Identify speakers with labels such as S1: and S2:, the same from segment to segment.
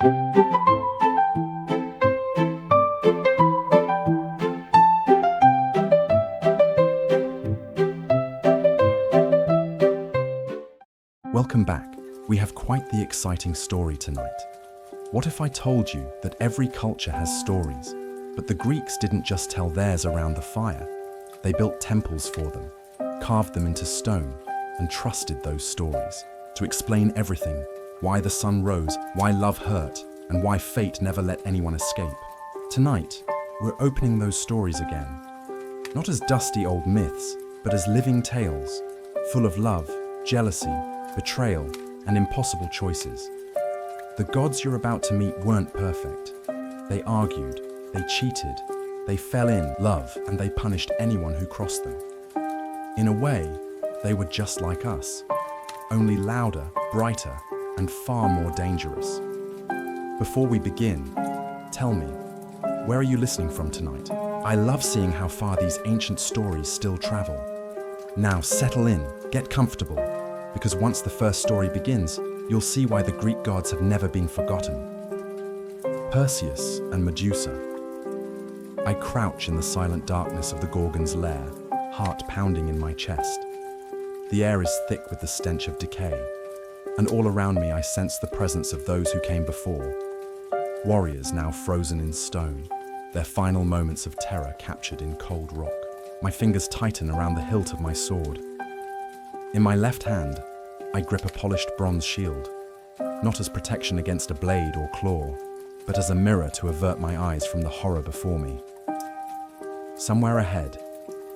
S1: Welcome back. We have quite the exciting story tonight. What if I told you that every culture has stories, but the Greeks didn't just tell theirs around the fire. They built temples for them, carved them into stone, and trusted those stories to explain everything: why the sun rose, why love hurt, and why fate never let anyone escape. Tonight, we're opening those stories again, not as dusty old myths, but as living tales, full of love, jealousy, betrayal, and impossible choices. The gods you're about to meet weren't perfect. They argued, they cheated, they fell in love, and they punished anyone who crossed them. In a way, they were just like us, only louder, brighter, and far more dangerous. Before we begin, tell me, where are you listening from tonight? I love seeing how far these ancient stories still travel. Now settle in, get comfortable, because once the first story begins, you'll see why the Greek gods have never been forgotten. Perseus and Medusa. I crouch in the silent darkness of the Gorgon's lair, heart pounding in my chest. The air is thick with the stench of decay, and all around me I sense the presence of those who came before. Warriors now frozen in stone, their final moments of terror captured in cold rock. My fingers tighten around the hilt of my sword. In my left hand, I grip a polished bronze shield, not as protection against a blade or claw, but as a mirror to avert my eyes from the horror before me. Somewhere ahead,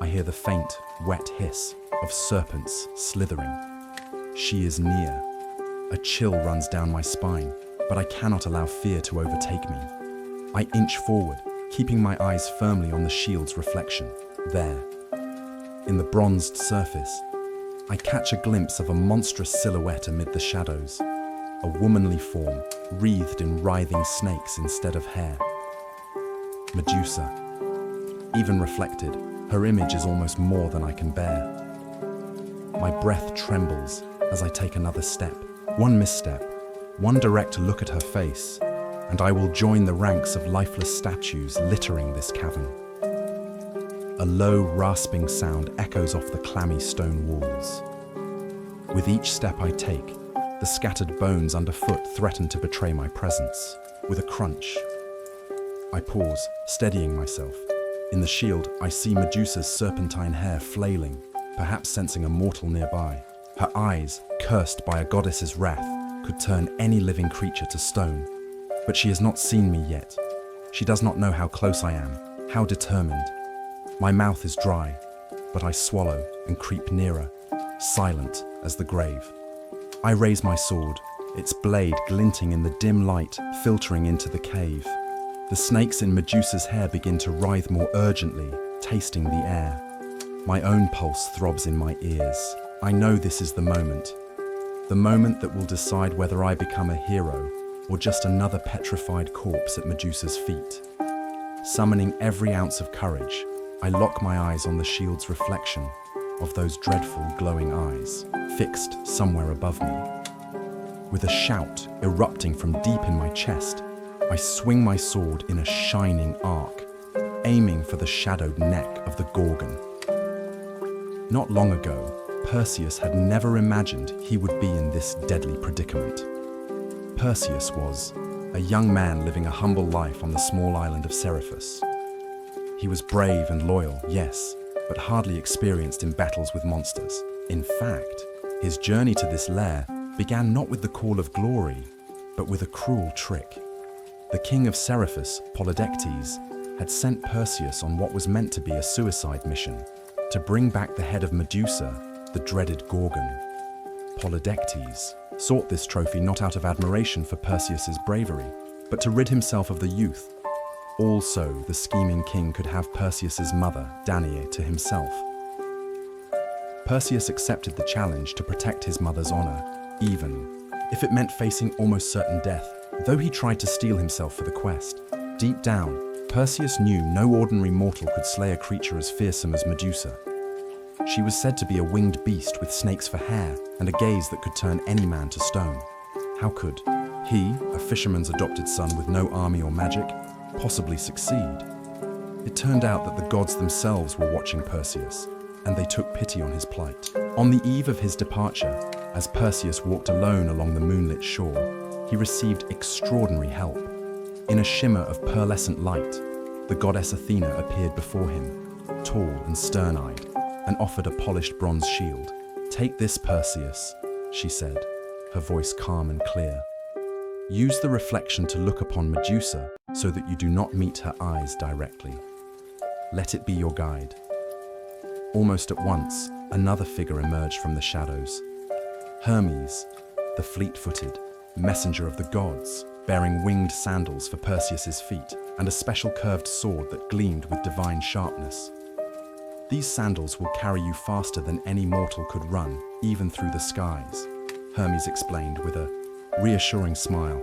S1: I hear the faint, wet hiss of serpents slithering. She is near. A chill runs down my spine, but I cannot allow fear to overtake me. I inch forward, keeping my eyes firmly on the shield's reflection. There, in the bronzed surface, I catch a glimpse of a monstrous silhouette amid the shadows, a womanly form wreathed in writhing snakes instead of hair. Medusa. Even reflected, her image is almost more than I can bear. My breath trembles as I take another step. One misstep, one direct look at her face, and I will join the ranks of lifeless statues littering this cavern. A low, rasping sound echoes off the clammy stone walls. With each step I take, the scattered bones underfoot threaten to betray my presence. With a crunch, I pause, steadying myself. In the shield, I see Medusa's serpentine hair flailing, perhaps sensing a mortal nearby. Her eyes, cursed by a goddess's wrath, could turn any living creature to stone. But she has not seen me yet. She does not know how close I am, how determined. My mouth is dry, but I swallow and creep nearer, silent as the grave. I raise my sword, its blade glinting in the dim light filtering into the cave. The snakes in Medusa's hair begin to writhe more urgently, tasting the air. My own pulse throbs in my ears. I know this is the moment that will decide whether I become a hero or just another petrified corpse at Medusa's feet. Summoning every ounce of courage, I lock my eyes on the shield's reflection of those dreadful glowing eyes, fixed somewhere above me. With a shout erupting from deep in my chest, I swing my sword in a shining arc, aiming for the shadowed neck of the Gorgon. Not long ago, Perseus had never imagined he would be in this deadly predicament. Perseus was a young man living a humble life on the small island of Seriphus. He was brave and loyal, yes, but hardly experienced in battles with monsters. In fact, his journey to this lair began not with the call of glory, but with a cruel trick. The king of Seriphus, Polydectes, had sent Perseus on what was meant to be a suicide mission, to bring back the head of Medusa, the dreaded Gorgon. Polydectes sought this trophy not out of admiration for Perseus's bravery, but to rid himself of the youth. Also, the scheming king could have Perseus's mother, Danae, to himself. Perseus accepted the challenge to protect his mother's honor, even if it meant facing almost certain death, though he tried to steel himself for the quest. Deep down, Perseus knew no ordinary mortal could slay a creature as fearsome as Medusa. She was said to be a winged beast with snakes for hair and a gaze that could turn any man to stone. How could He, a fisherman's adopted son with no army or magic, possibly succeed? It turned out that the gods themselves were watching Perseus, and they took pity on his plight. On the eve of his departure, as Perseus walked alone along the moonlit shore, he received extraordinary help. In a shimmer of pearlescent light, the goddess Athena appeared before him, tall and stern-eyed, and offered a polished bronze shield. "Take this, Perseus," she said, her voice calm and clear. "Use the reflection to look upon Medusa so that you do not meet her eyes directly. Let it be your guide." Almost at once, another figure emerged from the shadows. Hermes, the fleet-footed, messenger of the gods, bearing winged sandals for Perseus's feet and a special curved sword that gleamed with divine sharpness. "These sandals will carry you faster than any mortal could run, even through the skies," Hermes explained with a reassuring smile.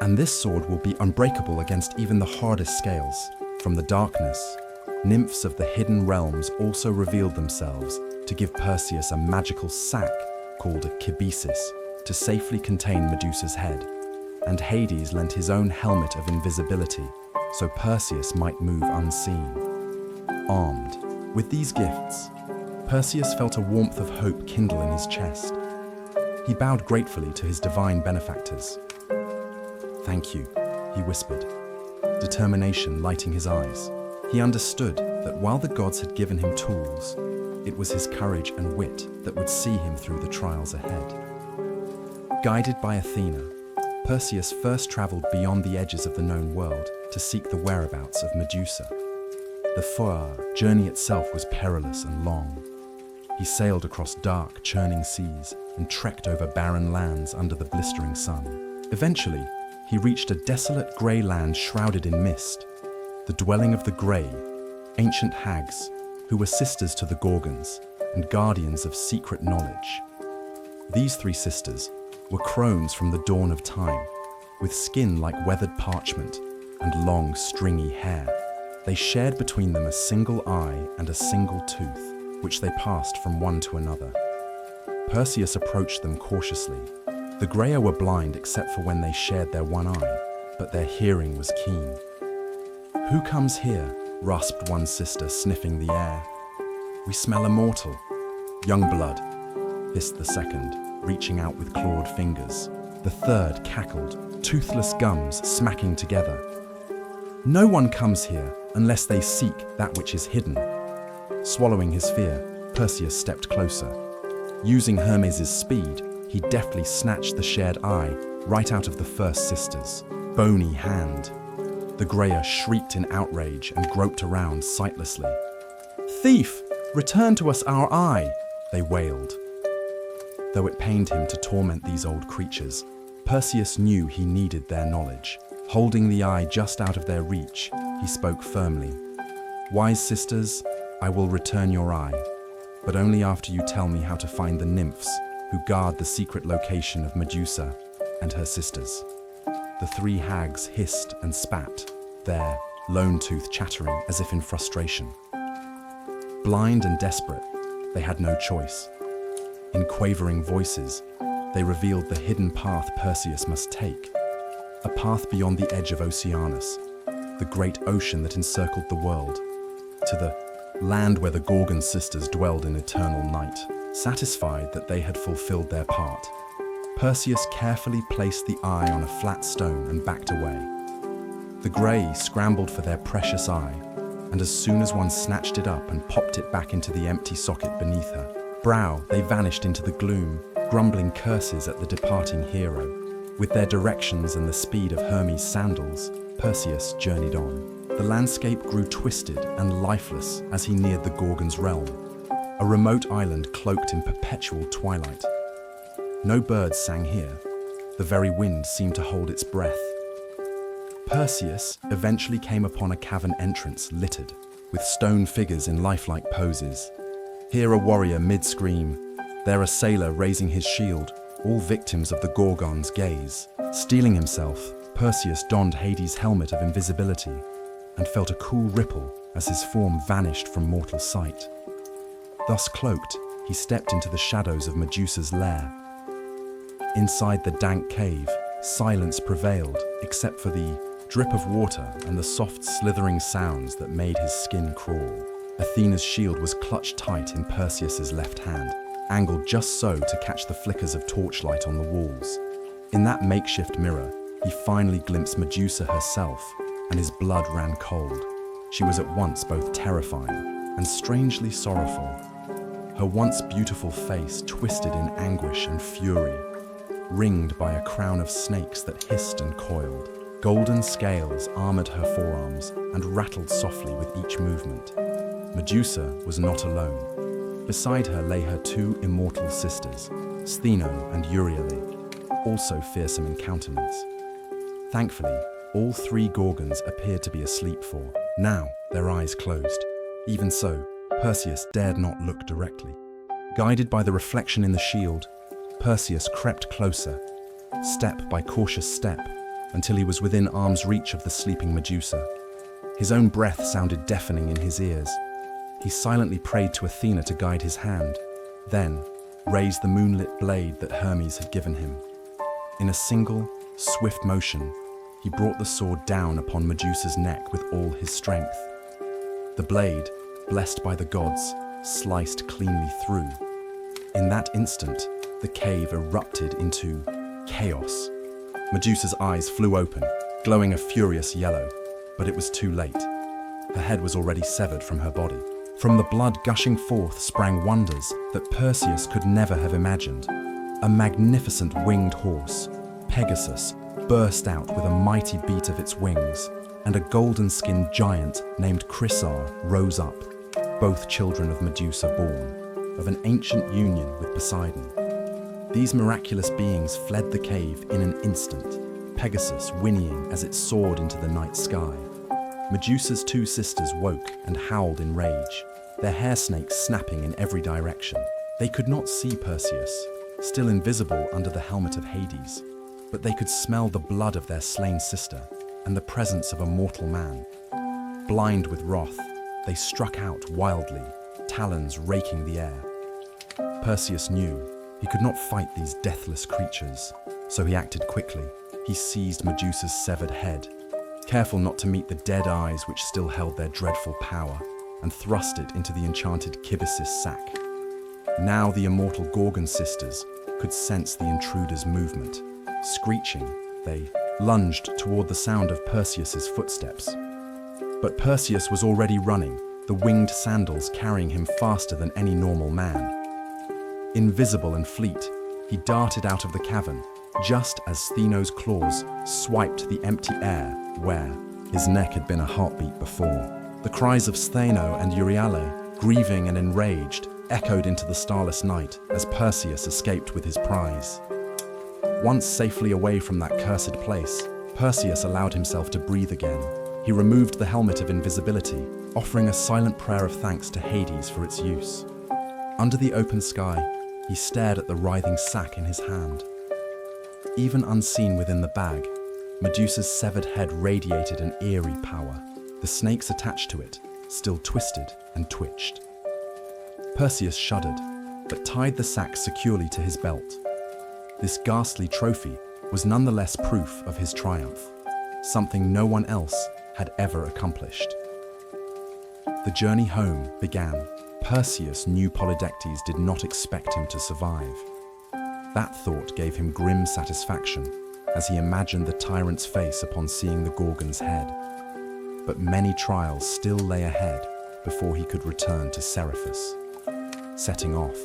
S1: "And this sword will be unbreakable against even the hardest scales." From the darkness, nymphs of the hidden realms also revealed themselves to give Perseus a magical sack called a kibisis to safely contain Medusa's head, and Hades lent his own helmet of invisibility so Perseus might move unseen. Armed with these gifts, Perseus felt a warmth of hope kindle in his chest. He bowed gratefully to his divine benefactors. "Thank you," he whispered, determination lighting his eyes. He understood that while the gods had given him tools, it was his courage and wit that would see him through the trials ahead. Guided by Athena, Perseus first traveled beyond the edges of the known world to seek the whereabouts of Medusa. The journey itself was perilous and long. He sailed across dark, churning seas and trekked over barren lands under the blistering sun. Eventually, he reached a desolate grey land shrouded in mist, the dwelling of the Grey, ancient hags who were sisters to the Gorgons and guardians of secret knowledge. These three sisters were crones from the dawn of time, with skin like weathered parchment and long, stringy hair. They shared between them a single eye and a single tooth, which they passed from one to another. Perseus approached them cautiously. The Graeae were blind except for when they shared their one eye, but their hearing was keen. "Who comes here?" rasped one sister, sniffing the air. "We smell a mortal." "Young blood," hissed the second, reaching out with clawed fingers. The third cackled, toothless gums smacking together. "No one comes here unless they seek that which is hidden." Swallowing his fear, Perseus stepped closer. Using Hermes' speed, he deftly snatched the shared eye right out of the first sister's bony hand. The Graeae shrieked in outrage and groped around sightlessly. "Thief, return to us our eye," they wailed. Though it pained him to torment these old creatures, Perseus knew he needed their knowledge. Holding the eye just out of their reach, he spoke firmly. "Wise sisters, I will return your eye, but only after you tell me how to find the nymphs who guard the secret location of Medusa and her sisters." The three hags hissed and spat, their lone tooth chattering as if in frustration. Blind and desperate, they had no choice. In quavering voices, they revealed the hidden path Perseus must take, a path beyond the edge of Oceanus, the great ocean that encircled the world, to the land where the Gorgon sisters dwelled in eternal night. Satisfied that they had fulfilled their part, Perseus carefully placed the eye on a flat stone and backed away. The Graeae scrambled for their precious eye, and as soon as one snatched it up and popped it back into the empty socket beneath her brow, they vanished into the gloom, grumbling curses at the departing hero. With their directions and the speed of Hermes' sandals, Perseus journeyed on. The landscape grew twisted and lifeless as he neared the Gorgon's realm, a remote island cloaked in perpetual twilight. No birds sang here. The very wind seemed to hold its breath. Perseus eventually came upon a cavern entrance littered with stone figures in lifelike poses. Here a warrior mid-scream, there a sailor raising his shield, all victims of the Gorgon's gaze. Steeling himself, Perseus donned Hades' helmet of invisibility and felt a cool ripple as his form vanished from mortal sight. Thus cloaked, he stepped into the shadows of Medusa's lair. Inside the dank cave, Silence prevailed, except for the drip of water and the soft slithering sounds that made his skin crawl. Athena's shield was clutched tight in Perseus's left hand, angled just so to catch the flickers of torchlight on the walls. In that makeshift mirror, he finally glimpsed Medusa herself, and his blood ran cold. She was at once both terrifying and strangely sorrowful. Her once beautiful face twisted in anguish and fury, ringed by a crown of snakes that hissed and coiled. Golden scales armored her forearms and rattled softly with each movement. Medusa was not alone. Beside her lay her two immortal sisters, Stheno and Euryale, also fearsome in countenance. Thankfully, all three Gorgons appeared to be asleep, for now their eyes closed. Even so, Perseus dared not look directly. Guided by the reflection in the shield, Perseus crept closer, step by cautious step, until he was within arm's reach of the sleeping Medusa. His own breath sounded deafening in his ears. He silently prayed to Athena to guide his hand, then raised the moonlit blade that Hermes had given him. In a single, swift motion, he brought the sword down upon Medusa's neck with all his strength. The blade, blessed by the gods, sliced cleanly through. In that instant, the cave erupted into chaos. Medusa's eyes flew open, glowing a furious yellow, but it was too late. Her head was already severed from her body. From the blood gushing forth sprang wonders that Perseus could never have imagined. A magnificent winged horse, Pegasus, burst out with a mighty beat of its wings, and a golden-skinned giant named Chrysaor rose up, both children of Medusa born, of an ancient union with Poseidon. These miraculous beings fled the cave in an instant, Pegasus whinnying as it soared into the night sky. Medusa's two sisters woke and howled in rage, their hair snakes snapping in every direction. They could not see Perseus, still invisible under the helmet of Hades, but they could smell the blood of their slain sister and the presence of a mortal man. Blind with wrath, they struck out wildly, talons raking the air. Perseus knew he could not fight these deathless creatures, so he acted quickly. He seized Medusa's severed head, careful not to meet the dead eyes which still held their dreadful power, and thrust it into the enchanted Kibisis sack. Now the immortal Gorgon sisters could sense the intruder's movement. Screeching, they lunged toward the sound of Perseus's footsteps. But Perseus was already running, the winged sandals carrying him faster than any normal man. Invisible and fleet, he darted out of the cavern, just as Stheno's claws swiped the empty air where his neck had been a heartbeat before. The cries of Stheno and Euryale, grieving and enraged, echoed into the starless night as Perseus escaped with his prize. Once safely away from that cursed place, Perseus allowed himself to breathe again. He removed the helmet of invisibility, offering a silent prayer of thanks to Hades for its use. Under the open sky, he stared at the writhing sack in his hand. Even unseen within the bag, Medusa's severed head radiated an eerie power. The snakes attached to it still twisted and twitched. Perseus shuddered, but tied the sack securely to his belt. This ghastly trophy was nonetheless proof of his triumph, something no one else had ever accomplished. The journey home began. Perseus knew Polydectes did not expect him to survive. That thought gave him grim satisfaction as he imagined the tyrant's face upon seeing the Gorgon's head. But many trials still lay ahead before he could return to Seriphus. Setting off,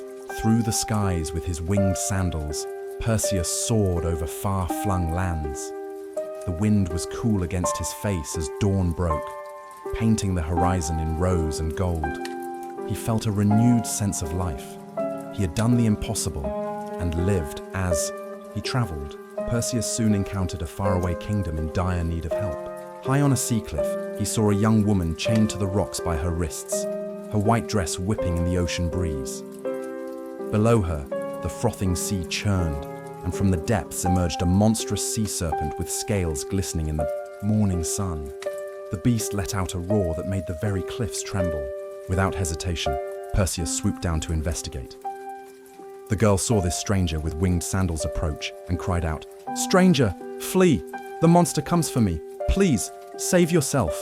S1: through the skies with his winged sandals, Perseus soared over far-flung lands. The wind was cool against his face as dawn broke, painting the horizon in rose and gold. He felt a renewed sense of life. He had done the impossible and lived as he traveled. Perseus soon encountered a faraway kingdom in dire need of help. High on a sea cliff, he saw a young woman chained to the rocks by her wrists, her white dress whipping in the ocean breeze. Below her, the frothing sea churned, and from the depths emerged a monstrous sea serpent with scales glistening in the morning sun. The beast let out a roar that made the very cliffs tremble. Without hesitation, Perseus swooped down to investigate. The The girl saw this stranger with winged sandals approach and cried out, "Stranger, flee! The monster comes for me. Please, save yourself."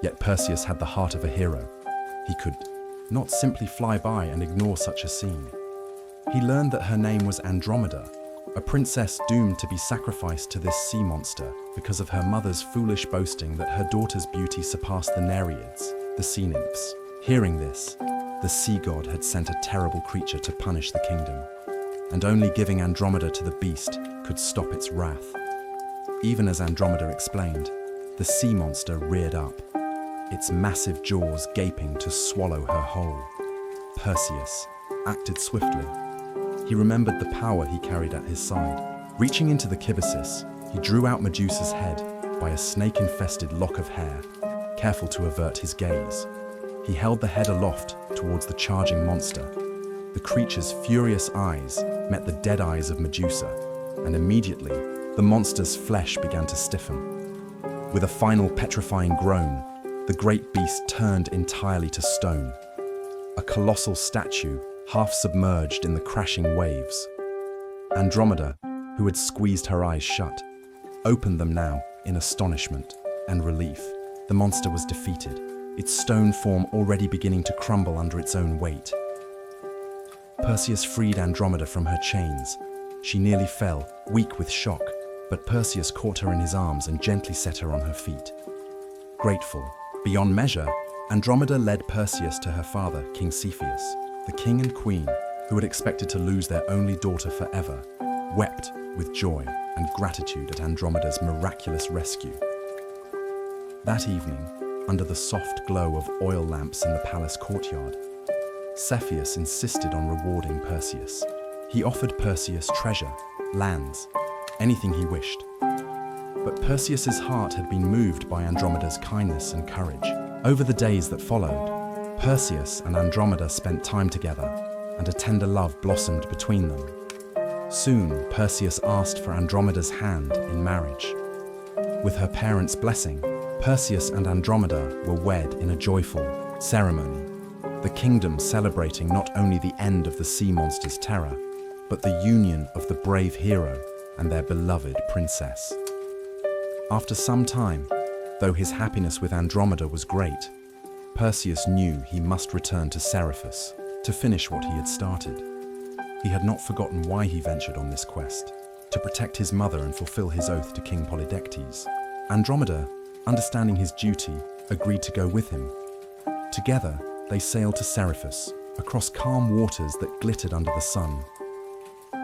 S1: Yet Perseus had the heart of a hero. He could not simply fly by and ignore such a scene. He learned that her name was Andromeda, a princess doomed to be sacrificed to this sea monster because of her mother's foolish boasting that her daughter's beauty surpassed the Nereids, the sea nymphs. Hearing this, the sea god had sent a terrible creature to punish the kingdom, and only giving Andromeda to the beast could stop its wrath. Even as Andromeda explained, the sea monster reared up, its massive jaws gaping to swallow her whole. Perseus acted swiftly. He remembered the power he carried at his side. Reaching into the kibyssus, he drew out Medusa's head by a snake-infested lock of hair, careful to avert his gaze. He held the head aloft towards the charging monster. The creature's furious eyes met the dead eyes of Medusa, and immediately the monster's flesh began to stiffen. With a final petrifying groan, the great beast turned entirely to stone, a colossal statue half submerged in the crashing waves. Andromeda, who had squeezed her eyes shut, opened them now in astonishment and relief. The monster was defeated, its stone form already beginning to crumble under its own weight. Perseus freed Andromeda from her chains. She nearly fell, weak with shock, but Perseus caught her in his arms and gently set her on her feet. Grateful beyond measure, Andromeda led Perseus to her father, King Cepheus. The king and queen, who had expected to lose their only daughter forever, wept with joy and gratitude at Andromeda's miraculous rescue. That evening, under the soft glow of oil lamps in the palace courtyard, Cepheus insisted on rewarding Perseus. He offered Perseus treasure, lands, anything he wished. But Perseus's heart had been moved by Andromeda's kindness and courage. Over the days that followed, Perseus and Andromeda spent time together, and a tender love blossomed between them. Soon, Perseus asked for Andromeda's hand in marriage. With her parents' blessing, Perseus and Andromeda were wed in a joyful ceremony, the kingdom celebrating not only the end of the sea monster's terror, but the union of the brave hero and their beloved princess. After some time, though his happiness with Andromeda was great, Perseus knew he must return to Seriphus to finish what he had started. He had not forgotten why he ventured on this quest, to protect his mother and fulfill his oath to King Polydectes. Andromeda, understanding his duty, agreed to go with him. Together, they sailed to Seriphus, across calm waters that glittered under the sun.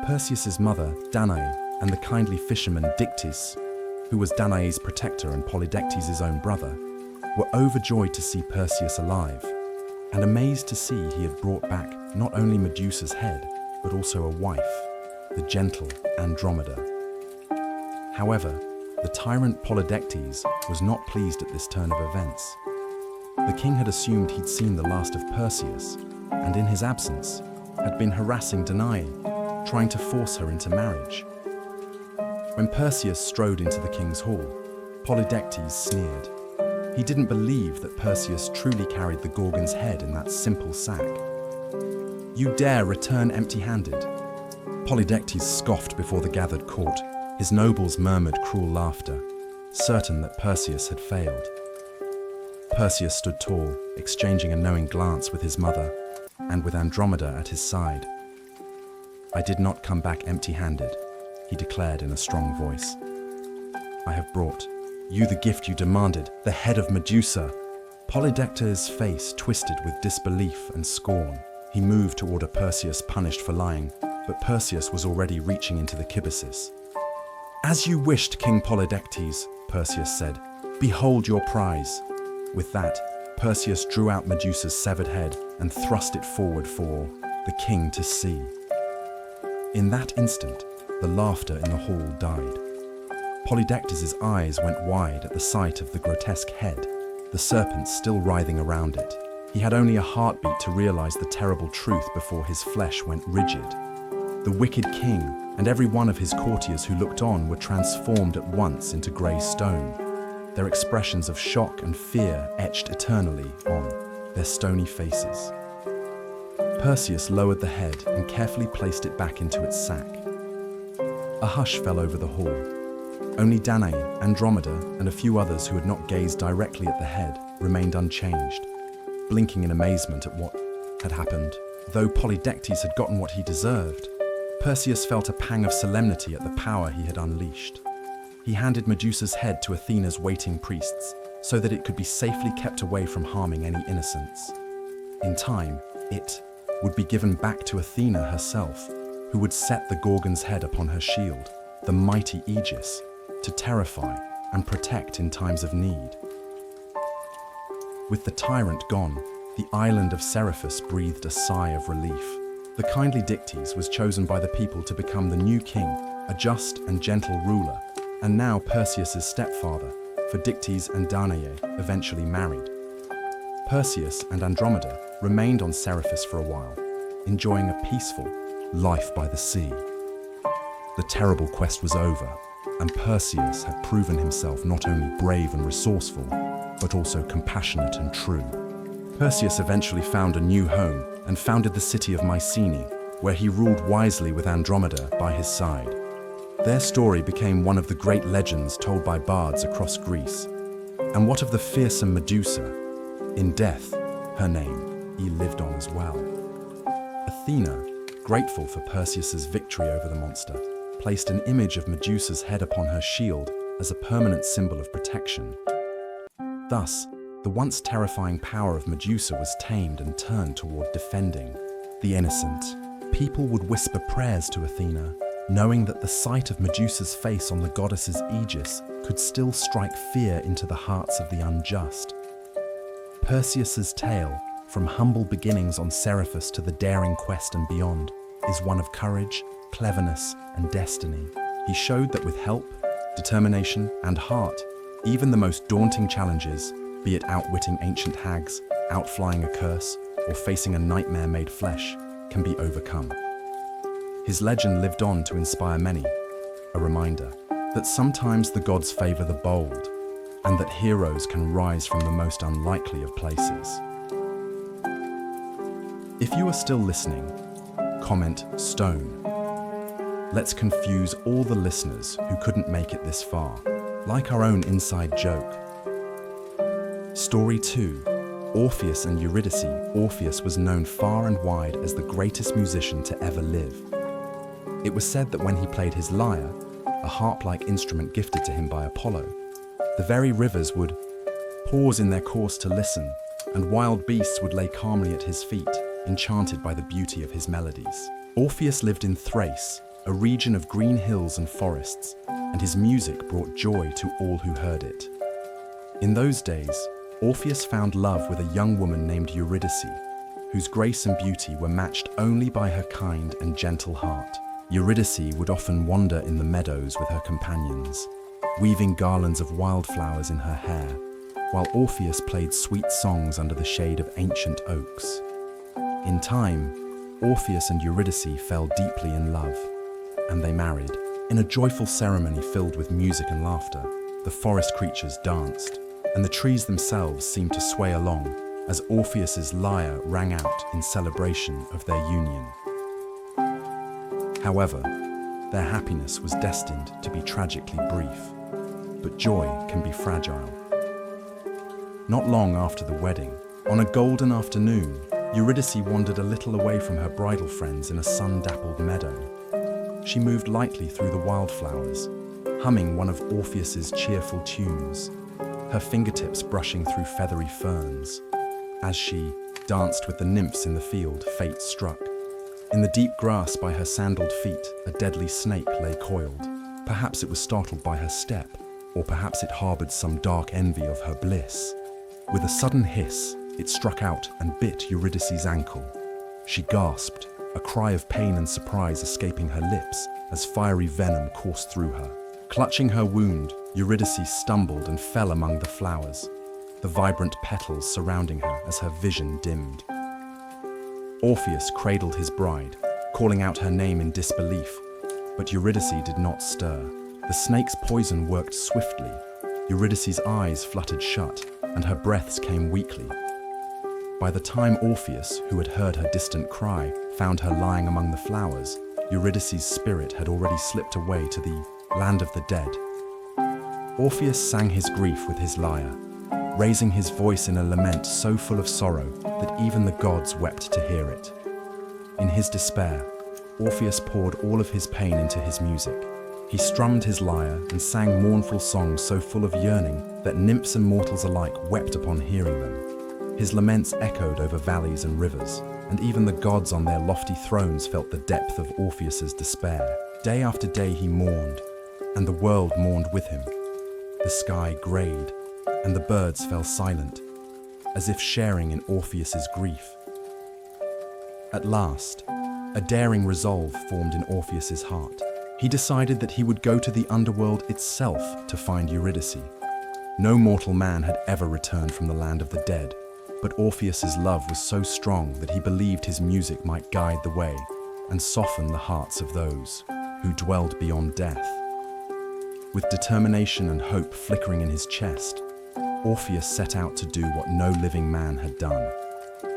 S1: Perseus's mother, Danae, and the kindly fisherman Dictys, who was Danae's protector and Polydectes' own brother, were overjoyed to see Perseus alive, and amazed to see he had brought back not only Medusa's head, but also a wife, the gentle Andromeda. However, the tyrant Polydectes was not pleased at this turn of events. The king had assumed he'd seen the last of Perseus, and in his absence, had been harassing Danae, trying to force her into marriage. When Perseus strode into the king's hall, Polydectes sneered. He didn't believe that Perseus truly carried the Gorgon's head in that simple sack. "You dare return empty-handed?" Polydectes scoffed before the gathered court. His nobles murmured cruel laughter, certain that Perseus had failed. Perseus stood tall, exchanging a knowing glance with his mother, and with Andromeda at his side. "I did not come back empty-handed," he declared in a strong voice. "I have brought you the gift you demanded, the head of Medusa." Polydectes' face twisted with disbelief and scorn. He moved to order Perseus punished for lying, but Perseus was already reaching into the kibyssus. "As you wished, King Polydectes," Perseus said. "Behold your prize." With that, Perseus drew out Medusa's severed head and thrust it forward for the king to see. In that instant, the laughter in the hall died. Polydectes' eyes went wide at the sight of the grotesque head, the serpent still writhing around it. He had only a heartbeat to realize the terrible truth before his flesh went rigid. The wicked king and every one of his courtiers who looked on were transformed at once into grey stone, their expressions of shock and fear etched eternally on their stony faces. Perseus lowered the head and carefully placed it back into its sack. A hush fell over the hall. Only Danae, Andromeda, and a few others who had not gazed directly at the head remained unchanged, blinking in amazement at what had happened. Though Polydectes had gotten what he deserved, Perseus felt a pang of solemnity at the power he had unleashed. He handed Medusa's head to Athena's waiting priests so that it could be safely kept away from harming any innocents. In time, it would be given back to Athena herself, who would set the Gorgon's head upon her shield, the mighty Aegis, to terrify and protect in times of need. With the tyrant gone, the island of Seriphus breathed a sigh of relief. The kindly Dictys was chosen by the people to become the new king, a just and gentle ruler, and now Perseus's stepfather, for Dictys and Danae eventually married. Perseus and Andromeda remained on Seriphus for a while, enjoying a peaceful life by the sea. The terrible quest was over, and Perseus had proven himself not only brave and resourceful, but also compassionate and true. Perseus eventually found a new home and founded the city of Mycenae, where he ruled wisely with Andromeda by his side. Their story became one of the great legends told by bards across Greece. And what of the fearsome Medusa? In death, her name, he lived on as well. Athena, grateful for Perseus's victory over the monster, placed an image of Medusa's head upon her shield as a permanent symbol of protection. Thus, the once terrifying power of Medusa was tamed and turned toward defending the innocent. People would whisper prayers to Athena, knowing that the sight of Medusa's face on the goddess's aegis could still strike fear into the hearts of the unjust. Perseus's tale, from humble beginnings on Seriphus to the daring quest and beyond, is one of courage, cleverness, and destiny. He showed that with help, determination, and heart, even the most daunting challenges, be it outwitting ancient hags, outflying a curse, or facing a nightmare made flesh, can be overcome. His legend lived on to inspire many, a reminder that sometimes the gods favor the bold, and that heroes can rise from the most unlikely of places. If you are still listening, comment stone. Let's confuse all the listeners who couldn't make it this far, like our own inside joke. Story 2. Orpheus and Eurydice. Orpheus was known far and wide as the greatest musician to ever live. It was said that when he played his lyre, a harp-like instrument gifted to him by Apollo, the very rivers would pause in their course to listen, and wild beasts would lay calmly at his feet, enchanted by the beauty of his melodies. Orpheus lived in Thrace, a region of green hills and forests, and his music brought joy to all who heard it. In those days, Orpheus found love with a young woman named Eurydice, whose grace and beauty were matched only by her kind and gentle heart. Eurydice would often wander in the meadows with her companions, weaving garlands of wildflowers in her hair, while Orpheus played sweet songs under the shade of ancient oaks. In time, Orpheus and Eurydice fell deeply in love, and they married. In a joyful ceremony filled with music and laughter, the forest creatures danced, and the trees themselves seemed to sway along as Orpheus's lyre rang out in celebration of their union. However, their happiness was destined to be tragically brief, but joy can be fragile. Not long after the wedding, on a golden afternoon, Eurydice wandered a little away from her bridal friends in a sun-dappled meadow. She moved lightly through the wildflowers, humming one of Orpheus's cheerful tunes, her fingertips brushing through feathery ferns. As she danced with the nymphs in the field, fate struck. In the deep grass by her sandaled feet, a deadly snake lay coiled. Perhaps it was startled by her step, or perhaps it harbored some dark envy of her bliss. With a sudden hiss, it struck out and bit Eurydice's ankle. She gasped, a cry of pain and surprise escaping her lips as fiery venom coursed through her. Clutching her wound, Eurydice stumbled and fell among the flowers, the vibrant petals surrounding her as her vision dimmed. Orpheus cradled his bride, calling out her name in disbelief, but Eurydice did not stir. The snake's poison worked swiftly. Eurydice's eyes fluttered shut, and her breaths came weakly. By the time Orpheus, who had heard her distant cry, found her lying among the flowers, Eurydice's spirit had already slipped away to the land of the dead. Orpheus sang his grief with his lyre, raising his voice in a lament so full of sorrow that even the gods wept to hear it. In his despair, Orpheus poured all of his pain into his music. He strummed his lyre and sang mournful songs so full of yearning that nymphs and mortals alike wept upon hearing them. His laments echoed over valleys and rivers, and even the gods on their lofty thrones felt the depth of Orpheus's despair. Day after day he mourned, and the world mourned with him. The sky greyed, and the birds fell silent, as if sharing in Orpheus's grief. At last, a daring resolve formed in Orpheus's heart. He decided that he would go to the underworld itself to find Eurydice. No mortal man had ever returned from the land of the dead, but Orpheus's love was so strong that he believed his music might guide the way and soften the hearts of those who dwelled beyond death. With determination and hope flickering in his chest, Orpheus set out to do what no living man had done,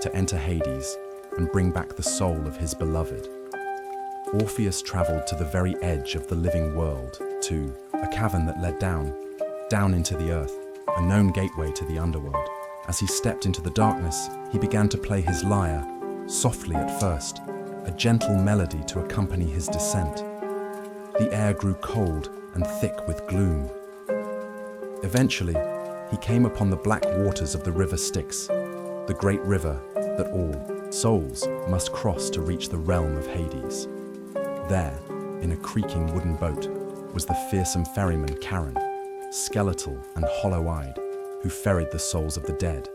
S1: to enter Hades and bring back the soul of his beloved. Orpheus traveled to the very edge of the living world, to a cavern that led down into the earth, a known gateway to the underworld. As he stepped into the darkness, he began to play his lyre, softly at first, a gentle melody to accompany his descent. The air grew cold and thick with gloom. Eventually, he came upon the black waters of the river Styx, the great river that all souls must cross to reach the realm of Hades. There, in a creaking wooden boat, was the fearsome ferryman Charon, skeletal and hollow-eyed, who ferried the souls of the dead.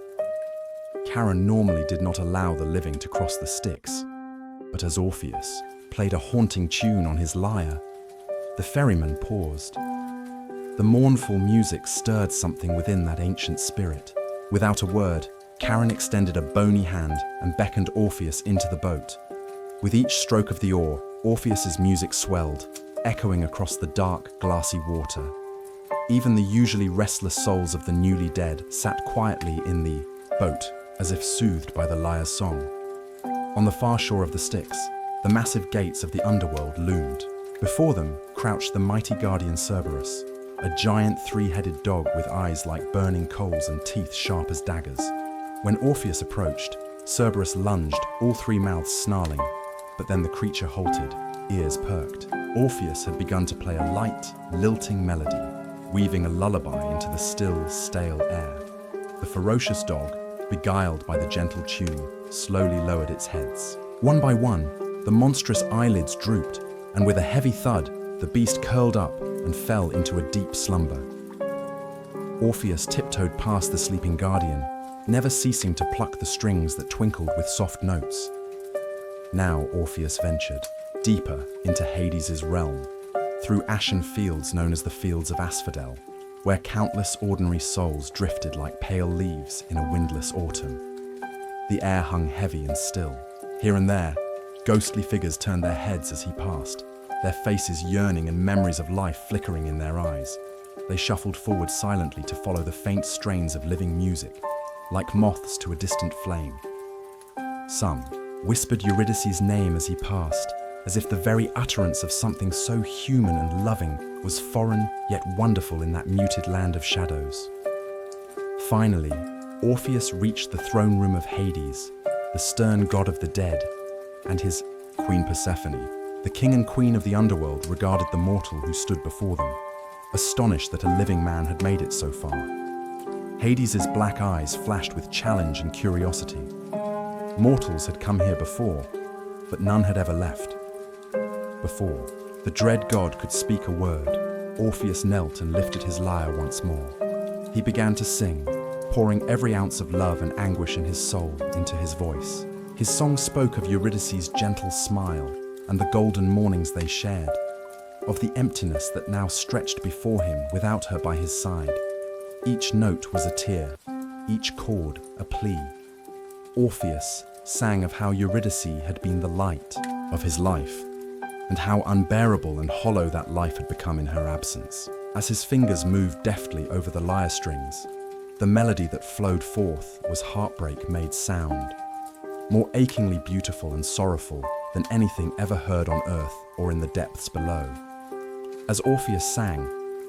S1: Charon normally did not allow the living to cross the Styx, but as Orpheus played a haunting tune on his lyre, the ferryman paused. The mournful music stirred something within that ancient spirit. Without a word, Charon extended a bony hand and beckoned Orpheus into the boat. With each stroke of the oar, Orpheus's music swelled, echoing across the dark, glassy water. Even the usually restless souls of the newly dead sat quietly in the boat, as if soothed by the lyre's song. On the far shore of the Styx, the massive gates of the underworld loomed. Before them crouched the mighty guardian Cerberus, a giant three-headed dog with eyes like burning coals and teeth sharp as daggers. When Orpheus approached, Cerberus lunged, all three mouths snarling, but then the creature halted, ears perked. Orpheus had begun to play a light, lilting melody, weaving a lullaby into the still, stale air. The ferocious dog, beguiled by the gentle tune, slowly lowered its heads. One by one, the monstrous eyelids drooped, and with a heavy thud, the beast curled up and fell into a deep slumber. Orpheus tiptoed past the sleeping guardian, never ceasing to pluck the strings that twinkled with soft notes. Now Orpheus ventured deeper into Hades' realm, through ashen fields known as the Fields of Asphodel, where countless ordinary souls drifted like pale leaves in a windless autumn. The air hung heavy and still. Here and there, ghostly figures turned their heads as he passed, their faces yearning and memories of life flickering in their eyes. They shuffled forward silently to follow the faint strains of living music, like moths to a distant flame. Some whispered Eurydice's name as he passed, as if the very utterance of something so human and loving was foreign yet wonderful in that muted land of shadows. Finally, Orpheus reached the throne room of Hades, the stern god of the dead, and his Queen Persephone. The king and queen of the underworld regarded the mortal who stood before them, astonished that a living man had made it so far. Hades' black eyes flashed with challenge and curiosity. Mortals had come here before, but none had ever left. Before the dread god could speak a word, Orpheus knelt and lifted his lyre once more. He began to sing, pouring every ounce of love and anguish in his soul into his voice. His song spoke of Eurydice's gentle smile and the golden mornings they shared, of the emptiness that now stretched before him without her by his side. Each note was a tear, each chord a plea. Orpheus sang of how Eurydice had been the light of his life, and how unbearable and hollow that life had become in her absence. As his fingers moved deftly over the lyre strings, the melody that flowed forth was heartbreak made sound, more achingly beautiful and sorrowful than anything ever heard on earth or in the depths below. As Orpheus sang,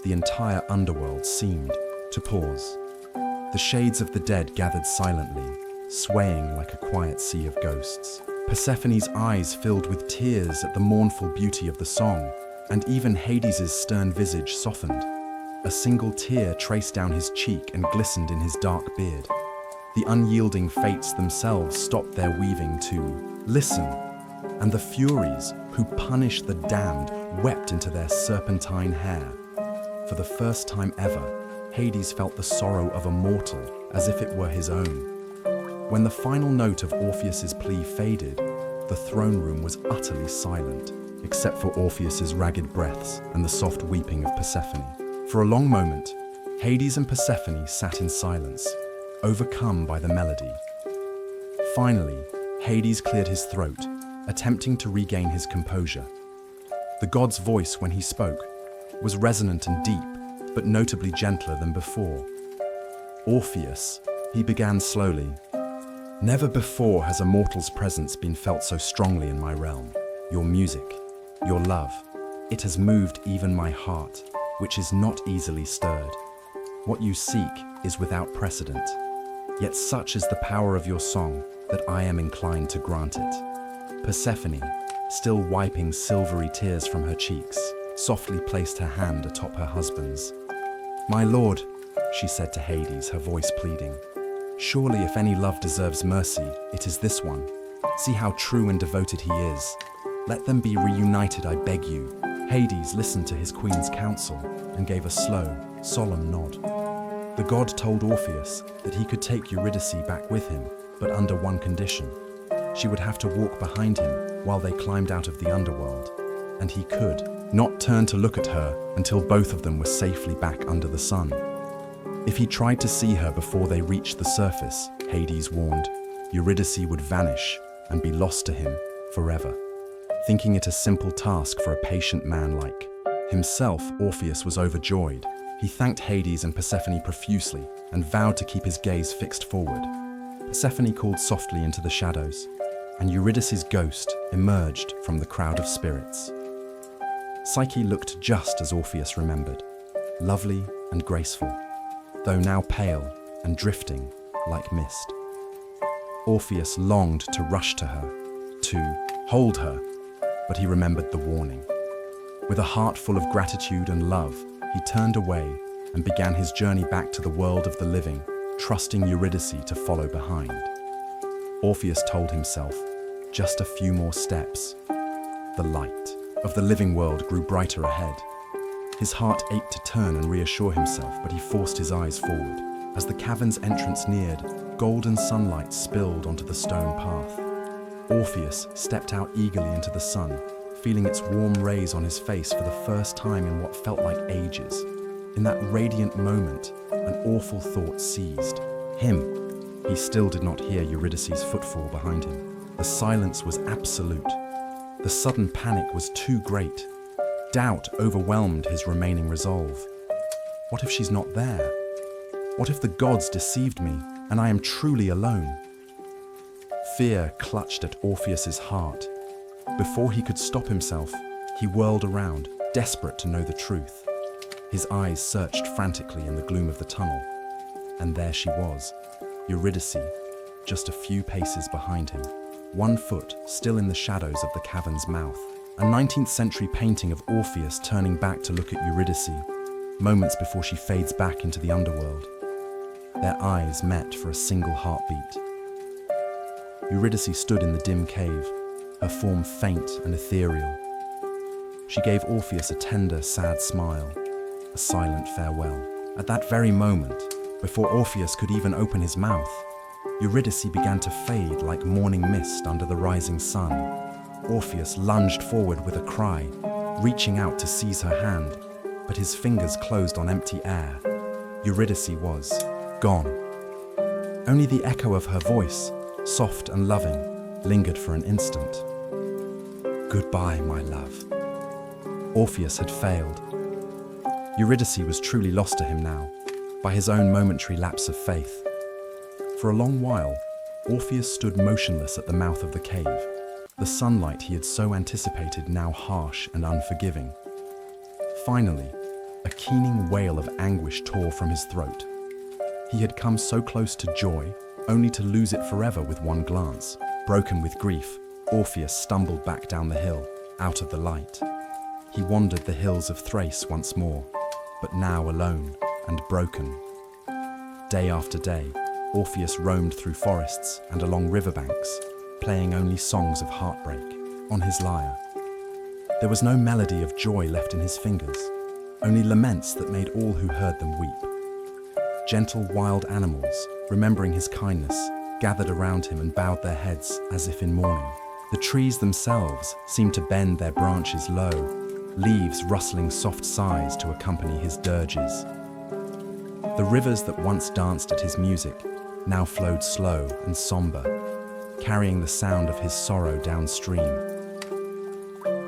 S1: the entire underworld seemed to pause. The shades of the dead gathered silently, swaying like a quiet sea of ghosts. Persephone's eyes filled with tears at the mournful beauty of the song, and even Hades's stern visage softened. A single tear traced down his cheek and glistened in his dark beard. The unyielding fates themselves stopped their weaving to listen, and the Furies, who punish the damned, wept into their serpentine hair. For the first time ever, Hades felt the sorrow of a mortal as if it were his own. When the final note of Orpheus's plea faded, the throne room was utterly silent, except for Orpheus's ragged breaths and the soft weeping of Persephone. For a long moment, Hades and Persephone sat in silence, overcome by the melody. Finally, Hades cleared his throat, attempting to regain his composure. The god's voice, when he spoke, was resonant and deep, but notably gentler than before. "Orpheus," he began slowly, "never before has a mortal's presence been felt so strongly in my realm. Your music, your love, it has moved even my heart, which is not easily stirred. What you seek is without precedent, yet such is the power of your song that I am inclined to grant it." Persephone, still wiping silvery tears from her cheeks, softly placed her hand atop her husband's. "My lord," she said to Hades, her voice pleading, "surely if any love deserves mercy, it is this one. See how true and devoted he is. Let them be reunited, I beg you." Hades listened to his queen's counsel and gave a slow, solemn nod. The god told Orpheus that he could take Eurydice back with him, but under one condition. She would have to walk behind him while they climbed out of the underworld, and he could not turn to look at her until both of them were safely back under the sun. If he tried to see her before they reached the surface, Hades warned, Eurydice would vanish and be lost to him forever. Thinking it a simple task for a patient man like himself, Orpheus was overjoyed. He thanked Hades and Persephone profusely and vowed to keep his gaze fixed forward. Persephone called softly into the shadows, and Eurydice's ghost emerged from the crowd of spirits. Psyche looked just as Orpheus remembered, lovely and graceful, though now pale and drifting like mist. Orpheus longed to rush to her, to hold her, but he remembered the warning. With a heart full of gratitude and love, he turned away and began his journey back to the world of the living, trusting Eurydice to follow behind. Orpheus told himself, just a few more steps. The light of the living world grew brighter ahead. His heart ached to turn and reassure himself, but he forced his eyes forward. As the cavern's entrance neared, golden sunlight spilled onto the stone path. Orpheus stepped out eagerly into the sun, feeling its warm rays on his face for the first time in what felt like ages. In that radiant moment, an awful thought seized him. He still did not hear Eurydice's footfall behind him. The silence was absolute. The sudden panic was too great. Doubt overwhelmed his remaining resolve. What if she's not there? What if the gods deceived me and I am truly alone? Fear clutched at Orpheus's heart. Before he could stop himself, he whirled around, desperate to know the truth. His eyes searched frantically in the gloom of the tunnel, and there she was, Eurydice, just a few paces behind him, one foot still in the shadows of the cavern's mouth. A 19th century painting of Orpheus turning back to look at Eurydice, moments before she fades back into the underworld. Their eyes met for a single heartbeat. Eurydice stood in the dim cave, her form faint and ethereal. She gave Orpheus a tender, sad smile, a silent farewell. At that very moment, before Orpheus could even open his mouth, Eurydice began to fade like morning mist under the rising sun. Orpheus lunged forward with a cry, reaching out to seize her hand, but his fingers closed on empty air. Eurydice was gone. Only the echo of her voice, soft and loving, lingered for an instant. Goodbye, my love. Orpheus had failed. Eurydice was truly lost to him now. by his own momentary lapse of faith. For a long while, Orpheus stood motionless at the mouth of the cave, the sunlight he had so anticipated now harsh and unforgiving. Finally, a keening wail of anguish tore from his throat. He had come so close to joy, only to lose it forever with one glance. Broken with grief, Orpheus stumbled back down the hill, out of the light. He wandered the hills of Thrace once more, but now alone and broken. Day after day, Orpheus roamed through forests and along riverbanks, playing only songs of heartbreak on his lyre. There was no melody of joy left in his fingers, only laments that made all who heard them weep. Gentle wild animals, remembering his kindness, gathered around him and bowed their heads as if in mourning. The trees themselves seemed to bend their branches low, leaves rustling soft sighs to accompany his dirges. The rivers that once danced at his music now flowed slow and somber, carrying the sound of his sorrow downstream.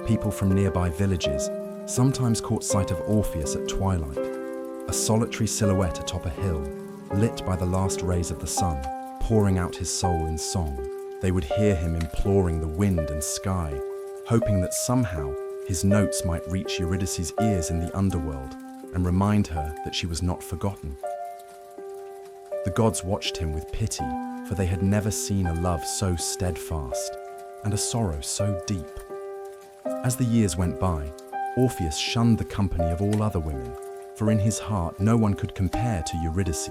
S1: People from nearby villages sometimes caught sight of Orpheus at twilight, a solitary silhouette atop a hill, lit by the last rays of the sun, pouring out his soul in song. They would hear him imploring the wind and sky, hoping that somehow his notes might reach Eurydice's ears in the underworld and remind her that she was not forgotten. The gods watched him with pity, for they had never seen a love so steadfast and a sorrow so deep. As the years went by, Orpheus shunned the company of all other women, for in his heart no one could compare to Eurydice.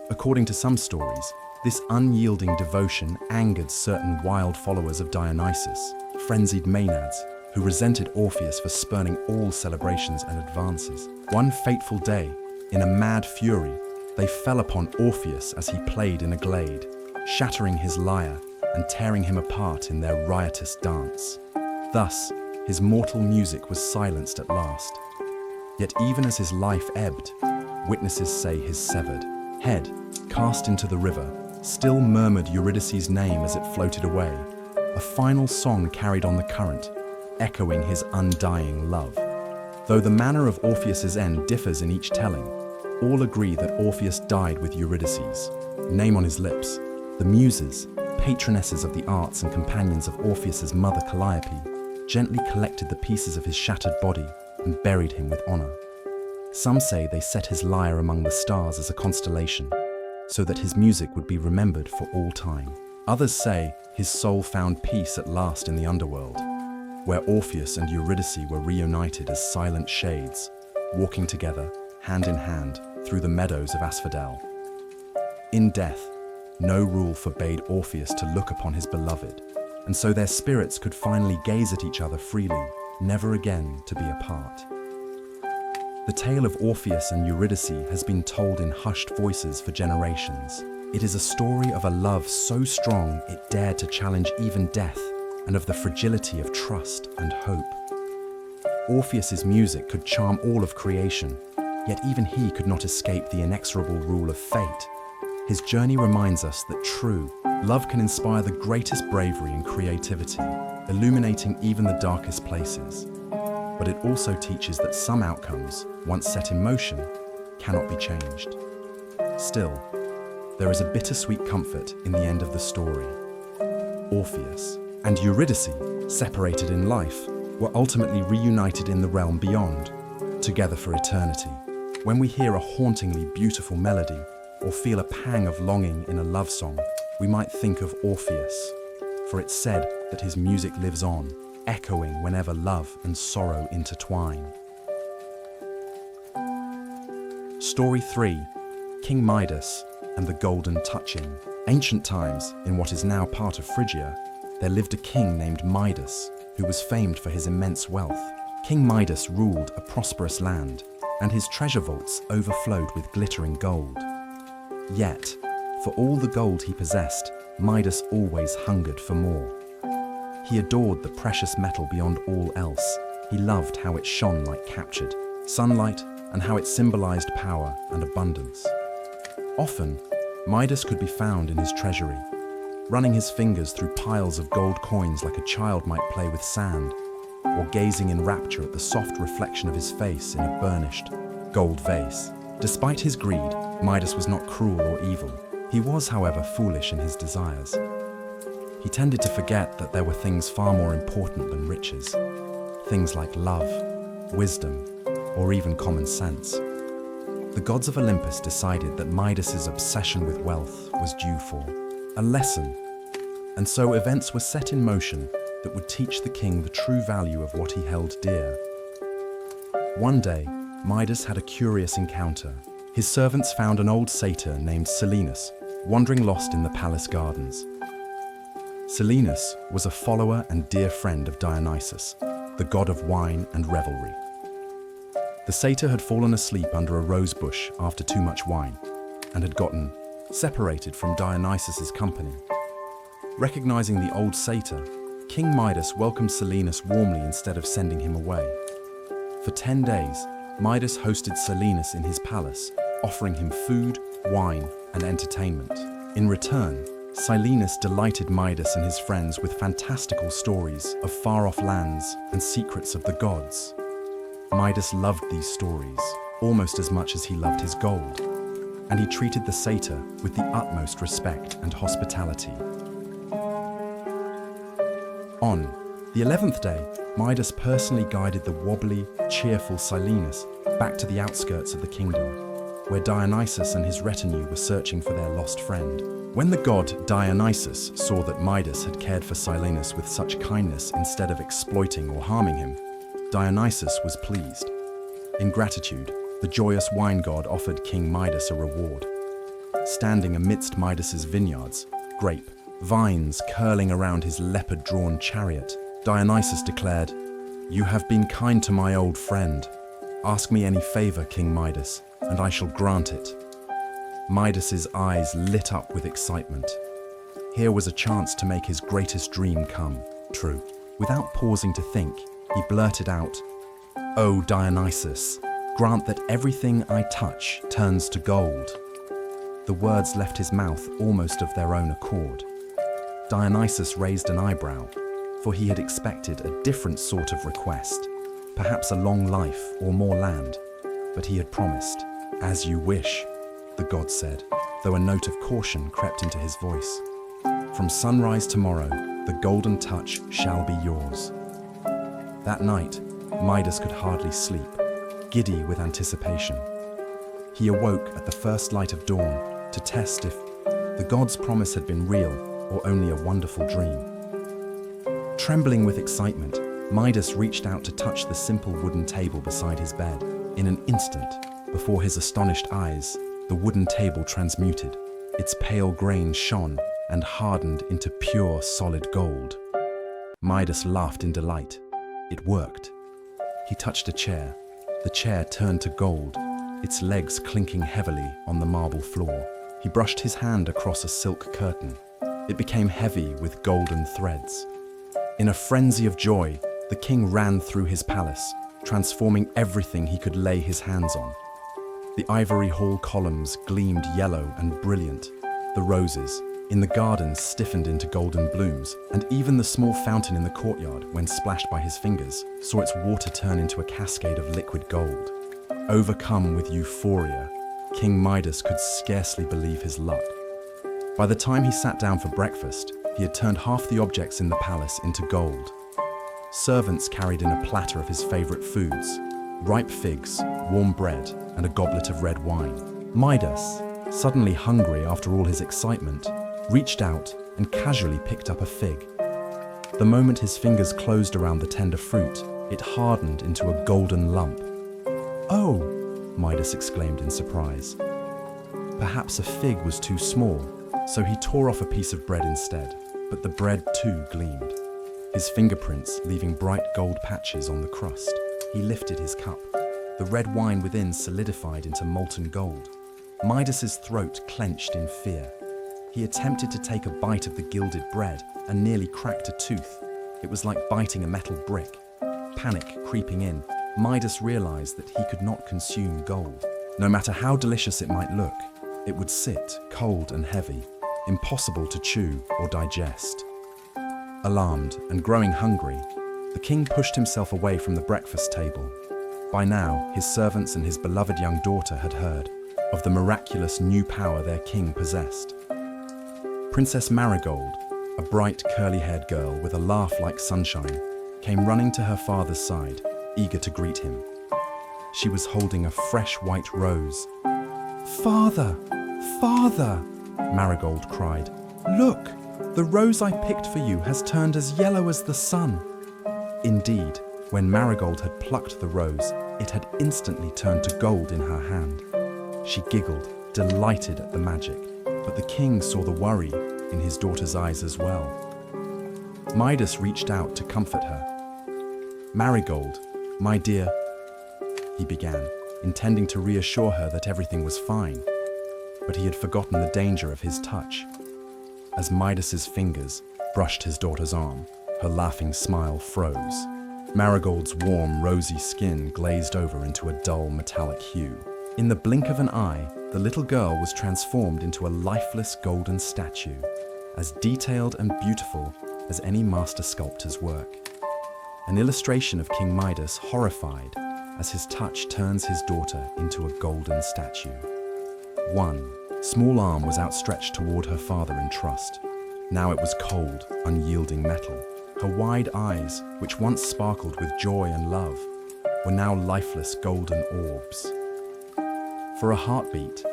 S1: According to some stories, this unyielding devotion angered certain wild followers of Dionysus, frenzied Maenads, who resented Orpheus for spurning all celebrations and advances. One fateful day, in a mad fury, they fell upon Orpheus as he played in a glade, shattering his lyre and tearing him apart in their riotous dance. Thus, his mortal music was silenced at last. Yet even as his life ebbed, witnesses say his severed head, cast into the river, still murmured Eurydice's name as it floated away. A final song carried on the current, echoing his undying love. Though the manner of Orpheus's end differs in each telling, all agree that Orpheus died with Eurydice's name on his lips. The Muses, patronesses of the arts and companions of Orpheus's mother Calliope, gently collected the pieces of his shattered body and buried him with honor. Some say they set his lyre among the stars as a constellation, so that his music would be remembered for all time. Others say his soul found peace at last in the underworld, where Orpheus and Eurydice were reunited as silent shades, walking together, hand in hand, through the meadows of Asphodel. In death, no rule forbade Orpheus to look upon his beloved, and so their spirits could finally gaze at each other freely, never again to be apart. The tale of Orpheus and Eurydice has been told in hushed voices for generations. It is a story of a love so strong it dared to challenge even death, and of the fragility of trust and hope. Orpheus's music could charm all of creation, yet even he could not escape the inexorable rule of fate. His journey reminds us that true love can inspire the greatest bravery and creativity, illuminating even the darkest places. But it also teaches that some outcomes, once set in motion, cannot be changed. Still, there is a bittersweet comfort in the end of the story. Orpheus and Eurydice, separated in life, were ultimately reunited in the realm beyond, together for eternity. When we hear a hauntingly beautiful melody or feel a pang of longing in a love song, we might think of Orpheus, for it's said that his music lives on, echoing whenever love and sorrow intertwine. Story 3. King Midas and the Golden Touching. Ancient times, in what is now part of Phrygia, there lived a king named Midas, who was famed for his immense wealth. King Midas ruled a prosperous land, and his treasure vaults overflowed with glittering gold. Yet, for all the gold he possessed, Midas always hungered for more. He adored the precious metal beyond all else. He loved how it shone like captured sunlight and how it symbolized power and abundance. Often, Midas could be found in his treasury, running his fingers through piles of gold coins like a child might play with sand, or gazing in rapture at the soft reflection of his face in a burnished gold vase. Despite his greed, Midas was not cruel or evil. He was, however, foolish in his desires. He tended to forget that there were things far more important than riches. Things like love, wisdom, or even common sense. The gods of Olympus decided that Midas's obsession with wealth was due for a lesson. And so events were set in motion that would teach the king the true value of what he held dear. One day, Midas had a curious encounter. His servants found an old satyr named Silenus wandering lost in the palace gardens. Silenus was a follower and dear friend of Dionysus, the god of wine and revelry. The satyr had fallen asleep under a rose bush after too much wine and had gotten separated from Dionysus's company. Recognizing the old satyr, King Midas welcomed Silenus warmly instead of sending him away. For 10 days, Midas hosted Silenus in his palace, offering him food, wine, and entertainment. In return, Silenus delighted Midas and his friends with fantastical stories of far-off lands and secrets of the gods. Midas loved these stories almost as much as he loved his gold, and he treated the satyr with the utmost respect and hospitality. On the 11th day, Midas personally guided the wobbly, cheerful Silenus back to the outskirts of the kingdom, where Dionysus and his retinue were searching for their lost friend. When the god Dionysus saw that Midas had cared for Silenus with such kindness instead of exploiting or harming him, Dionysus was pleased. In gratitude, the joyous wine god offered King Midas a reward. Standing amidst Midas's vineyards, grape vines curling around his leopard-drawn chariot, Dionysus declared, "You have been kind to my old friend. Ask me any favor, King Midas, and I shall grant it." Midas's eyes lit up with excitement. Here was a chance to make his greatest dream come true. Without pausing to think, he blurted out, "O Dionysus, grant that everything I touch turns to gold." The words left his mouth almost of their own accord. Dionysus raised an eyebrow, for he had expected a different sort of request, perhaps a long life or more land, but he had promised, "As you wish," the god said, though a note of caution crept into his voice. "From sunrise tomorrow, the golden touch shall be yours." That night, Midas could hardly sleep, giddy with anticipation. He awoke at the first light of dawn to test if the god's promise had been real or only a wonderful dream. Trembling with excitement, Midas reached out to touch the simple wooden table beside his bed. In an instant, before his astonished eyes, the wooden table transmuted. Its pale grain shone and hardened into pure, solid gold. Midas laughed in delight. It worked. He touched a chair. The chair turned to gold, its legs clinking heavily on the marble floor. He brushed his hand across a silk curtain. It became heavy with golden threads. In a frenzy of joy, the king ran through his palace, transforming everything he could lay his hands on. The ivory hall columns gleamed yellow and brilliant. The roses in the gardens stiffened into golden blooms, and even the small fountain in the courtyard, when splashed by his fingers, saw its water turn into a cascade of liquid gold. Overcome with euphoria, King Midas could scarcely believe his luck. By the time he sat down for breakfast, he had turned half the objects in the palace into gold. Servants carried in a platter of his favorite foods, ripe figs, warm bread, and a goblet of red wine. Midas, suddenly hungry after all his excitement, reached out and casually picked up a fig. The moment his fingers closed around the tender fruit, it hardened into a golden lump. "Oh!" Midas exclaimed in surprise. Perhaps a fig was too small, so he tore off a piece of bread instead, but the bread too gleamed, his fingerprints leaving bright gold patches on the crust. He lifted his cup. The red wine within solidified into molten gold. Midas's throat clenched in fear. He attempted to take a bite of the gilded bread and nearly cracked a tooth. It was like biting a metal brick. Panic creeping in, Midas realized that he could not consume gold. No matter how delicious it might look, it would sit cold and heavy, impossible to chew or digest. Alarmed and growing hungry, the king pushed himself away from the breakfast table. By now, his servants and his beloved young daughter had heard of the miraculous new power their king possessed. Princess Marigold, a bright, curly-haired girl with a laugh like sunshine, came running to her father's side, eager to greet him. She was holding a fresh white rose. "Father! Father!" Marigold cried. "Look! The rose I picked for you has turned as yellow as the sun." Indeed, when Marigold had plucked the rose, it had instantly turned to gold in her hand. She giggled, delighted at the magic, but the king saw the worry in his daughter's eyes as well. Midas reached out to comfort her. "Marigold, my dear," he began, intending to reassure her that everything was fine, but he had forgotten the danger of his touch. As Midas's fingers brushed his daughter's arm, her laughing smile froze. Marigold's warm, rosy skin glazed over into a dull, metallic hue. In the blink of an eye, the little girl was transformed into a lifeless golden statue, as detailed and beautiful as any master sculptor's work. An illustration of King Midas horrified as his touch turns his daughter into a golden statue. One small arm was outstretched toward her father in trust. Now it was cold, unyielding metal. Her wide eyes, which once sparkled with joy and love, were now lifeless golden orbs. For a heartbeat,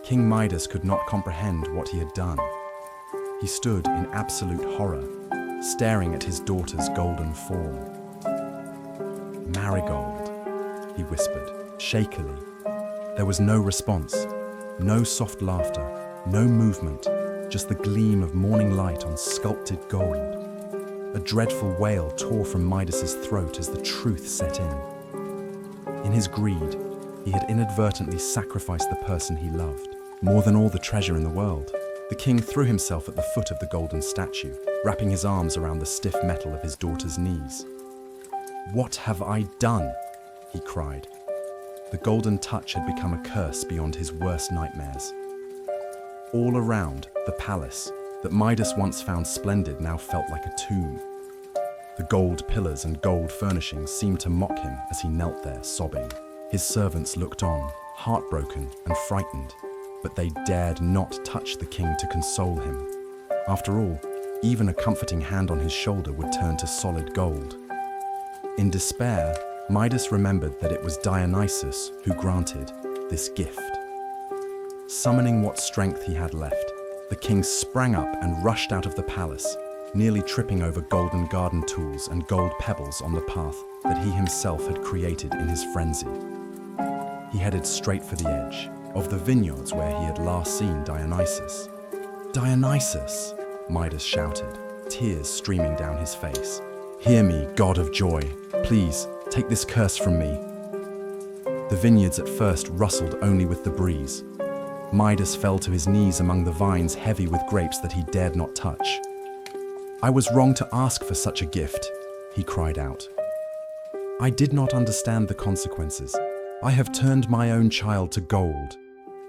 S1: King Midas could not comprehend what he had done. He stood in absolute horror, staring at his daughter's golden form. "Marigold," he whispered, shakily. There was no response, no soft laughter, no movement, just the gleam of morning light on sculpted gold. A dreadful wail tore from Midas's throat as the truth set in. In his greed, he had inadvertently sacrificed the person he loved, more than all the treasure in the world. The king threw himself at the foot of the golden statue, wrapping his arms around the stiff metal of his daughter's knees. "What have I done?" he cried. The golden touch had become a curse beyond his worst nightmares. All around, the palace, that Midas once found splendid, now felt like a tomb. The gold pillars and gold furnishings seemed to mock him as he knelt there, sobbing. His servants looked on, heartbroken and frightened, but they dared not touch the king to console him. After all, even a comforting hand on his shoulder would turn to solid gold. In despair, Midas remembered that it was Dionysus who granted this gift. Summoning what strength he had left, the king sprang up and rushed out of the palace, nearly tripping over golden garden tools and gold pebbles on the path that he himself had created in his frenzy. He headed straight for the edge of the vineyards where he had last seen Dionysus. "Dionysus!" Midas shouted, tears streaming down his face. "Hear me, god of joy. Please, take this curse from me." The vineyards at first rustled only with the breeze. Midas fell to his knees among the vines heavy with grapes that he dared not touch. "I was wrong to ask for such a gift," he cried out. "I did not understand the consequences. I have turned my own child to gold.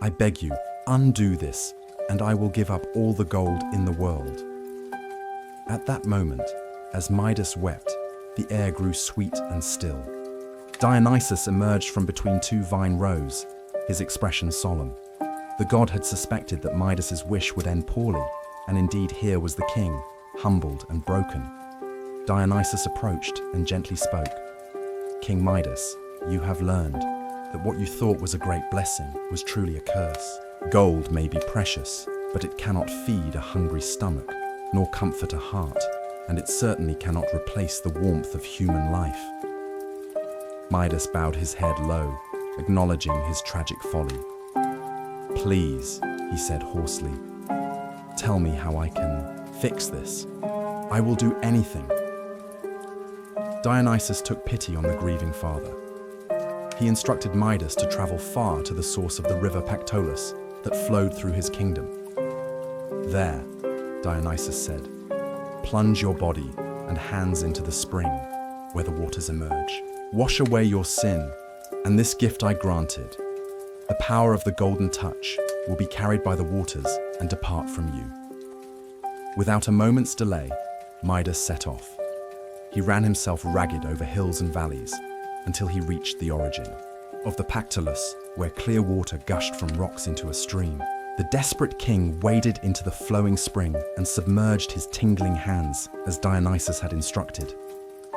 S1: I beg you, undo this, and I will give up all the gold in the world." At that moment, as Midas wept, the air grew sweet and still. Dionysus emerged from between two vine rows, his expression solemn. The god had suspected that Midas's wish would end poorly, and indeed here was the king, humbled and broken. Dionysus approached and gently spoke. "King Midas, you have learned that what you thought was a great blessing was truly a curse. Gold may be precious, but it cannot feed a hungry stomach, nor comfort a heart, and it certainly cannot replace the warmth of human life." Midas bowed his head low, acknowledging his tragic folly. "Please," he said hoarsely, "tell me how I can fix this. I will do anything." Dionysus took pity on the grieving father. He instructed Midas to travel far to the source of the river Pactolus that flowed through his kingdom. "There," Dionysus said, "plunge your body and hands into the spring where the waters emerge. Wash away your sin, and this gift I granted, the power of the golden touch, will be carried by the waters and depart from you." Without a moment's delay, Midas set off. He ran himself ragged over hills and valleys, until he reached the origin of the Pactolus, where clear water gushed from rocks into a stream. The desperate king waded into the flowing spring and submerged his tingling hands as Dionysus had instructed.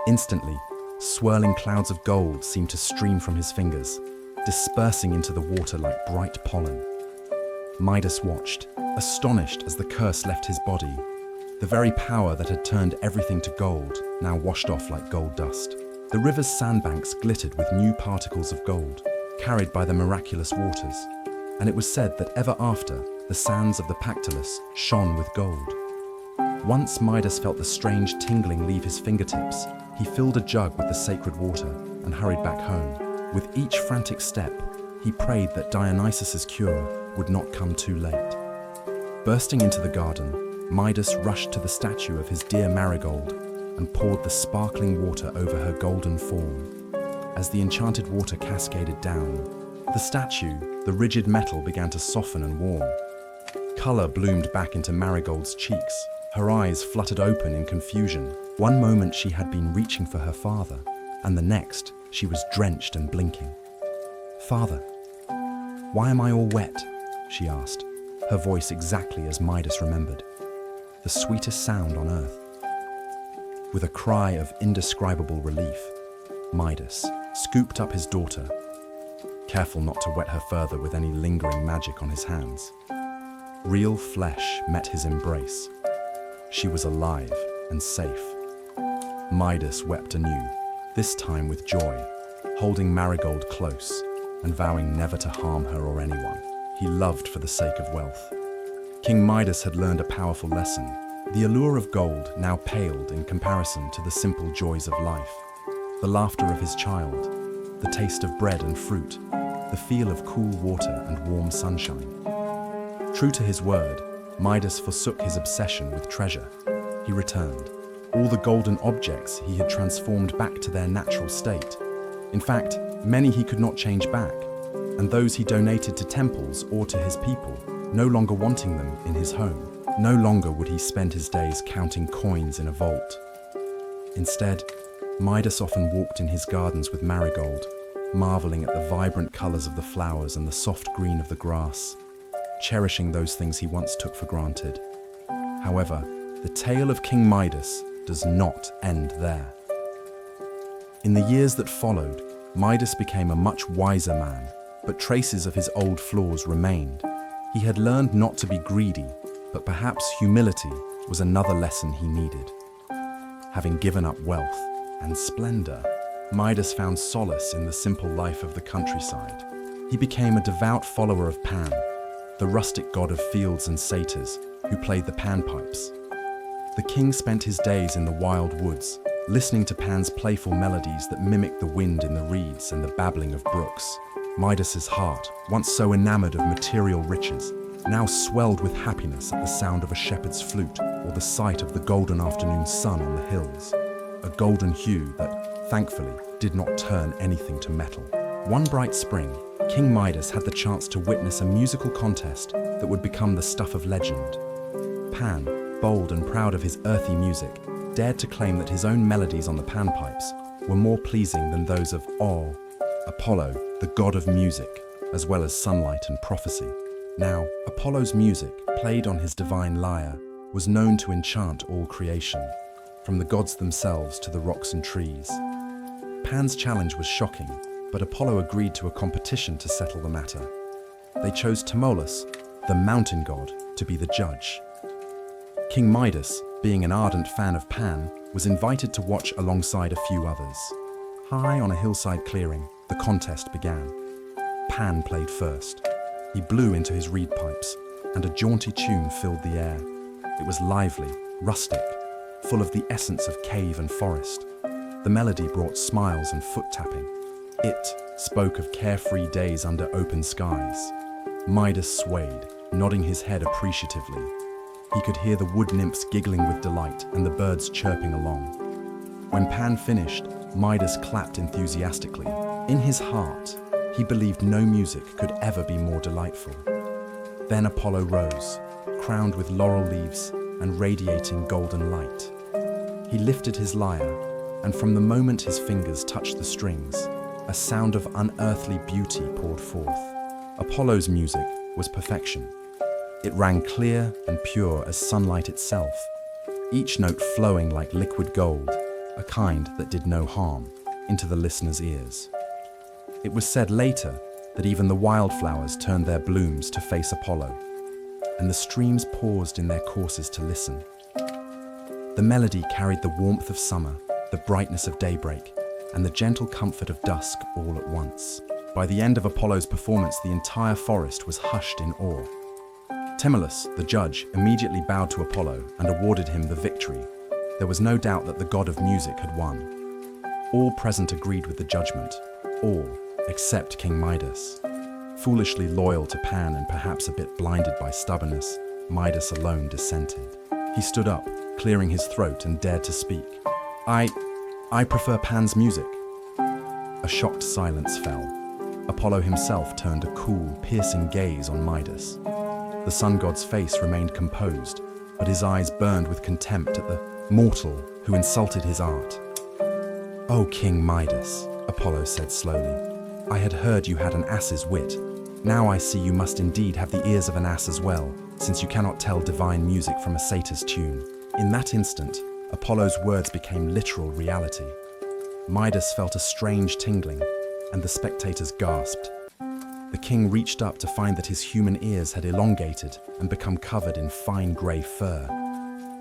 S1: Instantly, swirling clouds of gold seemed to stream from his fingers, dispersing into the water like bright pollen. Midas watched, astonished as the curse left his body. The very power that had turned everything to gold now washed off like gold dust. The river's sandbanks glittered with new particles of gold, carried by the miraculous waters, and it was said that ever after, the sands of the Pactolus shone with gold. Once Midas felt the strange tingling leave his fingertips, he filled a jug with the sacred water and hurried back home. With each frantic step, he prayed that Dionysus's cure would not come too late. Bursting into the garden, Midas rushed to the statue of his dear Marigold and poured the sparkling water over her golden form. As the enchanted water cascaded down, the statue, the rigid metal, began to soften and warm. Colour bloomed back into Marigold's cheeks. Her eyes fluttered open in confusion. One moment she had been reaching for her father, and the next she was drenched and blinking. "Father, why am I all wet?" she asked, her voice exactly as Midas remembered. The sweetest sound on earth. With a cry of indescribable relief, Midas scooped up his daughter, careful not to wet her further with any lingering magic on his hands. Real flesh met his embrace. She was alive and safe. Midas wept anew, this time with joy, holding Marigold close and vowing never to harm her or anyone he loved for the sake of wealth. King Midas had learned a powerful lesson. The allure of gold now paled in comparison to the simple joys of life. The laughter of his child, the taste of bread and fruit, the feel of cool water and warm sunshine. True to his word, Midas forsook his obsession with treasure. He returned all the golden objects he had transformed back to their natural state. In fact, many he could not change back, and those he donated to temples or to his people, no longer wanting them in his home. No longer would he spend his days counting coins in a vault. Instead, Midas often walked in his gardens with Marigold, marveling at the vibrant colors of the flowers and the soft green of the grass, cherishing those things he once took for granted. However, the tale of King Midas does not end there. In the years that followed, Midas became a much wiser man, but traces of his old flaws remained. He had learned not to be greedy, but perhaps humility was another lesson he needed. Having given up wealth and splendor, Midas found solace in the simple life of the countryside. He became a devout follower of Pan, the rustic god of fields and satyrs who played the panpipes. The king spent his days in the wild woods, listening to Pan's playful melodies that mimicked the wind in the reeds and the babbling of brooks. Midas's heart, once so enamored of material riches, now swelled with happiness at the sound of a shepherd's flute or the sight of the golden afternoon sun on the hills, a golden hue that, thankfully, did not turn anything to metal. One bright spring, King Midas had the chance to witness a musical contest that would become the stuff of legend. Pan, bold and proud of his earthy music, dared to claim that his own melodies on the panpipes were more pleasing than those of Apollo, the god of music, as well as sunlight and prophecy. Now, Apollo's music, played on his divine lyre, was known to enchant all creation, from the gods themselves to the rocks and trees. Pan's challenge was shocking, but Apollo agreed to a competition to settle the matter. They chose Tmolus, the mountain god, to be the judge. King Midas, being an ardent fan of Pan, was invited to watch alongside a few others. High on a hillside clearing, the contest began. Pan played first. He blew into his reed pipes, and a jaunty tune filled the air. It was lively, rustic, full of the essence of cave and forest. The melody brought smiles and foot-tapping. It spoke of carefree days under open skies. Midas swayed, nodding his head appreciatively. He could hear the wood nymphs giggling with delight and the birds chirping along. When Pan finished, Midas clapped enthusiastically. In his heart, he believed no music could ever be more delightful. Then Apollo rose, crowned with laurel leaves and radiating golden light. He lifted his lyre, and from the moment his fingers touched the strings, a sound of unearthly beauty poured forth. Apollo's music was perfection. It rang clear and pure as sunlight itself, each note flowing like liquid gold, a kind that did no harm, into the listener's ears. It was said later that even the wildflowers turned their blooms to face Apollo, and the streams paused in their courses to listen. The melody carried the warmth of summer, the brightness of daybreak, and the gentle comfort of dusk all at once. By the end of Apollo's performance, the entire forest was hushed in awe. Timolus, the judge, immediately bowed to Apollo and awarded him the victory. There was no doubt that the god of music had won. All present agreed with the judgment, all except King Midas. Foolishly loyal to Pan and perhaps a bit blinded by stubbornness, Midas alone dissented. He stood up, clearing his throat, and dared to speak. I prefer Pan's music." A shocked silence fell. Apollo himself turned a cool, piercing gaze on Midas. The sun god's face remained composed, but his eyes burned with contempt at the mortal who insulted his art. "O King Midas," Apollo said slowly, "I had heard you had an ass's wit. Now I see you must indeed have the ears of an ass as well, since you cannot tell divine music from a satyr's tune." In that instant, Apollo's words became literal reality. Midas felt a strange tingling, and the spectators gasped. The king reached up to find that his human ears had elongated and become covered in fine grey fur.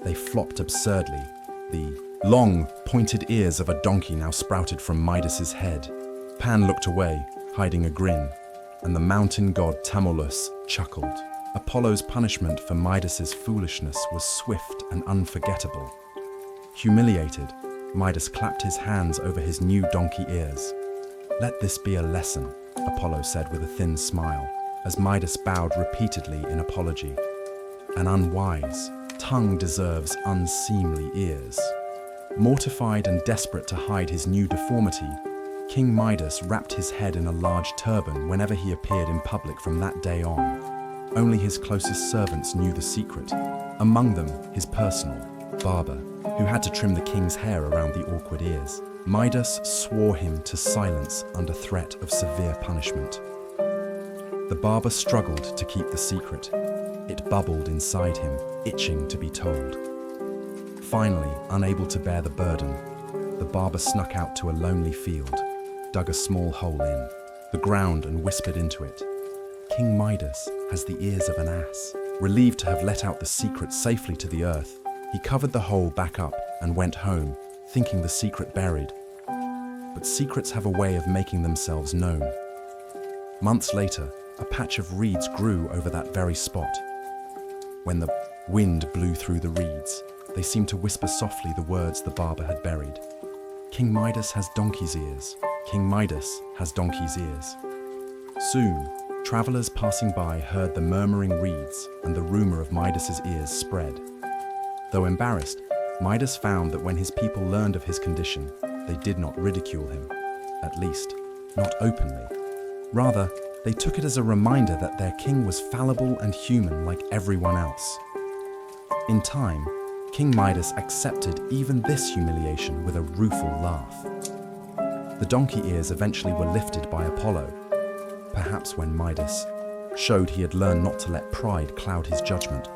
S1: They flopped absurdly. The long, pointed ears of a donkey now sprouted from Midas's head. Pan looked away, hiding a grin, and the mountain god Timolus chuckled. Apollo's punishment for Midas's foolishness was swift and unforgettable. Humiliated, Midas clapped his hands over his new donkey ears. "Let this be a lesson," Apollo said with a thin smile, as Midas bowed repeatedly in apology. "An unwise tongue deserves unseemly ears." Mortified and desperate to hide his new deformity, King Midas wrapped his head in a large turban whenever he appeared in public from that day on. Only his closest servants knew the secret, among them his personal barber, who had to trim the king's hair around the awkward ears. Midas swore him to silence under threat of severe punishment. The barber struggled to keep the secret. It bubbled inside him, itching to be told. Finally, unable to bear the burden, the barber snuck out to a lonely field, dug a small hole in the ground and whispered into it, "King Midas has the ears of an ass." Relieved to have let out the secret safely to the earth, he covered the hole back up and went home, thinking the secret buried. But secrets have a way of making themselves known. Months later, a patch of reeds grew over that very spot. When the wind blew through the reeds, they seemed to whisper softly the words the barber had buried. "King Midas has donkey's ears. King Midas has donkey's ears." Soon, travelers passing by heard the murmuring reeds, and the rumor of Midas's ears spread. Though embarrassed, Midas found that when his people learned of his condition, they did not ridicule him, at least, not openly. Rather, they took it as a reminder that their king was fallible and human like everyone else. In time, King Midas accepted even this humiliation with a rueful laugh. The donkey ears eventually were lifted by Apollo, perhaps when Midas showed he had learned not to let pride cloud his judgment,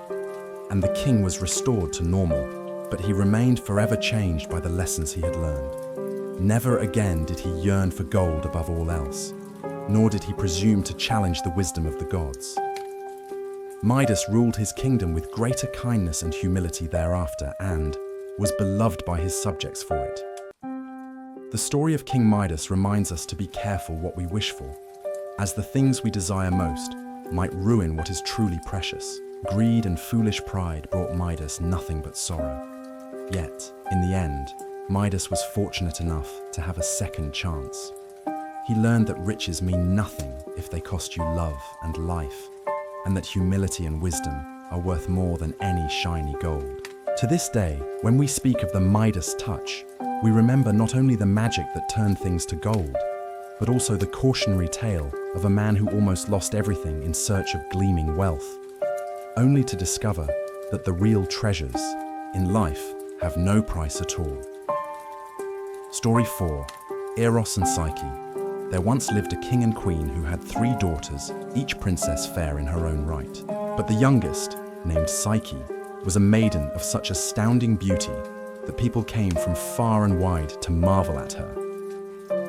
S1: and the king was restored to normal, but he remained forever changed by the lessons he had learned. Never again did he yearn for gold above all else, nor did he presume to challenge the wisdom of the gods. Midas ruled his kingdom with greater kindness and humility thereafter, and was beloved by his subjects for it. The story of King Midas reminds us to be careful what we wish for, as the things we desire most might ruin what is truly precious. Greed and foolish pride brought Midas nothing but sorrow. Yet, in the end, Midas was fortunate enough to have a second chance. He learned that riches mean nothing if they cost you love and life, and that humility and wisdom are worth more than any shiny gold. To this day, when we speak of the Midas touch, we remember not only the magic that turned things to gold, but also the cautionary tale of a man who almost lost everything in search of gleaming wealth, only to discover that the real treasures in life have no price at all. Story 4. Eros and Psyche. There once lived a king and queen who had 3 daughters, each princess fair in her own right. But the youngest, named Psyche, was a maiden of such astounding beauty that people came from far and wide to marvel at her.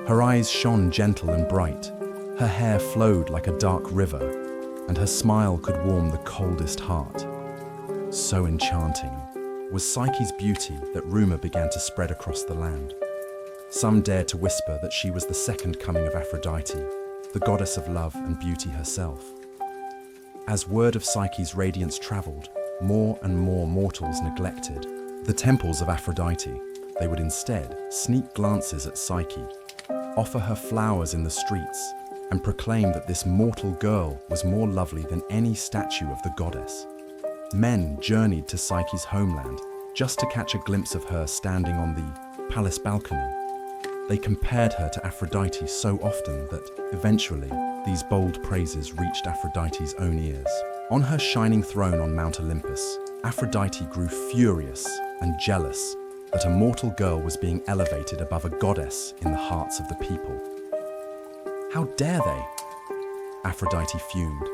S1: Her eyes shone gentle and bright, her hair flowed like a dark river, and her smile could warm the coldest heart. So enchanting was Psyche's beauty that rumor began to spread across the land. Some dared to whisper that she was the second coming of Aphrodite, the goddess of love and beauty herself. As word of Psyche's radiance traveled, more and more mortals neglected the temples of Aphrodite. They would instead sneak glances at Psyche, offer her flowers in the streets, and proclaim that this mortal girl was more lovely than any statue of the goddess. Men journeyed to Psyche's homeland just to catch a glimpse of her standing on the palace balcony. They compared her to Aphrodite so often that, eventually, these bold praises reached Aphrodite's own ears. On her shining throne on Mount Olympus, Aphrodite grew furious and jealous that a mortal girl was being elevated above a goddess in the hearts of the people. How dare they? Aphrodite fumed.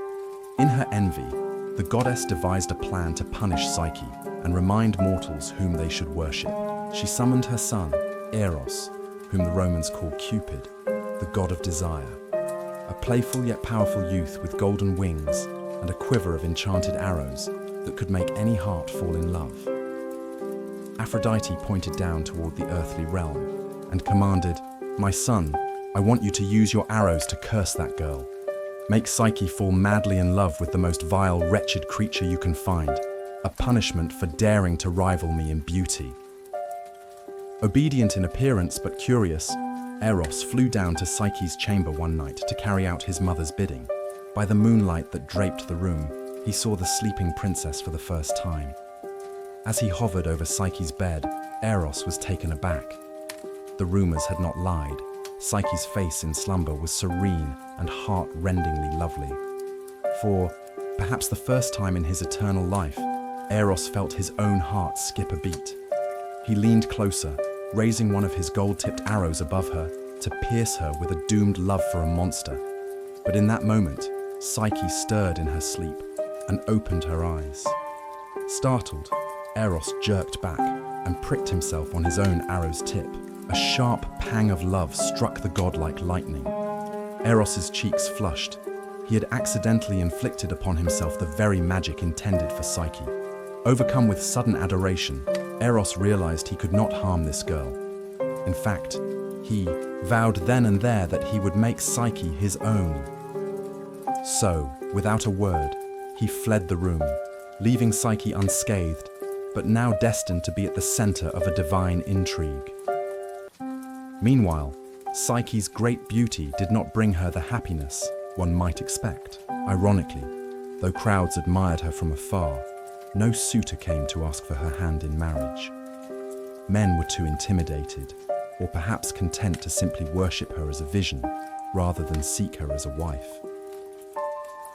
S1: In her envy, the goddess devised a plan to punish Psyche and remind mortals whom they should worship. She summoned her son, Eros, whom the Romans call Cupid, the god of desire, a playful yet powerful youth with golden wings and a quiver of enchanted arrows that could make any heart fall in love. Aphrodite pointed down toward the earthly realm and commanded, "My son, I want you to use your arrows to curse that girl. Make Psyche fall madly in love with the most vile, wretched creature you can find, a punishment for daring to rival me in beauty." Obedient in appearance but curious, Eros flew down to Psyche's chamber one night to carry out his mother's bidding. By the moonlight that draped the room, he saw the sleeping princess for the first time. As he hovered over Psyche's bed, Eros was taken aback. The rumors had not lied. Psyche's face in slumber was serene and heart-rendingly lovely. For, perhaps the first time in his eternal life, Eros felt his own heart skip a beat. He leaned closer, raising one of his gold-tipped arrows above her to pierce her with a doomed love for a monster. But in that moment, Psyche stirred in her sleep and opened her eyes. Startled, Eros jerked back and pricked himself on his own arrow's tip. A sharp pang of love struck the god like lightning. Eros's cheeks flushed. He had accidentally inflicted upon himself the very magic intended for Psyche. Overcome with sudden adoration, Eros realized he could not harm this girl. In fact, he vowed then and there that he would make Psyche his own. So, without a word, he fled the room, leaving Psyche unscathed, but now destined to be at the center of a divine intrigue. Meanwhile, Psyche's great beauty did not bring her the happiness one might expect. Ironically, though crowds admired her from afar, no suitor came to ask for her hand in marriage. Men were too intimidated, or perhaps content to simply worship her as a vision, rather than seek her as a wife.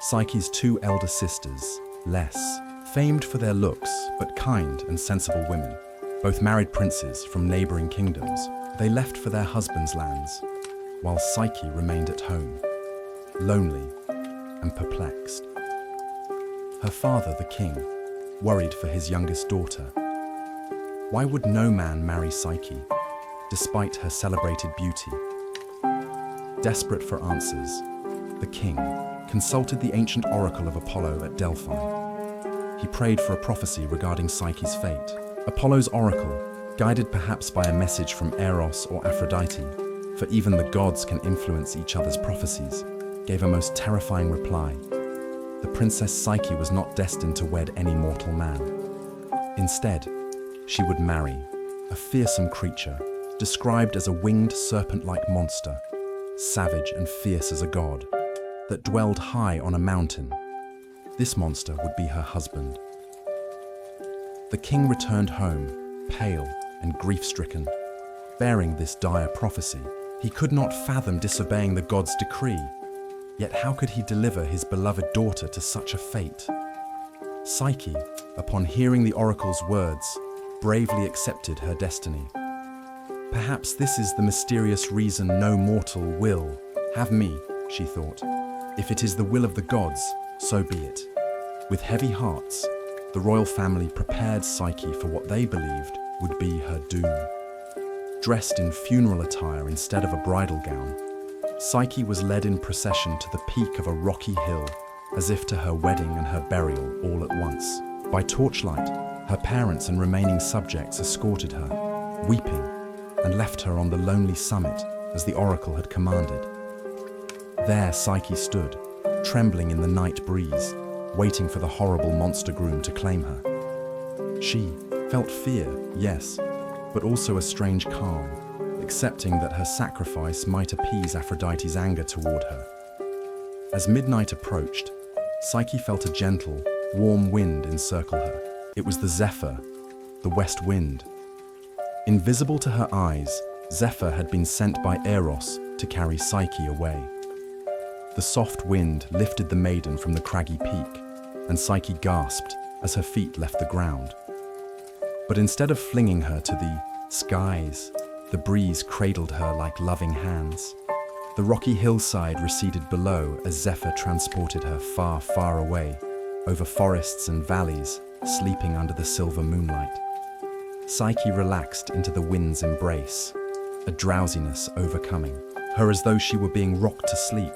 S1: Psyche's 2 elder sisters, less, famed for their looks, but kind and sensible women, both married princes from neighboring kingdoms. They left for their husbands' lands, while Psyche remained at home, lonely and perplexed. Her father, the king, worried for his youngest daughter. Why would no man marry Psyche, despite her celebrated beauty? Desperate for answers, the king consulted the ancient oracle of Apollo at Delphi. He prayed for a prophecy regarding Psyche's fate. Apollo's oracle, guided perhaps by a message from Eros or Aphrodite, for even the gods can influence each other's prophecies, gave a most terrifying reply. The princess Psyche was not destined to wed any mortal man. Instead, she would marry a fearsome creature, described as a winged serpent-like monster, savage and fierce as a god, that dwelled high on a mountain. This monster would be her husband. The king returned home, pale and grief-stricken, bearing this dire prophecy. He could not fathom disobeying the god's decree, yet how could he deliver his beloved daughter to such a fate? Psyche, upon hearing the oracle's words, bravely accepted her destiny. Perhaps this is the mysterious reason no mortal will Have me, she thought. If it is the will of the gods, so be it. With heavy hearts, the royal family prepared Psyche for what they believed would be her doom. Dressed in funeral attire instead of a bridal gown, Psyche was led in procession to the peak of a rocky hill, as if to her wedding and her burial all at once. By torchlight, her parents and remaining subjects escorted her, weeping, and left her on the lonely summit as the oracle had commanded. There Psyche stood, trembling in the night breeze, waiting for the horrible monster groom to claim her. She felt fear, yes, but also a strange calm, accepting that her sacrifice might appease Aphrodite's anger toward her. As midnight approached, Psyche felt a gentle, warm wind encircle her. It was the Zephyr, the west wind. Invisible to her eyes, Zephyr had been sent by Eros to carry Psyche away. The soft wind lifted the maiden from the craggy peak, and Psyche gasped as her feet left the ground. But instead of flinging her to the skies, the breeze cradled her like loving hands. The rocky hillside receded below as Zephyr transported her far, far away, over forests and valleys, sleeping under the silver moonlight. Psyche relaxed into the wind's embrace, a drowsiness overcoming her as though she were being rocked to sleep.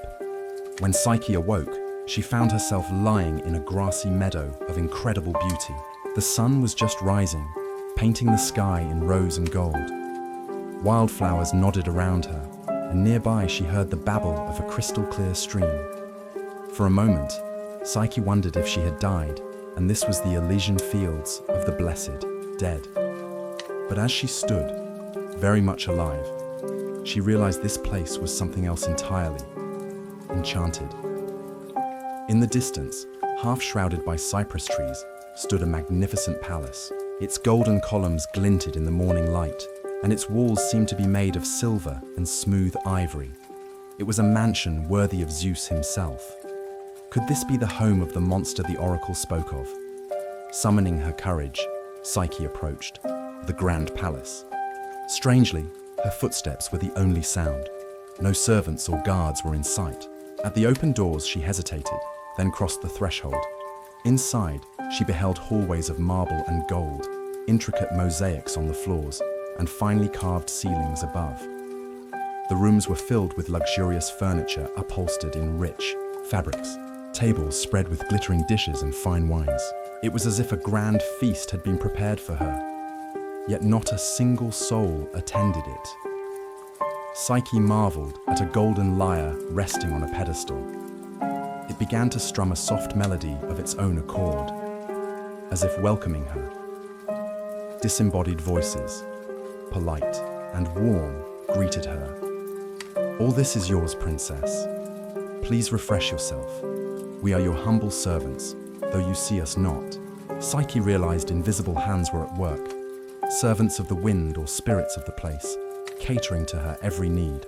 S1: When Psyche awoke, she found herself lying in a grassy meadow of incredible beauty. The sun was just rising, painting the sky in rose and gold. Wildflowers nodded around her, and nearby she heard the babble of a crystal-clear stream. For a moment, Psyche wondered if she had died, and this was the Elysian fields of the blessed dead. But as she stood, very much alive, she realized this place was something else entirely. Enchanted. In the distance, half shrouded by cypress trees, stood a magnificent palace. Its golden columns glinted in the morning light, and its walls seemed to be made of silver and smooth ivory. It was a mansion worthy of Zeus himself. Could this be the home of the monster the oracle spoke of? Summoning her courage, Psyche approached the grand palace. Strangely, her footsteps were the only sound. No servants or guards were in sight. At the open doors, she hesitated, then crossed the threshold. Inside, she beheld hallways of marble and gold, intricate mosaics on the floors, and finely carved ceilings above. The rooms were filled with luxurious furniture upholstered in rich fabrics, tables spread with glittering dishes and fine wines. It was as if a grand feast had been prepared for her, yet not a single soul attended it. Psyche marveled at a golden lyre resting on a pedestal. It began to strum a soft melody of its own accord, as if welcoming her. Disembodied voices, polite and warm, greeted her. "All this is yours, princess. Please refresh yourself. We are your humble servants, though you see us not." Psyche realized invisible hands were at work, servants of the wind or spirits of the place, catering to her every need.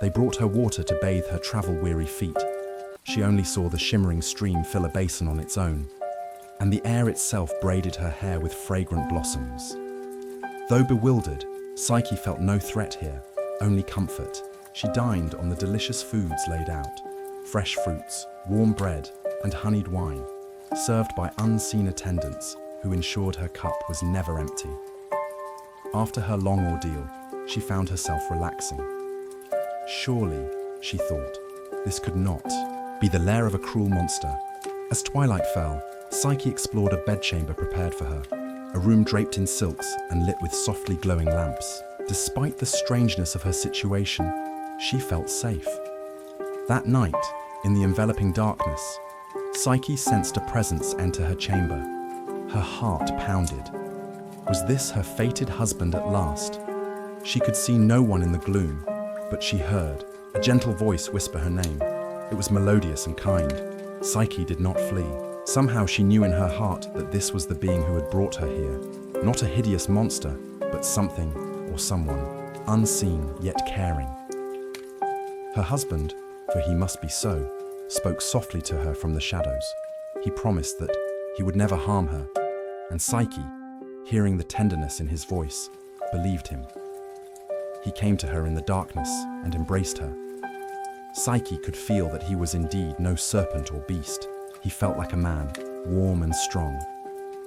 S1: They brought her water to bathe her travel-weary feet. She only saw the shimmering stream fill a basin on its own, and the air itself braided her hair with fragrant blossoms. Though bewildered, Psyche felt no threat here, only comfort. She dined on the delicious foods laid out, fresh fruits, warm bread, and honeyed wine, served by unseen attendants who ensured her cup was never empty. After her long ordeal, she found herself relaxing. Surely, she thought, this could not be the lair of a cruel monster. As twilight fell, Psyche explored a bedchamber prepared for her, a room draped in silks and lit with softly glowing lamps. Despite the strangeness of her situation, she felt safe. That night, in the enveloping darkness, Psyche sensed a presence enter her chamber. Her heart pounded. Was this her fated husband at last? She could see no one in the gloom, but she heard a gentle voice whisper her name. It was melodious and kind. Psyche did not flee. Somehow she knew in her heart that this was the being who had brought her here. Not a hideous monster, but something or someone, unseen yet caring. Her husband, for he must be so, spoke softly to her from the shadows. He promised that he would never harm her, and Psyche, hearing the tenderness in his voice, believed him. He came to her in the darkness and embraced her. Psyche could feel that he was indeed no serpent or beast. He felt like a man, warm and strong.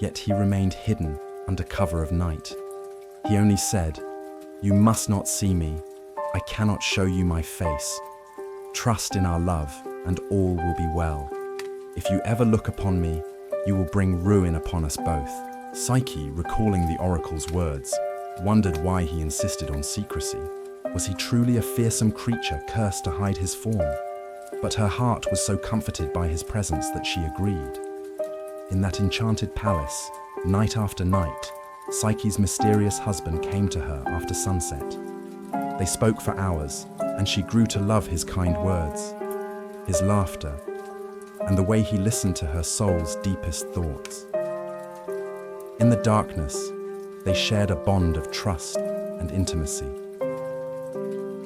S1: Yet he remained hidden under cover of night. He only said, "You must not see me. I cannot show you my face. Trust in our love, and all will be well. If you ever look upon me, you will bring ruin upon us both." Psyche, recalling the oracle's words, wondered why he insisted on secrecy. Was he truly a fearsome creature cursed to hide his form? But her heart was so comforted by his presence that she agreed. In that enchanted palace, night after night, Psyche's mysterious husband came to her after sunset. They spoke for hours, and she grew to love his kind words, his laughter, and the way he listened to her soul's deepest thoughts. In the darkness, they shared a bond of trust and intimacy.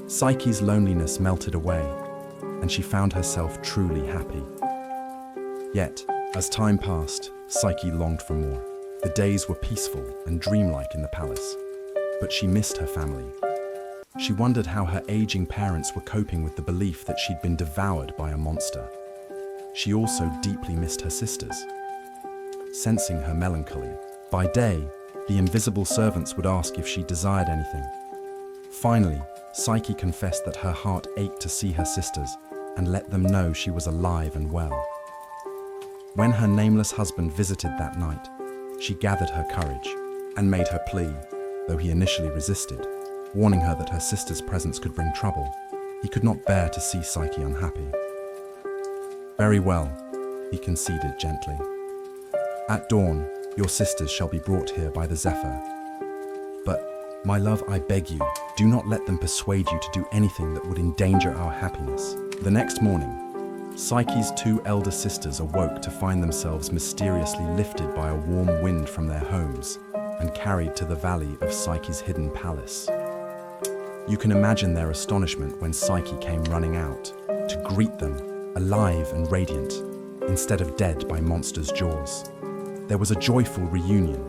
S1: Psyche's loneliness melted away, and she found herself truly happy. Yet, as time passed, Psyche longed for more. The days were peaceful and dreamlike in the palace, but she missed her family. She wondered how her aging parents were coping with the belief that she'd been devoured by a monster. She also deeply missed her sisters. Sensing her melancholy, by day, the invisible servants would ask if she desired anything. Finally, Psyche confessed that her heart ached to see her sisters and let them know she was alive and well. When her nameless husband visited that night, she gathered her courage and made her plea, though he initially resisted, warning her that her sister's presence could bring trouble. He could not bear to see Psyche unhappy. "Very well," he conceded gently. "At dawn, your sisters shall be brought here by the Zephyr. But, my love, I beg you, do not let them persuade you to do anything that would endanger our happiness." The next morning, Psyche's two elder sisters awoke to find themselves mysteriously lifted by a warm wind from their homes and carried to the valley of Psyche's hidden palace. You can imagine their astonishment when Psyche came running out to greet them, alive and radiant, instead of dead by monsters' jaws. There was a joyful reunion,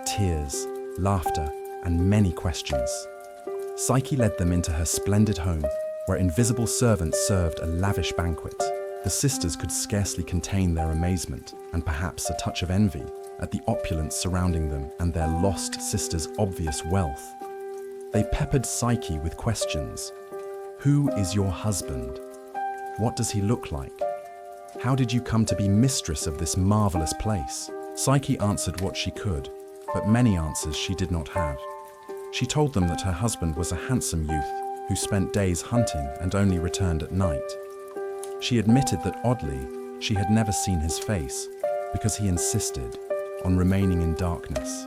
S1: tears, laughter, and many questions. Psyche led them into her splendid home, where invisible servants served a lavish banquet. The sisters could scarcely contain their amazement, and perhaps a touch of envy, at the opulence surrounding them and their lost sister's obvious wealth. They peppered Psyche with questions. Who is your husband? What does he look like? How did you come to be mistress of this marvelous place? Psyche answered what she could, but many answers she did not have. She told them that her husband was a handsome youth who spent days hunting and only returned at night. She admitted that oddly, she had never seen his face because he insisted on remaining in darkness.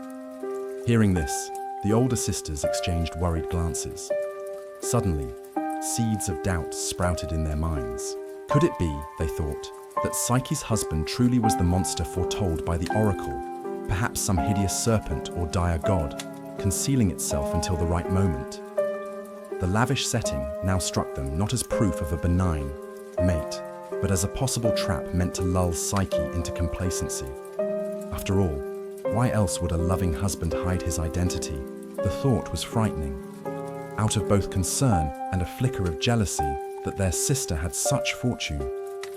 S1: Hearing this, the older sisters exchanged worried glances. Suddenly, seeds of doubt sprouted in their minds. Could it be, they thought, that Psyche's husband truly was the monster foretold by the oracle, perhaps some hideous serpent or dire god, concealing itself until the right moment? The lavish setting now struck them not as proof of a benign mate, but as a possible trap meant to lull Psyche into complacency. After all, why else would a loving husband hide his identity? The thought was frightening. Out of both concern and a flicker of jealousy that their sister had such fortune,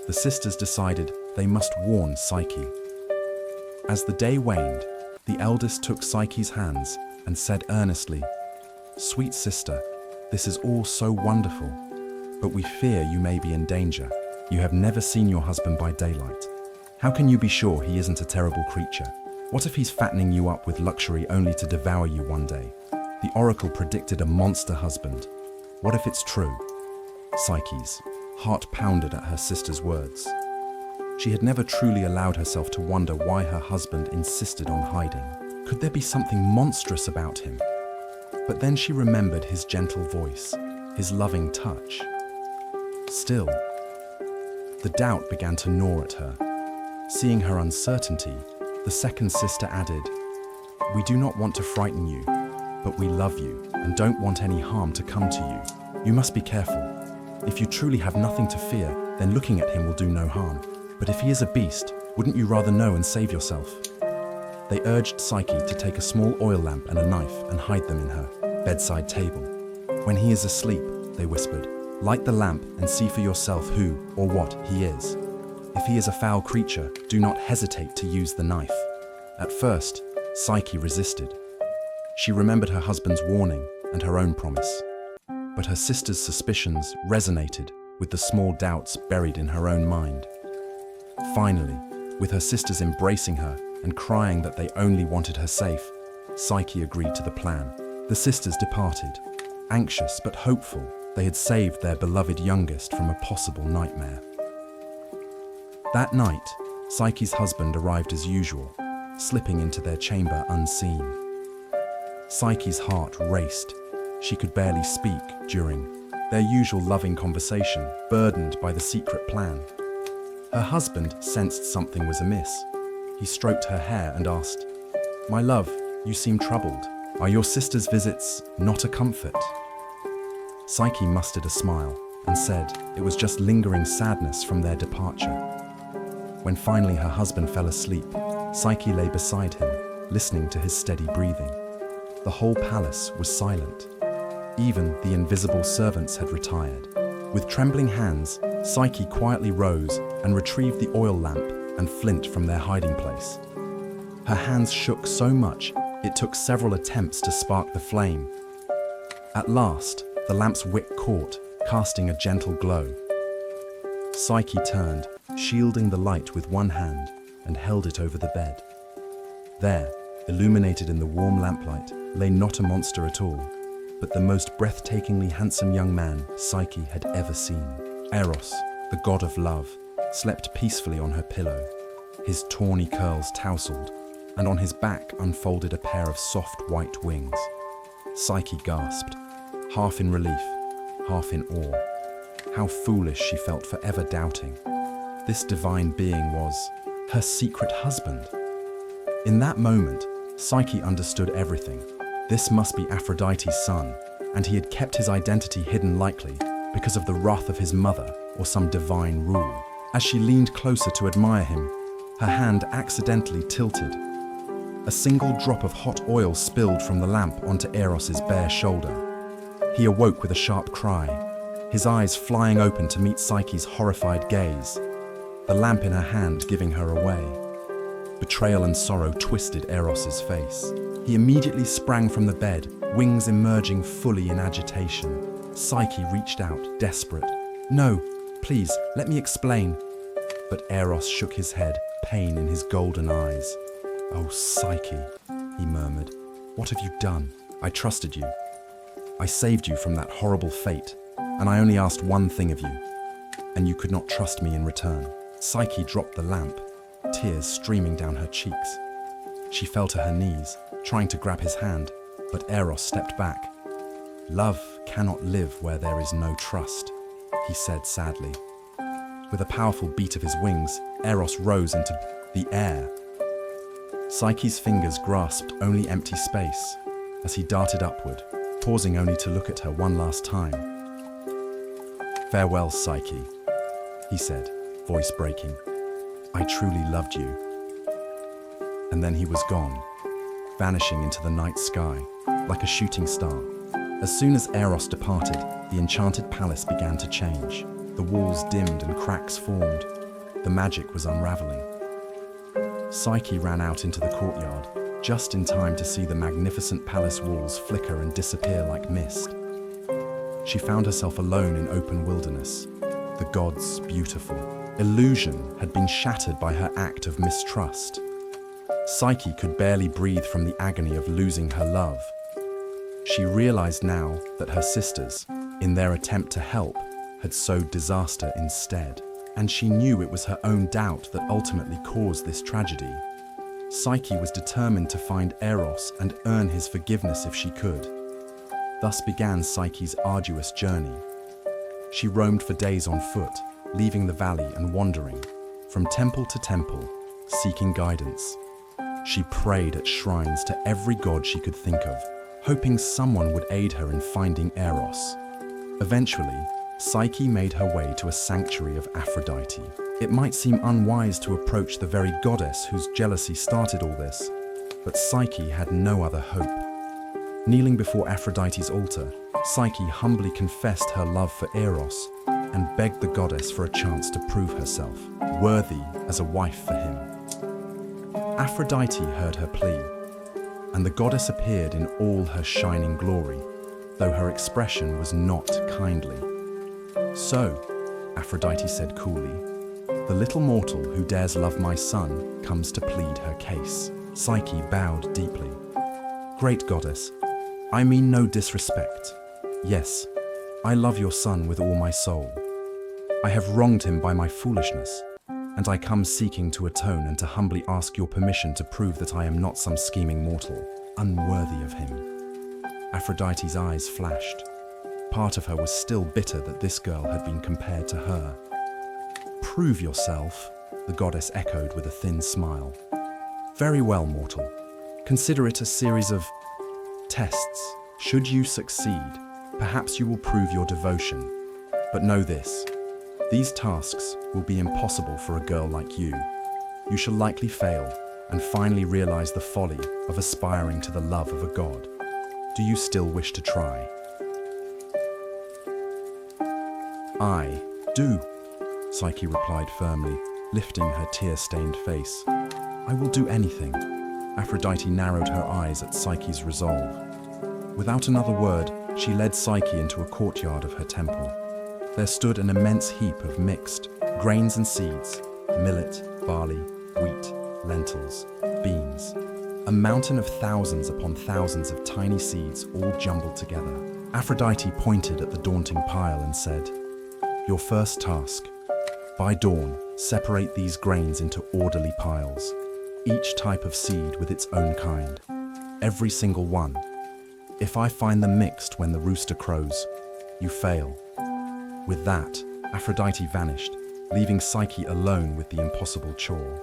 S1: the sisters decided they must warn Psyche. As the day waned, the eldest took Psyche's hands and said earnestly, "Sweet sister, this is all so wonderful, but we fear you may be in danger. You have never seen your husband by daylight. How can you be sure he isn't a terrible creature? What if he's fattening you up with luxury only to devour you one day? The oracle predicted a monster husband. What if it's true?" Psyche's heart pounded at her sister's words. She had never truly allowed herself to wonder why her husband insisted on hiding. Could there be something monstrous about him? But then she remembered his gentle voice, his loving touch. Still, the doubt began to gnaw at her. Seeing her uncertainty, the second sister added, "We do not want to frighten you, but we love you and don't want any harm to come to you. You must be careful. If you truly have nothing to fear, then looking at him will do no harm. But if he is a beast, wouldn't you rather know and save yourself?" They urged Psyche to take a small oil lamp and a knife and hide them in her bedside table. "When he is asleep," they whispered, Light the lamp and see for yourself who or what he is. If he is a foul creature, do not hesitate to use the knife." At first, Psyche resisted. She remembered her husband's warning and her own promise. But her sister's suspicions resonated with the small doubts buried in her own mind. Finally, with her sisters embracing her and crying that they only wanted her safe, Psyche agreed to the plan. The sisters departed, anxious but hopeful they had saved their beloved youngest from a possible nightmare. That night, Psyche's husband arrived as usual, slipping into their chamber unseen. Psyche's heart raced. She could barely speak during their usual loving conversation, burdened by the secret plan. Her husband sensed something was amiss. He stroked her hair and asked, "My love, you seem troubled. Are your sister's visits not a comfort?" Psyche mustered a smile and said it was just lingering sadness from their departure. When finally her husband fell asleep, Psyche lay beside him, listening to his steady breathing. The whole palace was silent. Even the invisible servants had retired. With trembling hands, Psyche quietly rose and retrieved the oil lamp and flint from their hiding place. Her hands shook so much it took several attempts to spark the flame. At last, the lamp's wick caught, casting a gentle glow. Psyche turned, shielding the light with one hand, and held it over the bed. There, illuminated in the warm lamplight, lay not a monster at all, but the most breathtakingly handsome young man Psyche had ever seen. Eros, the god of love, slept peacefully on her pillow. His tawny curls tousled, and on his back unfolded a pair of soft white wings. Psyche gasped, half in relief, half in awe. How foolish she felt for ever doubting. This divine being was her secret husband. In that moment, Psyche understood everything. This must be Aphrodite's son, and he had kept his identity hidden, likely because of the wrath of his mother or some divine rule. As she leaned closer to admire him, her hand accidentally tilted. A single drop of hot oil spilled from the lamp onto Eros's bare shoulder. He awoke with a sharp cry, his eyes flying open to meet Psyche's horrified gaze, the lamp in her hand giving her away. Betrayal and sorrow twisted Eros's face. He immediately sprang from the bed, wings emerging fully in agitation. Psyche reached out, desperate. "No, please, let me explain." But Eros shook his head, pain in his golden eyes. "Oh, Psyche," he murmured, "what have you done? I trusted you. I saved you from that horrible fate, and I only asked one thing of you, and you could not trust me in return." Psyche dropped the lamp, tears streaming down her cheeks. She fell to her knees, trying to grab his hand, but Eros stepped back. "Love cannot live where there is no trust," he said sadly. With a powerful beat of his wings, Eros rose into the air. Psyche's fingers grasped only empty space as he darted upward, pausing only to look at her one last time. "Farewell, Psyche," he said, voice breaking. "I truly loved you." And then he was gone, vanishing into the night sky like a shooting star. As soon as Eros departed, the enchanted palace began to change. The walls dimmed and cracks formed. The magic was unraveling. Psyche ran out into the courtyard, just in time to see the magnificent palace walls flicker and disappear like mist. She found herself alone in open wilderness. The gods' beautiful illusion had been shattered by her act of mistrust. Psyche could barely breathe from the agony of losing her love. She realized now that her sisters, in their attempt to help, had sowed disaster instead, and she knew it was her own doubt that ultimately caused this tragedy. Psyche was determined to find Eros and earn his forgiveness if she could. Thus began Psyche's arduous journey. She roamed for days on foot, leaving the valley and wandering from temple to temple, seeking guidance. She prayed at shrines to every god she could think of, hoping someone would aid her in finding Eros. Eventually, Psyche made her way to a sanctuary of Aphrodite. It might seem unwise to approach the very goddess whose jealousy started all this, but Psyche had no other hope. Kneeling before Aphrodite's altar, Psyche humbly confessed her love for Eros and begged the goddess for a chance to prove herself worthy as a wife for him. Aphrodite heard her plea, and the goddess appeared in all her shining glory, though her expression was not kindly. "So," Aphrodite said coolly, "the little mortal who dares love my son comes to plead her case." Psyche bowed deeply. "Great goddess, I mean no disrespect. Yes, I love your son with all my soul. I have wronged him by my foolishness, and I come seeking to atone and to humbly ask your permission to prove that I am not some scheming mortal, unworthy of him." Aphrodite's eyes flashed. Part of her was still bitter that this girl had been compared to her. "Prove yourself," the goddess echoed with a thin smile. "Very well, mortal. Consider it a series of tests. Should you succeed, perhaps you will prove your devotion. But know this, these tasks will be impossible for a girl like you. You shall likely fail and finally realize the folly of aspiring to the love of a god. Do you still wish to try?" "I do," Psyche replied firmly, lifting her tear-stained face. "I will do anything." Aphrodite narrowed her eyes at Psyche's resolve. Without another word, she led Psyche into a courtyard of her temple. There stood an immense heap of mixed grains and seeds, millet, barley, wheat, lentils, beans. A mountain of thousands upon thousands of tiny seeds all jumbled together. Aphrodite pointed at the daunting pile and said, "Your first task. By dawn, separate these grains into orderly piles, each type of seed with its own kind. Every single one. If I find them mixed when the rooster crows, you fail." With that, Aphrodite vanished, leaving Psyche alone with the impossible chore.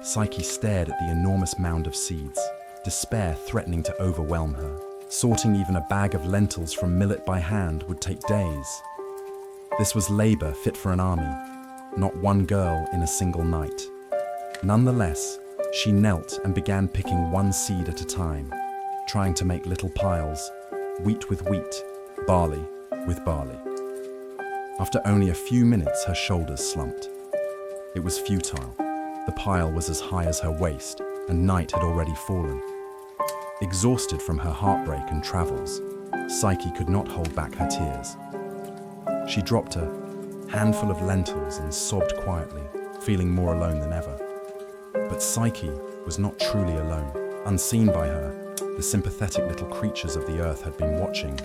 S1: Psyche stared at the enormous mound of seeds, despair threatening to overwhelm her. Sorting even a bag of lentils from millet by hand would take days. This was labor fit for an army, not one girl in a single night. Nonetheless, she knelt and began picking one seed at a time, trying to make little piles, wheat with wheat, barley with barley. After only a few minutes, her shoulders slumped. It was futile. The pile was as high as her waist, and night had already fallen. Exhausted from her heartbreak and travels, Psyche could not hold back her tears. She dropped a handful of lentils and sobbed quietly, feeling more alone than ever. But Psyche was not truly alone. Unseen by her, the sympathetic little creatures of the earth had been watching.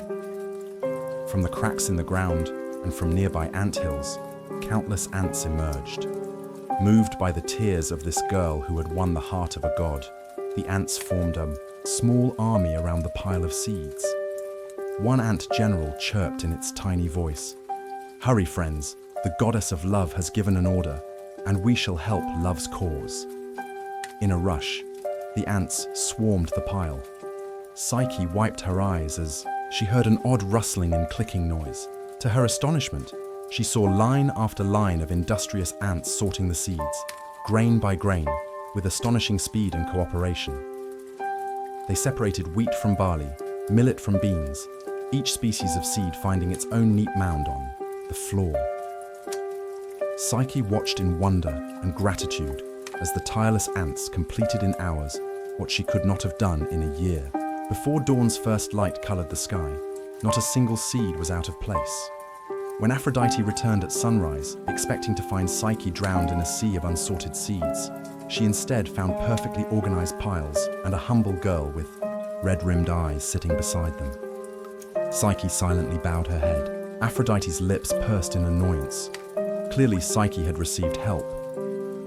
S1: From the cracks in the ground and from nearby anthills, countless ants emerged. Moved by the tears of this girl who had won the heart of a god, the ants formed a small army around the pile of seeds. One ant general chirped in its tiny voice, "Hurry, friends, the goddess of love has given an order, and we shall help love's cause." In a rush, the ants swarmed the pile. Psyche wiped her eyes as she heard an odd rustling and clicking noise. To her astonishment, she saw line after line of industrious ants sorting the seeds, grain by grain, with astonishing speed and cooperation. They separated wheat from barley, millet from beans, each species of seed finding its own neat mound on the floor. Psyche watched in wonder and gratitude as the tireless ants completed in hours what she could not have done in a year. Before dawn's first light colored the sky, not a single seed was out of place. When Aphrodite returned at sunrise, expecting to find Psyche drowned in a sea of unsorted seeds, she instead found perfectly organized piles and a humble girl with red-rimmed eyes sitting beside them. Psyche silently bowed her head. Aphrodite's lips pursed in annoyance. Clearly, Psyche had received help.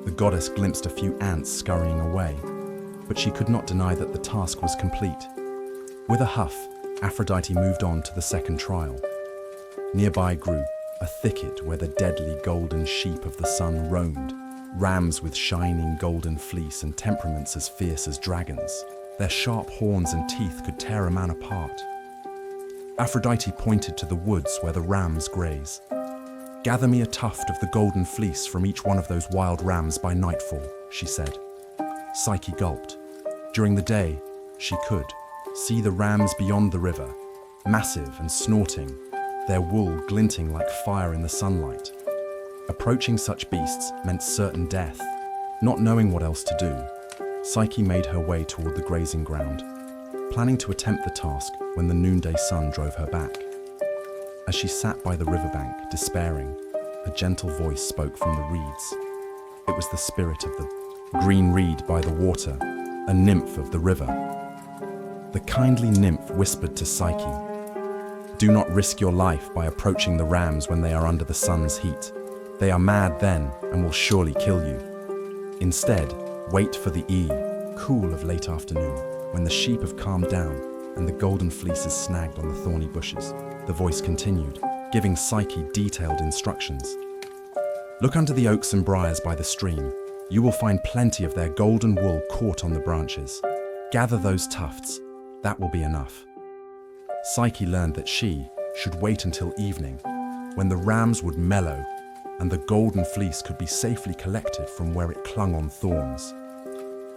S1: The goddess glimpsed a few ants scurrying away, but she could not deny that the task was complete. With a huff, Aphrodite moved on to the second trial. Nearby grew a thicket where the deadly golden sheep of the sun roamed, rams with shining golden fleece and temperaments as fierce as dragons. Their sharp horns and teeth could tear a man apart. Aphrodite pointed to the woods where the rams graze. "Gather me a tuft of the golden fleece from each one of those wild rams by nightfall," she said. Psyche gulped. During the day, she could, See the rams beyond the river, massive and snorting, their wool glinting like fire in the sunlight. Approaching such beasts meant certain death. Not knowing what else to do, Psyche made her way toward the grazing ground, planning to attempt the task when the noonday sun drove her back. As she sat by the riverbank, despairing, a gentle voice spoke from the reeds. It was the spirit of the green reed by the water, a nymph of the river. The kindly nymph whispered to Psyche, "Do not risk your life by approaching the rams when they are under the sun's heat. They are mad then and will surely kill you. Instead, wait for the cool of late afternoon, when the sheep have calmed down and the golden fleece is snagged on the thorny bushes." The voice continued, giving Psyche detailed instructions. "Look under the oaks and briars by the stream. You will find plenty of their golden wool caught on the branches. Gather those tufts. That will be enough." Psyche learned that she should wait until evening, when the rams would mellow and the golden fleece could be safely collected from where it clung on thorns.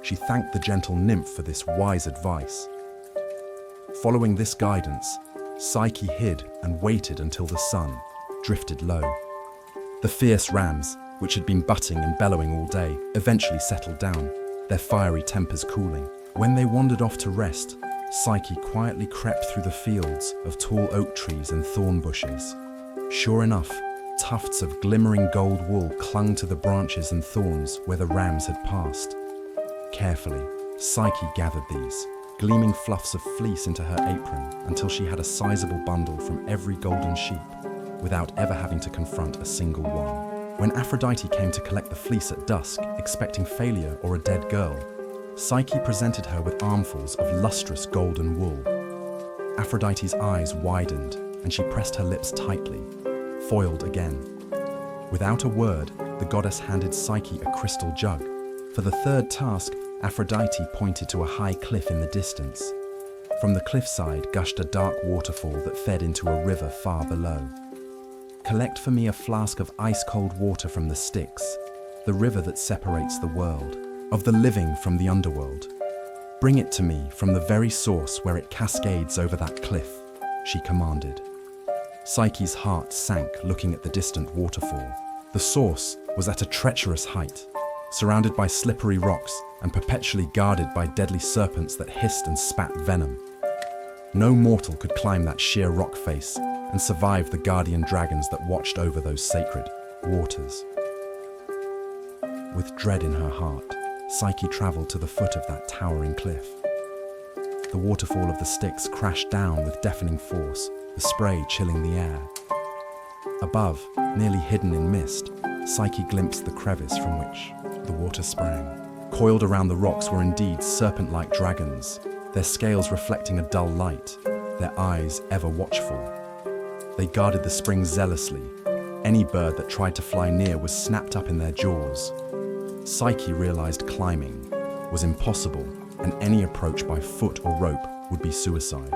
S1: She thanked the gentle nymph for this wise advice. Following this guidance, Psyche hid and waited until the sun drifted low. The fierce rams, which had been butting and bellowing all day, eventually settled down, their fiery tempers cooling. When they wandered off to rest, Psyche quietly crept through the fields of tall oak trees and thorn bushes. Sure enough, tufts of glimmering gold wool clung to the branches and thorns where the rams had passed. Carefully, Psyche gathered these, gleaming fluffs of fleece into her apron until she had a sizable bundle from every golden sheep, without ever having to confront a single one. When Aphrodite came to collect the fleece at dusk, expecting failure or a dead girl, Psyche presented her with armfuls of lustrous golden wool. Aphrodite's eyes widened and she pressed her lips tightly, foiled again. Without a word, the goddess handed Psyche a crystal jug. For the third task, Aphrodite pointed to a high cliff in the distance. From the cliffside gushed a dark waterfall that fed into a river far below. "Collect for me a flask of ice-cold water from the Styx, the river that separates the world, of the living from the underworld. Bring it to me from the very source where it cascades over that cliff," she commanded. Psyche's heart sank looking at the distant waterfall. The source was at a treacherous height, surrounded by slippery rocks and perpetually guarded by deadly serpents that hissed and spat venom. No mortal could climb that sheer rock face and survive the guardian dragons that watched over those sacred waters. With dread in her heart, Psyche traveled to the foot of that towering cliff. The waterfall of the Styx crashed down with deafening force, the spray chilling the air. Above, nearly hidden in mist, Psyche glimpsed the crevice from which the water sprang. Coiled around the rocks were indeed serpent-like dragons, their scales reflecting a dull light, their eyes ever watchful. They guarded the spring zealously. Any bird that tried to fly near was snapped up in their jaws. Psyche realized climbing was impossible, and any approach by foot or rope would be suicide.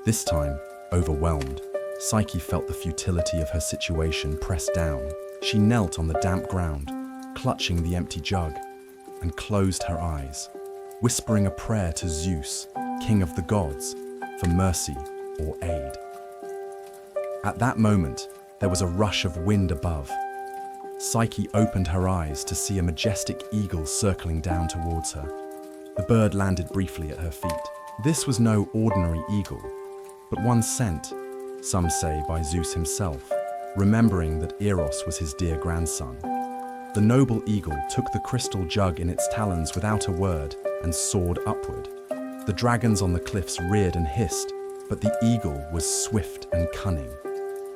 S1: This time, overwhelmed, Psyche felt the futility of her situation pressed down. She knelt on the damp ground, clutching the empty jug, and closed her eyes, whispering a prayer to Zeus, king of the gods, for mercy or aid. At that moment, there was a rush of wind above. Psyche opened her eyes to see a majestic eagle circling down towards her. The bird landed briefly at her feet. This was no ordinary eagle, but one sent, some say by Zeus himself, remembering that Eros was his dear grandson. The noble eagle took the crystal jug in its talons without a word and soared upward. The dragons on the cliffs reared and hissed, but the eagle was swift and cunning.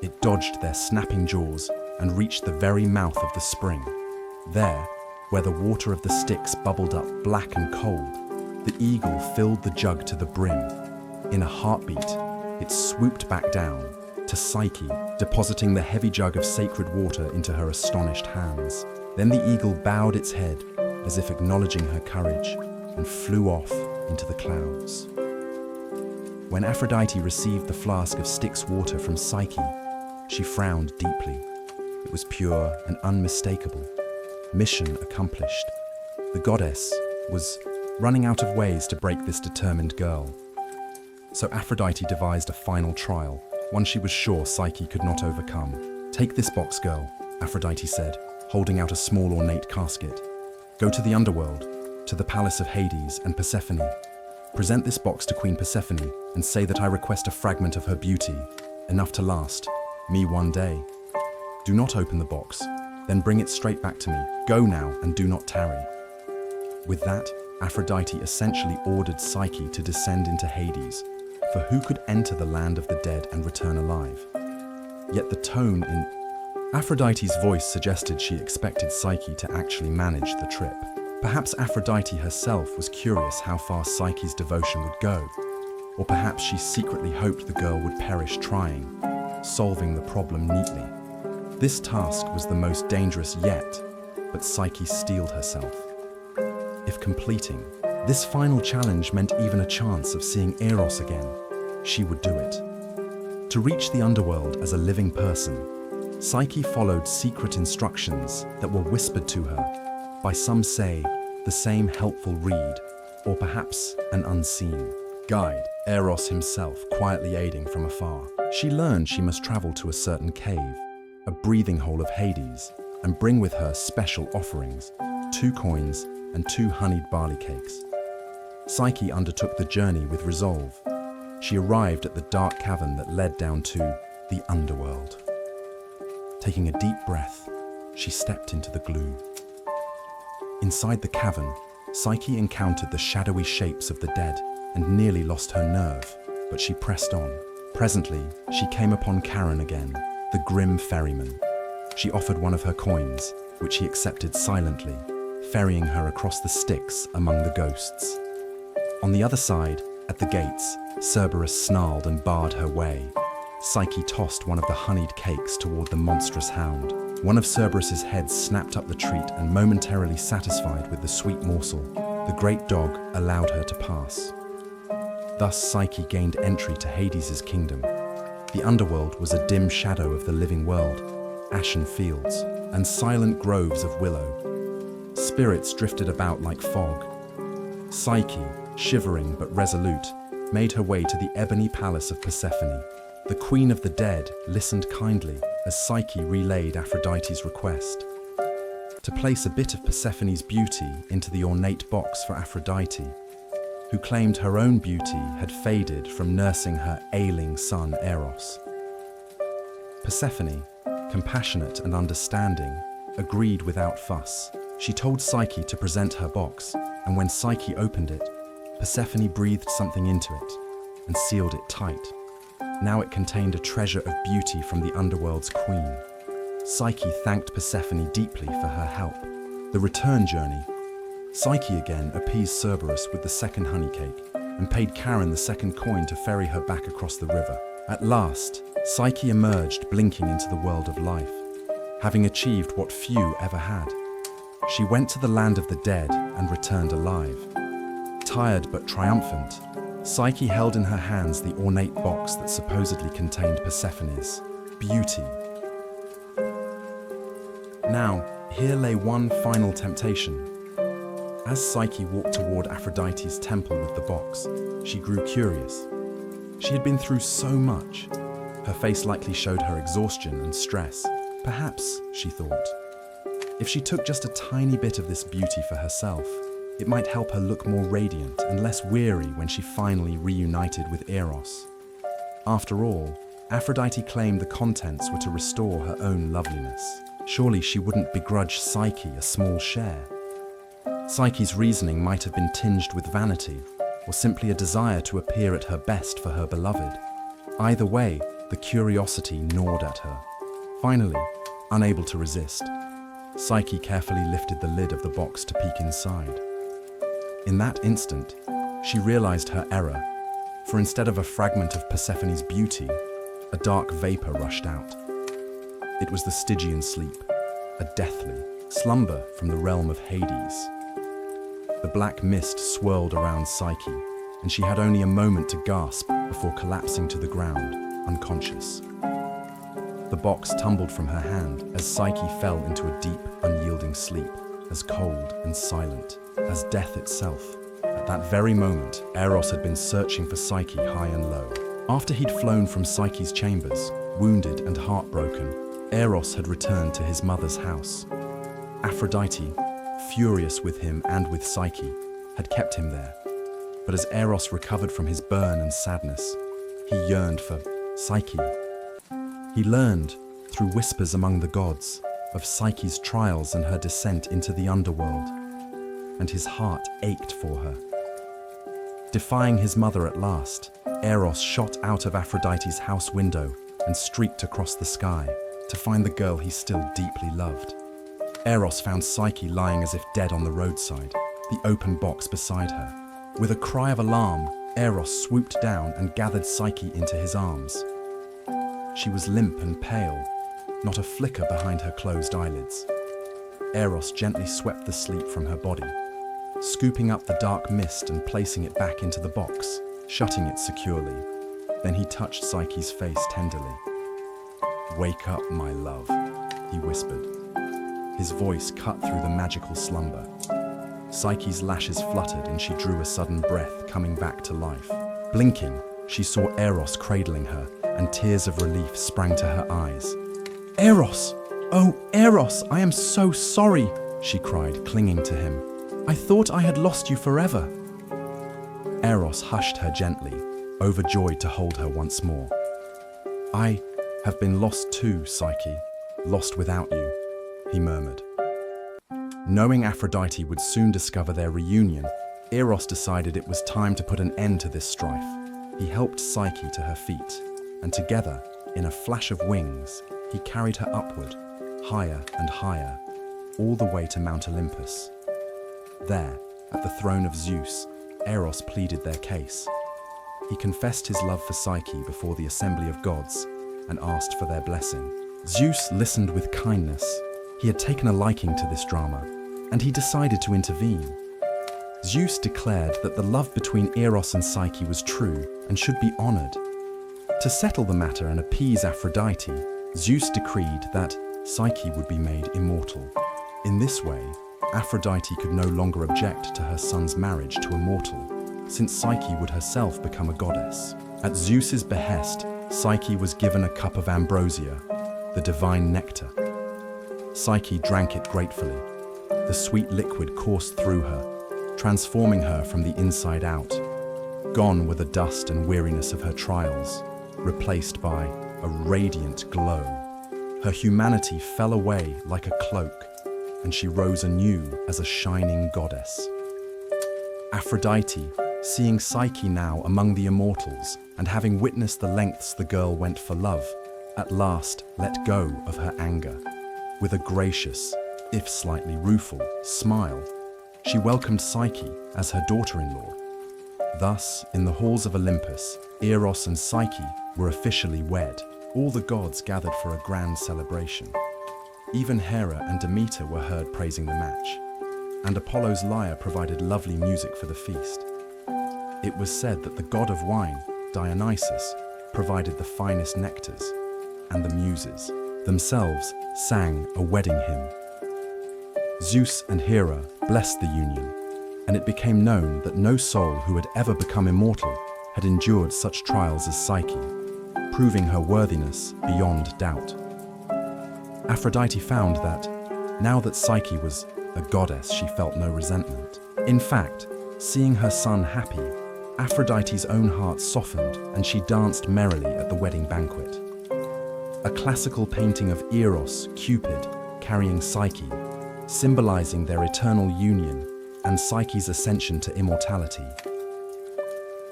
S1: It dodged their snapping jaws and reached the very mouth of the spring. There, where the water of the Styx bubbled up black and cold, the eagle filled the jug to the brim. In a heartbeat, it swooped back down to Psyche, depositing the heavy jug of sacred water into her astonished hands. Then the eagle bowed its head as if acknowledging her courage and flew off into the clouds. When Aphrodite received the flask of Styx water from Psyche, she frowned deeply. It was pure and unmistakable. Mission accomplished. The goddess was running out of ways to break this determined girl. So Aphrodite devised a final trial, one she was sure Psyche could not overcome. "Take this box, girl," Aphrodite said, holding out a small ornate casket. "Go to the underworld, to the palace of Hades and Persephone. Present this box to Queen Persephone and say that I request a fragment of her beauty, enough to last me one day. Do not open the box, then bring it straight back to me. Go now and do not tarry." With that, Aphrodite essentially ordered Psyche to descend into Hades, for who could enter the land of the dead and return alive? Yet the tone in Aphrodite's voice suggested she expected Psyche to actually manage the trip. Perhaps Aphrodite herself was curious how far Psyche's devotion would go, or perhaps she secretly hoped the girl would perish trying, solving the problem neatly. This task was the most dangerous yet, but Psyche steeled herself. If completing this final challenge meant even a chance of seeing Eros again, she would do it. To reach the underworld as a living person, Psyche followed secret instructions that were whispered to her by, some say, the same helpful reed, or perhaps an unseen guide, Eros himself quietly aiding from afar. She learned she must travel to a certain cave, a breathing hole of Hades, and bring with her special offerings, 2 coins and 2 honeyed barley cakes. Psyche undertook the journey with resolve. She arrived at the dark cavern that led down to the underworld. Taking a deep breath, she stepped into the gloom. Inside the cavern, Psyche encountered the shadowy shapes of the dead and nearly lost her nerve, but she pressed on. Presently, she came upon Charon again, the grim ferryman. She offered one of her coins, which he accepted silently, ferrying her across the Styx among the ghosts. On the other side, at the gates, Cerberus snarled and barred her way. Psyche tossed one of the honeyed cakes toward the monstrous hound. One of Cerberus's heads snapped up the treat, and momentarily satisfied with the sweet morsel, the great dog allowed her to pass. Thus Psyche gained entry to Hades' kingdom. The underworld was a dim shadow of the living world, ashen fields, and silent groves of willow. Spirits drifted about like fog. Psyche, shivering but resolute, made her way to the ebony palace of Persephone. The queen of the dead listened kindly as Psyche relayed Aphrodite's request to place a bit of Persephone's beauty into the ornate box for Aphrodite, who claimed her own beauty had faded from nursing her ailing son Eros. Persephone, compassionate and understanding, agreed without fuss. She told Psyche to present her box, and when Psyche opened it, Persephone breathed something into it and sealed it tight. Now it contained a treasure of beauty from the underworld's queen. Psyche thanked Persephone deeply for her help. The return journey. Psyche again appeased Cerberus with the second honey cake and paid Charon the second coin to ferry her back across the river. At last, Psyche emerged blinking into the world of life, having achieved what few ever had. She went to the land of the dead and returned alive. Tired but triumphant, Psyche held in her hands the ornate box that supposedly contained Persephone's beauty. Now, here lay one final temptation. As Psyche walked toward Aphrodite's temple with the box, she grew curious. She had been through so much. Her face likely showed her exhaustion and stress. Perhaps, she thought, if she took just a tiny bit of this beauty for herself, it might help her look more radiant and less weary when she finally reunited with Eros. After all, Aphrodite claimed the contents were to restore her own loveliness. Surely she wouldn't begrudge Psyche a small share. Psyche's reasoning might have been tinged with vanity, or simply a desire to appear at her best for her beloved. Either way, the curiosity gnawed at her. Finally, unable to resist, Psyche carefully lifted the lid of the box to peek inside. In that instant, she realized her error, for instead of a fragment of Persephone's beauty, a dark vapor rushed out. It was the Stygian sleep, a deathly slumber from the realm of Hades. The black mist swirled around Psyche, and she had only a moment to gasp before collapsing to the ground, unconscious. The box tumbled from her hand as Psyche fell into a deep, unyielding sleep, as cold and silent as death itself. At that very moment, Eros had been searching for Psyche high and low. After he'd flown from Psyche's chambers, wounded and heartbroken, Eros had returned to his mother's house. Aphrodite, furious with him and with Psyche, had kept him there. But as Eros recovered from his burn and sadness, he yearned for Psyche. He learned, through whispers among the gods, of Psyche's trials and her descent into the underworld, and his heart ached for her. Defying his mother at last, Eros shot out of Aphrodite's house window and streaked across the sky to find the girl he still deeply loved. Eros found Psyche lying as if dead on the roadside, the open box beside her. With a cry of alarm, Eros swooped down and gathered Psyche into his arms. She was limp and pale, not a flicker behind her closed eyelids. Eros gently swept the sleep from her body, scooping up the dark mist and placing it back into the box, shutting it securely. Then he touched Psyche's face tenderly. "Wake up, my love," he whispered. His voice cut through the magical slumber. Psyche's lashes fluttered and she drew a sudden breath, coming back to life. Blinking, she saw Eros cradling her, and tears of relief sprang to her eyes. "Eros! Oh, Eros, I am so sorry!" she cried, clinging to him. "I thought I had lost you forever." Eros hushed her gently, overjoyed to hold her once more. "I have been lost too, Psyche, lost without you," he murmured. Knowing Aphrodite would soon discover their reunion, Eros decided it was time to put an end to this strife. He helped Psyche to her feet, and together, in a flash of wings, he carried her upward, higher and higher, all the way to Mount Olympus. There, at the throne of Zeus, Eros pleaded their case. He confessed his love for Psyche before the assembly of gods and asked for their blessing. Zeus listened with kindness. He had taken a liking to this drama, and he decided to intervene. Zeus declared that the love between Eros and Psyche was true and should be honored. To settle the matter and appease Aphrodite, Zeus decreed that Psyche would be made immortal. In this way, Aphrodite could no longer object to her son's marriage to a mortal, since Psyche would herself become a goddess. At Zeus's behest, Psyche was given a cup of ambrosia, the divine nectar. Psyche drank it gratefully. The sweet liquid coursed through her, transforming her from the inside out. Gone were the dust and weariness of her trials, replaced by a radiant glow. Her humanity fell away like a cloak, and she rose anew as a shining goddess. Aphrodite, seeing Psyche now among the immortals and having witnessed the lengths the girl went for love, at last let go of her anger. With a gracious, if slightly rueful, smile, she welcomed Psyche as her daughter-in-law. Thus, in the halls of Olympus, Eros and Psyche were officially wed. All the gods gathered for a grand celebration. Even Hera and Demeter were heard praising the match, and Apollo's lyre provided lovely music for the feast. It was said that the god of wine, Dionysus, provided the finest nectars, and the muses themselves sang a wedding hymn. Zeus and Hera blessed the union, and it became known that no soul who had ever become immortal had endured such trials as Psyche, proving her worthiness beyond doubt. Aphrodite found that, now that Psyche was a goddess, she felt no resentment. In fact, seeing her son happy, Aphrodite's own heart softened and she danced merrily at the wedding banquet. A classical painting of Eros, Cupid, carrying Psyche, symbolizing their eternal union and Psyche's ascension to immortality.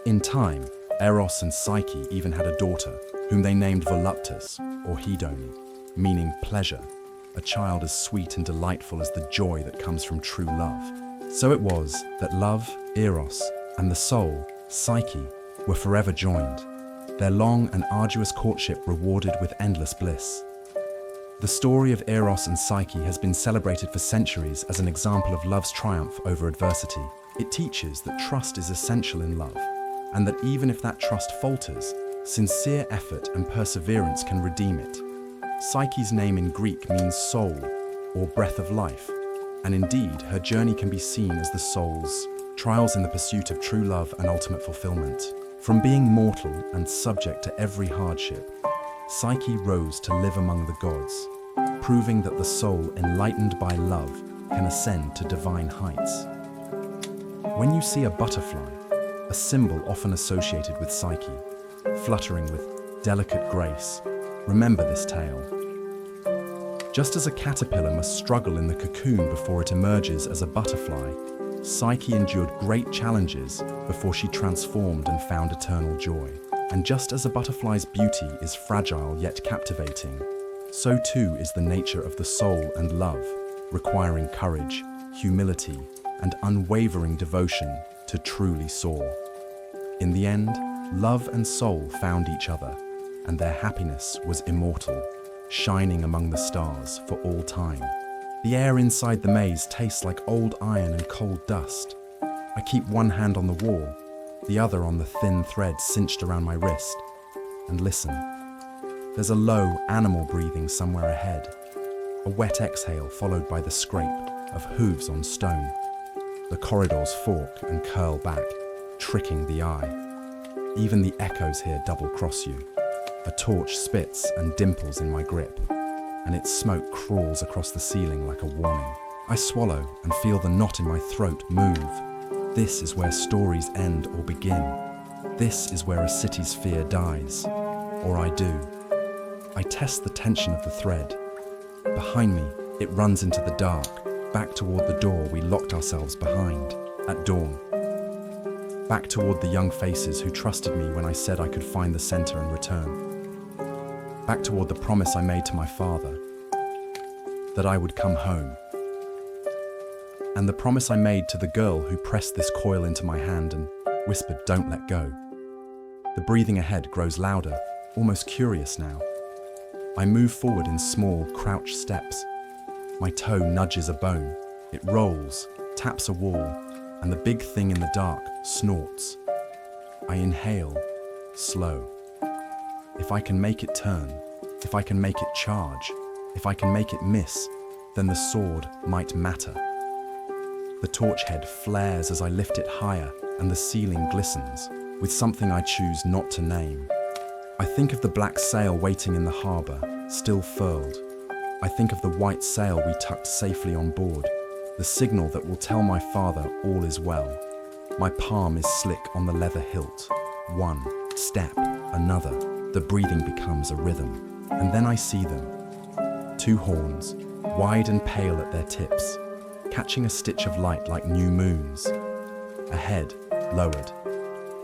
S1: In time, Eros and Psyche even had a daughter, whom they named Voluptus, or Hedone, meaning pleasure, a child as sweet and delightful as the joy that comes from true love. So it was that love, Eros, and the soul, Psyche, were forever joined, their long and arduous courtship rewarded with endless bliss. The story of Eros and Psyche has been celebrated for centuries as an example of love's triumph over adversity. It teaches that trust is essential in love, and that even if that trust falters, sincere effort and perseverance can redeem it. Psyche's name in Greek means soul, or breath of life, and indeed her journey can be seen as the soul's trials in the pursuit of true love and ultimate fulfillment. From being mortal and subject to every hardship, Psyche rose to live among the gods, proving that the soul enlightened by love can ascend to divine heights. When you see a butterfly, a symbol often associated with Psyche, fluttering with delicate grace, remember this tale. Just as a caterpillar must struggle in the cocoon before it emerges as a butterfly, Psyche endured great challenges before she transformed and found eternal joy. And just as a butterfly's beauty is fragile yet captivating, so too is the nature of the soul and love, requiring courage, humility, and unwavering devotion to truly soar. In the end, love and soul found each other, and their happiness was immortal, shining among the stars for all time. The air inside the maze tastes like old iron and cold dust. I keep one hand on the wall, the other on the thin thread cinched around my wrist, and listen. There's a low animal breathing somewhere ahead, a wet exhale followed by the scrape of hooves on stone. The corridors fork and curl back, tricking the eye. Even the echoes here double-cross you. A torch spits and dimples in my grip, and its smoke crawls across the ceiling like a warning. I swallow and feel the knot in my throat move. This is where stories end or begin. This is where a city's fear dies. Or I do. I test the tension of the thread. Behind me, it runs into the dark, back toward the door we locked ourselves behind at dawn. Back toward the young faces who trusted me when I said I could find the center and return. Back toward the promise I made to my father, that I would come home. And the promise I made to the girl who pressed this coil into my hand and whispered, "Don't let go." The breathing ahead grows louder, almost curious now. I move forward in small, crouched steps. My toe nudges a bone. It rolls, taps a wall, and the big thing in the dark snorts. I inhale, slow. If I can make it turn, if I can make it charge, if I can make it miss, then the sword might matter. The torch head flares as I lift it higher, and the ceiling glistens with something I choose not to name. I think of the black sail waiting in the harbor, still furled. I think of the white sail we tucked safely on board, the signal that will tell my father all is well. My palm is slick on the leather hilt. One step, another. The breathing becomes a rhythm. And then I see them. Two horns, wide and pale at their tips, catching a stitch of light like new moons. A head, lowered.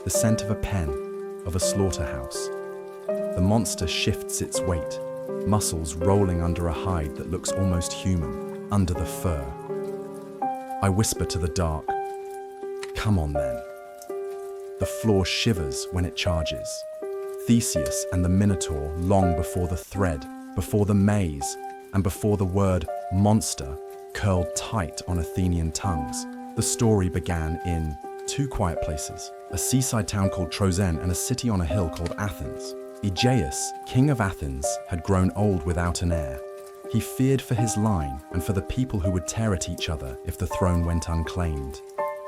S1: The scent of a pen, of a slaughterhouse. The monster shifts its weight, muscles rolling under a hide that looks almost human, under the fur. I whisper to the dark, "Come on then." The floor shivers when it charges. Theseus and the Minotaur long before the thread, before the maze, and before the word monster curled tight on Athenian tongues. The story began in two quiet places, a seaside town called Trozen and a city on a hill called Athens. Aegeus, king of Athens, had grown old without an heir. He feared for his line and for the people who would tear at each other if the throne went unclaimed.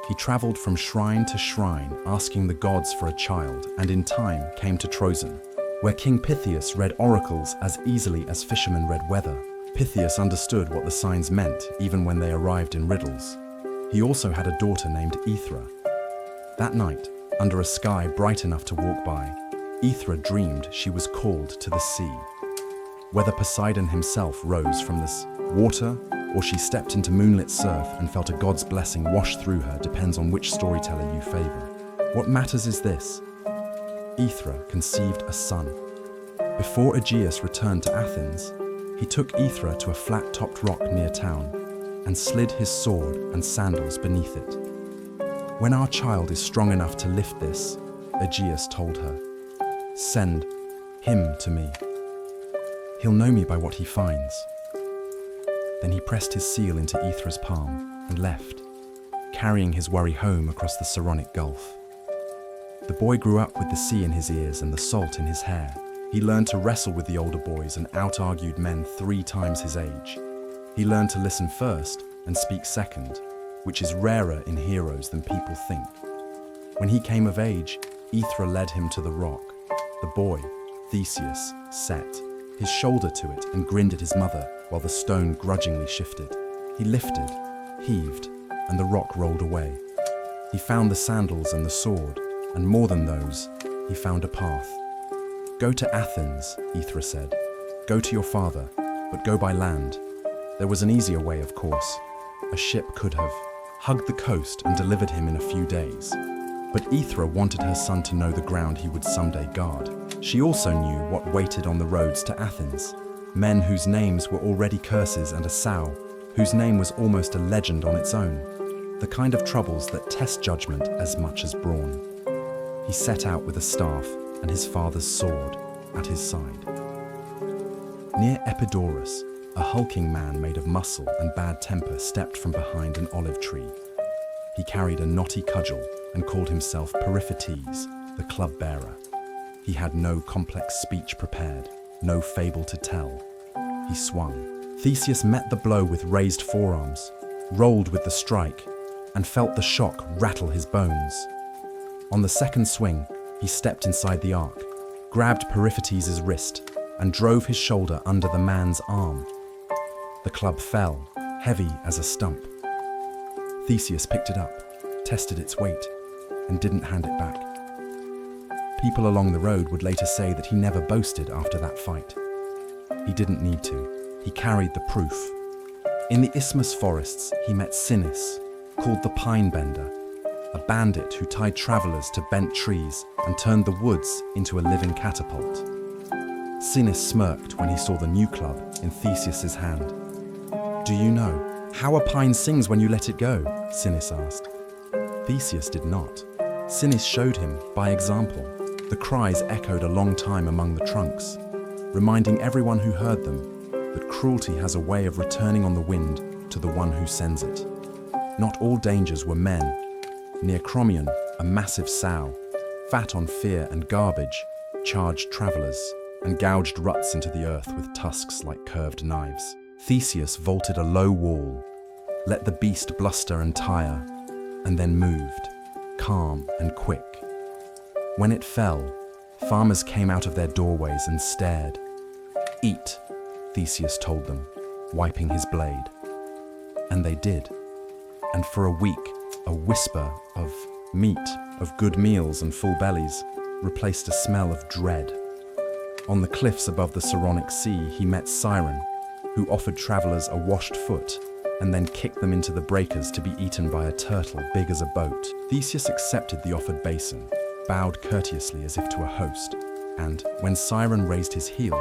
S1: He traveled from shrine to shrine, asking the gods for a child, and in time came to Trozen, where King Pythias read oracles as easily as fishermen read weather. Pythias understood what the signs meant, even when they arrived in riddles. He also had a daughter named Aethra. That night, under a sky bright enough to walk by, Aethra dreamed she was called to the sea. Whether Poseidon himself rose from this water, or she stepped into moonlit surf and felt a god's blessing wash through her depends on which storyteller you favor. What matters is this: Aethra conceived a son. Before Aegeus returned to Athens, he took Aethra to a flat-topped rock near town and slid his sword and sandals beneath it. "When our child is strong enough to lift this," Aegeus told her, "send him to me. He'll know me by what he finds." Then he pressed his seal into Aethra's palm and left, carrying his worry home across the Saronic Gulf. The boy grew up with the sea in his ears and the salt in his hair. He learned to wrestle with the older boys and out-argued men 3 times his age. He learned to listen first and speak second, which is rarer in heroes than people think. When he came of age, Aethra led him to the rock. The boy, Theseus, set his shoulder to it and grinned at his mother while the stone grudgingly shifted. He lifted, heaved, and the rock rolled away. He found the sandals and the sword, and more than those, he found a path. "Go to Athens," Aethra said. "Go to your father, but go by land." There was an easier way, of course. A ship could have hugged the coast and delivered him in a few days. But Aethra wanted her son to know the ground he would someday guard. She also knew what waited on the roads to Athens. Men whose names were already curses, and a sow whose name was almost a legend on its own. The kind of troubles that test judgment as much as brawn. He set out with a staff and his father's sword at his side. Near Epidaurus, a hulking man made of muscle and bad temper stepped from behind an olive tree. He carried a knotty cudgel and called himself Periphetes, the club bearer. He had no complex speech prepared, no fable to tell. He swung. Theseus met the blow with raised forearms, rolled with the strike, and felt the shock rattle his bones. On the second swing, he stepped inside the arc, grabbed Periphetes' wrist, and drove his shoulder under the man's arm. The club fell, heavy as a stump. Theseus picked it up, tested its weight, and didn't hand it back. People along the road would later say that he never boasted after that fight. He didn't need to. He carried the proof. In the Isthmus forests, he met Sinis, called the Pine Bender, a bandit who tied travelers to bent trees and turned the woods into a living catapult. Sinis smirked when he saw the new club in Theseus's hand. "Do you know how a pine sings when you let it go?" Sinis asked. Theseus did not. Sinis showed him by example. The cries echoed a long time among the trunks, reminding everyone who heard them that cruelty has a way of returning on the wind to the one who sends it. Not all dangers were men. Near Crommyon, a massive sow, fat on fear and garbage, charged travelers and gouged ruts into the earth with tusks like curved knives. Theseus vaulted a low wall, let the beast bluster and tire, and then moved, calm and quick. When it fell, farmers came out of their doorways and stared. "Eat," Theseus told them, wiping his blade. And they did. And for a week, a whisper of meat, of good meals and full bellies, replaced a smell of dread. On the cliffs above the Saronic Sea, he met Siren, who offered travelers a washed foot and then kicked them into the breakers to be eaten by a turtle big as a boat. Theseus accepted the offered basin, bowed courteously as if to a host, and, when Siren raised his heel,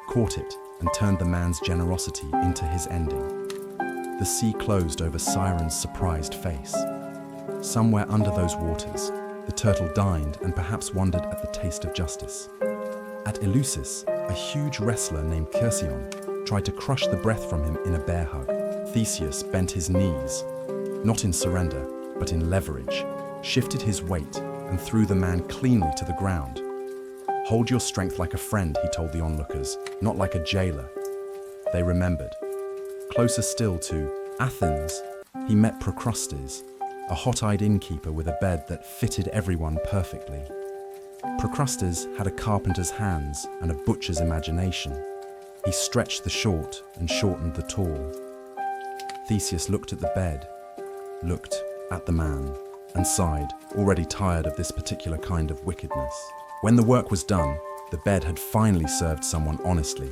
S1: caught it and turned the man's generosity into his ending. The sea closed over Siren's surprised face. Somewhere under those waters, the turtle dined and perhaps wondered at the taste of justice. At Eleusis, a huge wrestler named Chersion tried to crush the breath from him in a bear hug. Theseus bent his knees, not in surrender, but in leverage, shifted his weight, and threw the man cleanly to the ground. "Hold your strength like a friend," he told the onlookers, "not like a jailer." They remembered. Closer still to Athens, he met Procrustes, a hot-eyed innkeeper with a bed that fitted everyone perfectly. Procrustes had a carpenter's hands and a butcher's imagination. He stretched the short and shortened the tall. Theseus looked at the bed, looked at the man, and sighed, already tired of this particular kind of wickedness. When the work was done, the bed had finally served someone honestly.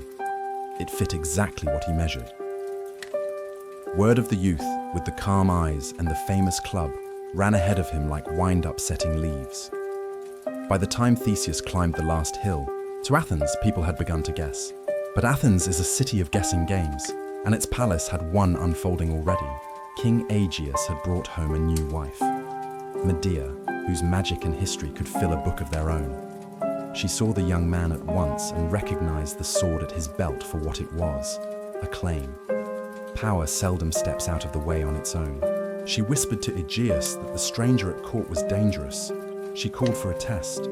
S1: It fit exactly what he measured. Word of the youth with the calm eyes and the famous club ran ahead of him like wind-up-setting leaves. By the time Theseus climbed the last hill, to Athens people had begun to guess. But Athens is a city of guessing games, and its palace had one unfolding already. King Aegeus had brought home a new wife, Medea, whose magic and history could fill a book of their own. She saw the young man at once and recognized the sword at his belt for what it was, a claim. Power seldom steps out of the way on its own. She whispered to Aegeus that the stranger at court was dangerous. She called for a test.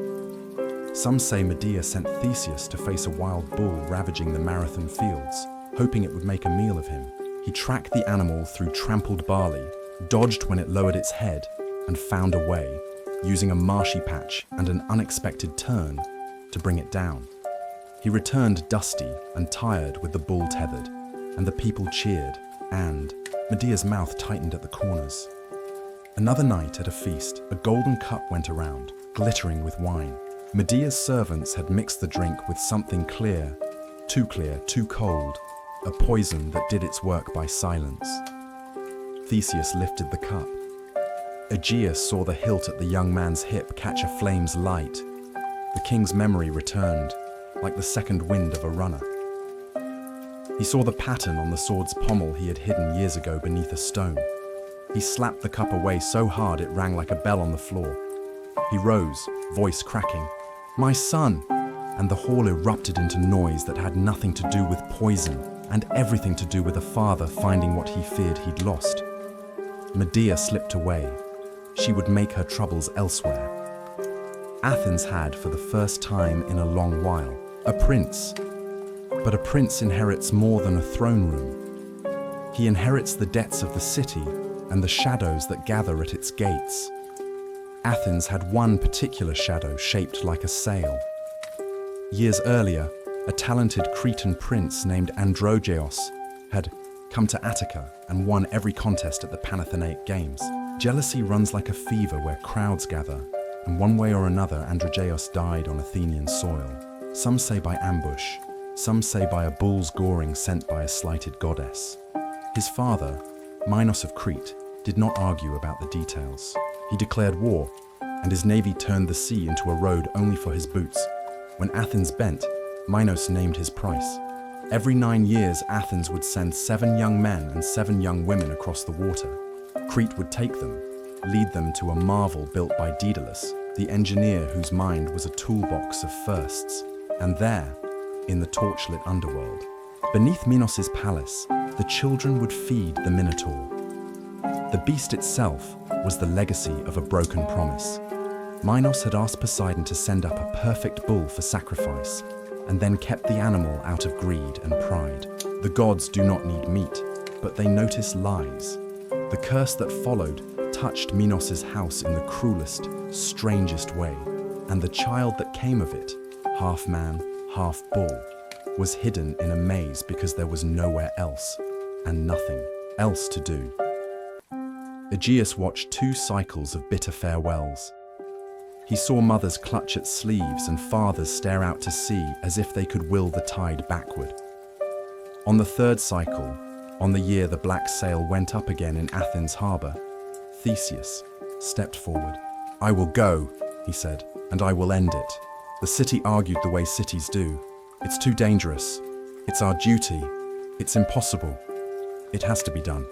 S1: Some say Medea sent Theseus to face a wild bull ravaging the Marathon fields, hoping it would make a meal of him. He tracked the animal through trampled barley, dodged when it lowered its head, and found a way, using a marshy patch and an unexpected turn, to bring it down. He returned dusty and tired with the bull tethered, and the people cheered, and Medea's mouth tightened at the corners. Another night at a feast, a golden cup went around, glittering with wine. Medea's servants had mixed the drink with something clear, too cold, a poison that did its work by silence. Theseus lifted the cup. Aegeus saw the hilt at the young man's hip catch a flame's light. The king's memory returned, like the second wind of a runner. He saw the pattern on the sword's pommel he had hidden years ago beneath a stone. He slapped the cup away so hard it rang like a bell on the floor. He rose, voice cracking, "My son!" And the hall erupted into noise that had nothing to do with poison and everything to do with a father finding what he feared he'd lost. Medea slipped away. She would make her troubles elsewhere. Athens had, for the first time in a long while, a prince. But a prince inherits more than a throne room. He inherits the debts of the city and the shadows that gather at its gates. Athens had one particular shadow shaped like a sail. Years earlier, a talented Cretan prince named Androgeos had come to Attica and won every contest at the Panathenaic Games. Jealousy runs like a fever where crowds gather, and one way or another Androgeos died on Athenian soil. Some say by ambush, some say by a bull's goring sent by a slighted goddess. His father, Minos of Crete, did not argue about the details. He declared war, and his navy turned the sea into a road only for his boots. When Athens bent, Minos named his price. Every 9 years, Athens would send 7 young men and 7 young women across the water. Crete would take them, lead them to a marvel built by Daedalus, the engineer whose mind was a toolbox of firsts. And there, in the torchlit underworld, beneath Minos's palace, the children would feed the Minotaur. The beast itself was the legacy of a broken promise. Minos had asked Poseidon to send up a perfect bull for sacrifice, and then kept the animal out of greed and pride. The gods do not need meat, but they notice lies. The curse that followed touched Minos's house in the cruelest, strangest way, and the child that came of it, half man, half bull, was hidden in a maze because there was nowhere else, and nothing else to do. Aegeus watched 2 cycles of bitter farewells. He saw mothers clutch at sleeves and fathers stare out to sea as if they could will the tide backward. On the 3rd cycle, on the year the black sail went up again in Athens harbour, Theseus stepped forward. "I will go," he said, "and I will end it." The city argued the way cities do. "It's too dangerous. It's our duty. It's impossible. It has to be done."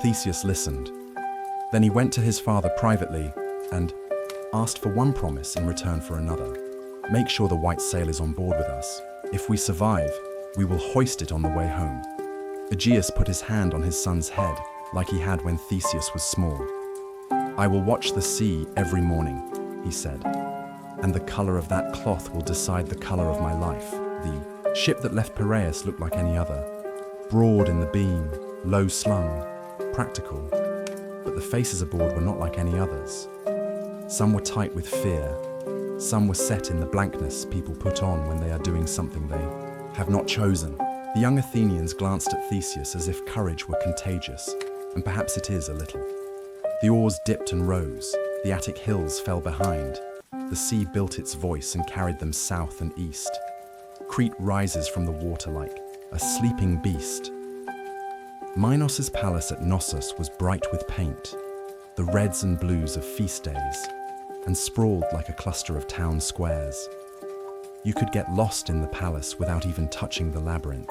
S1: Theseus listened. Then he went to his father privately and asked for one promise in return for another. "Make sure the white sail is on board with us. If we survive, we will hoist it on the way home." Aegeus put his hand on his son's head, like he had when Theseus was small. "I will watch the sea every morning," he said, "and the color of that cloth will decide the color of my life." The ship that left Piraeus looked like any other, broad in the beam, low slung, practical, but the faces aboard were not like any others. Some were tight with fear, some were set in the blankness people put on when they are doing something they have not chosen. The young Athenians glanced at Theseus as if courage were contagious, and perhaps it is a little. The oars dipped and rose, the Attic hills fell behind, the sea built its voice and carried them south and east. Crete rises from the water like a sleeping beast. Minos's palace at Knossos was bright with paint, the reds and blues of feast days, and sprawled like a cluster of town squares. You could get lost in the palace without even touching the labyrinth.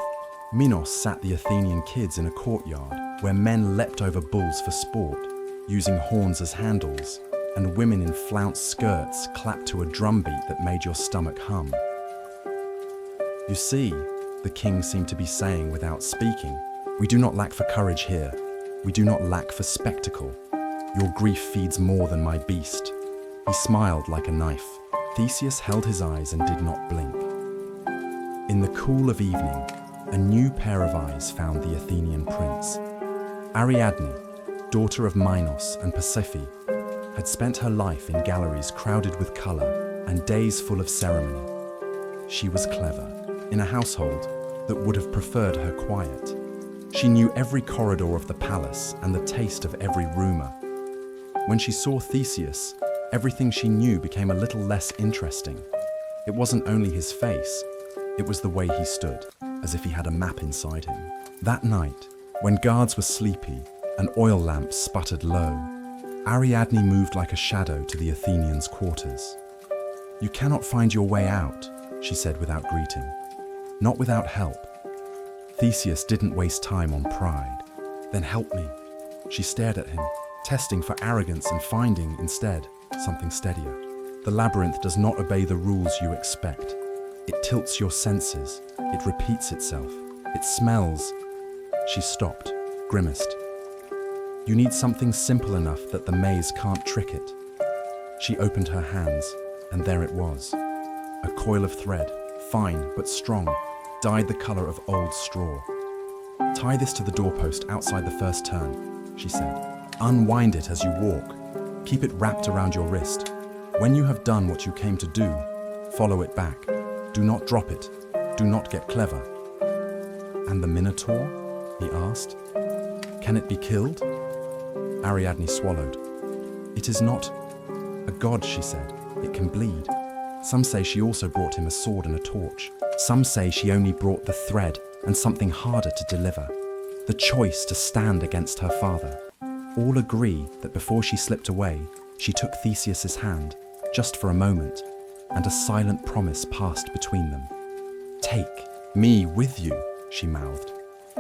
S1: Minos sat the Athenian kids in a courtyard where men leapt over bulls for sport, using horns as handles, and women in flounced skirts clapped to a drumbeat that made your stomach hum. "You see," the king seemed to be saying without speaking, "we do not lack for courage here. We do not lack for spectacle. Your grief feeds more than my beast." He smiled like a knife. Theseus held his eyes and did not blink. In the cool of evening, a new pair of eyes found the Athenian prince. Ariadne, daughter of Minos and Persephone, had spent her life in galleries crowded with color and days full of ceremony. She was clever, in a household that would have preferred her quiet. She knew every corridor of the palace and the taste of every rumor. When she saw Theseus, everything she knew became a little less interesting. It wasn't only his face, it was the way he stood, as if he had a map inside him. That night, when guards were sleepy and oil lamps sputtered low, Ariadne moved like a shadow to the Athenians' quarters. "You cannot find your way out," she said without greeting. "Not without help." Theseus didn't waste time on pride. "Then help me." She stared at him, testing for arrogance and finding, instead, something steadier. The labyrinth does not obey the rules you expect. It tilts your senses. It repeats itself. It smells. She stopped, grimaced. "You need something simple enough that the maze can't trick it." She opened her hands, and there it was. A coil of thread, fine but strong, dyed the color of old straw. "Tie this to the doorpost outside the first turn," she said. "Unwind it as you walk. Keep it wrapped around your wrist. When you have done what you came to do, follow it back. Do not drop it. Do not get clever." "And the Minotaur?" he asked. "Can it be killed?" Ariadne swallowed. "It is not a god," she said. "It can bleed." Some say she also brought him a sword and a torch. Some say she only brought the thread and something harder to deliver, the choice to stand against her father. All agree that before she slipped away, she took Theseus's hand, just for a moment, and a silent promise passed between them. "Take me with you," she mouthed.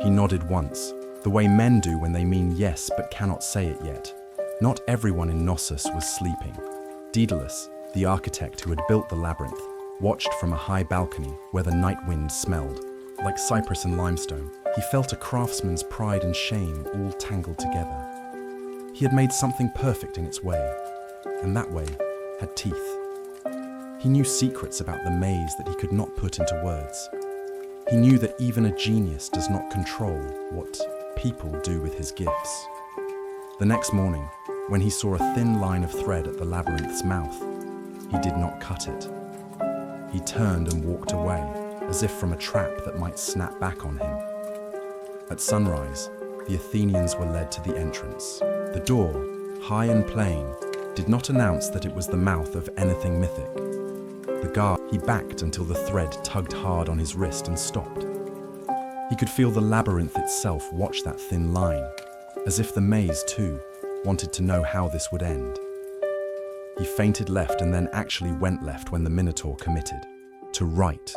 S1: He nodded once, the way men do when they mean yes but cannot say it yet. Not everyone in Knossos was sleeping. Daedalus, the architect who had built the labyrinth, watched from a high balcony where the night wind smelled. Like cypress and limestone, he felt a craftsman's pride and shame all tangled together. He had made something perfect in its way, and that way had teeth. He knew secrets about the maze that he could not put into words. He knew that even a genius does not control what people do with his gifts. The next morning, when he saw a thin line of thread at the labyrinth's mouth, he did not cut it. He turned and walked away, as if from a trap that might snap back on him. At sunrise, the Athenians were led to the entrance. The door, high and plain, did not announce that it was the mouth of anything mythic. The guard, he backed until the thread tugged hard on his wrist and stopped. He could feel the labyrinth itself watch that thin line, as if the maze, too, wanted to know how this would end. He feinted left and then actually went left when the Minotaur committed. To right.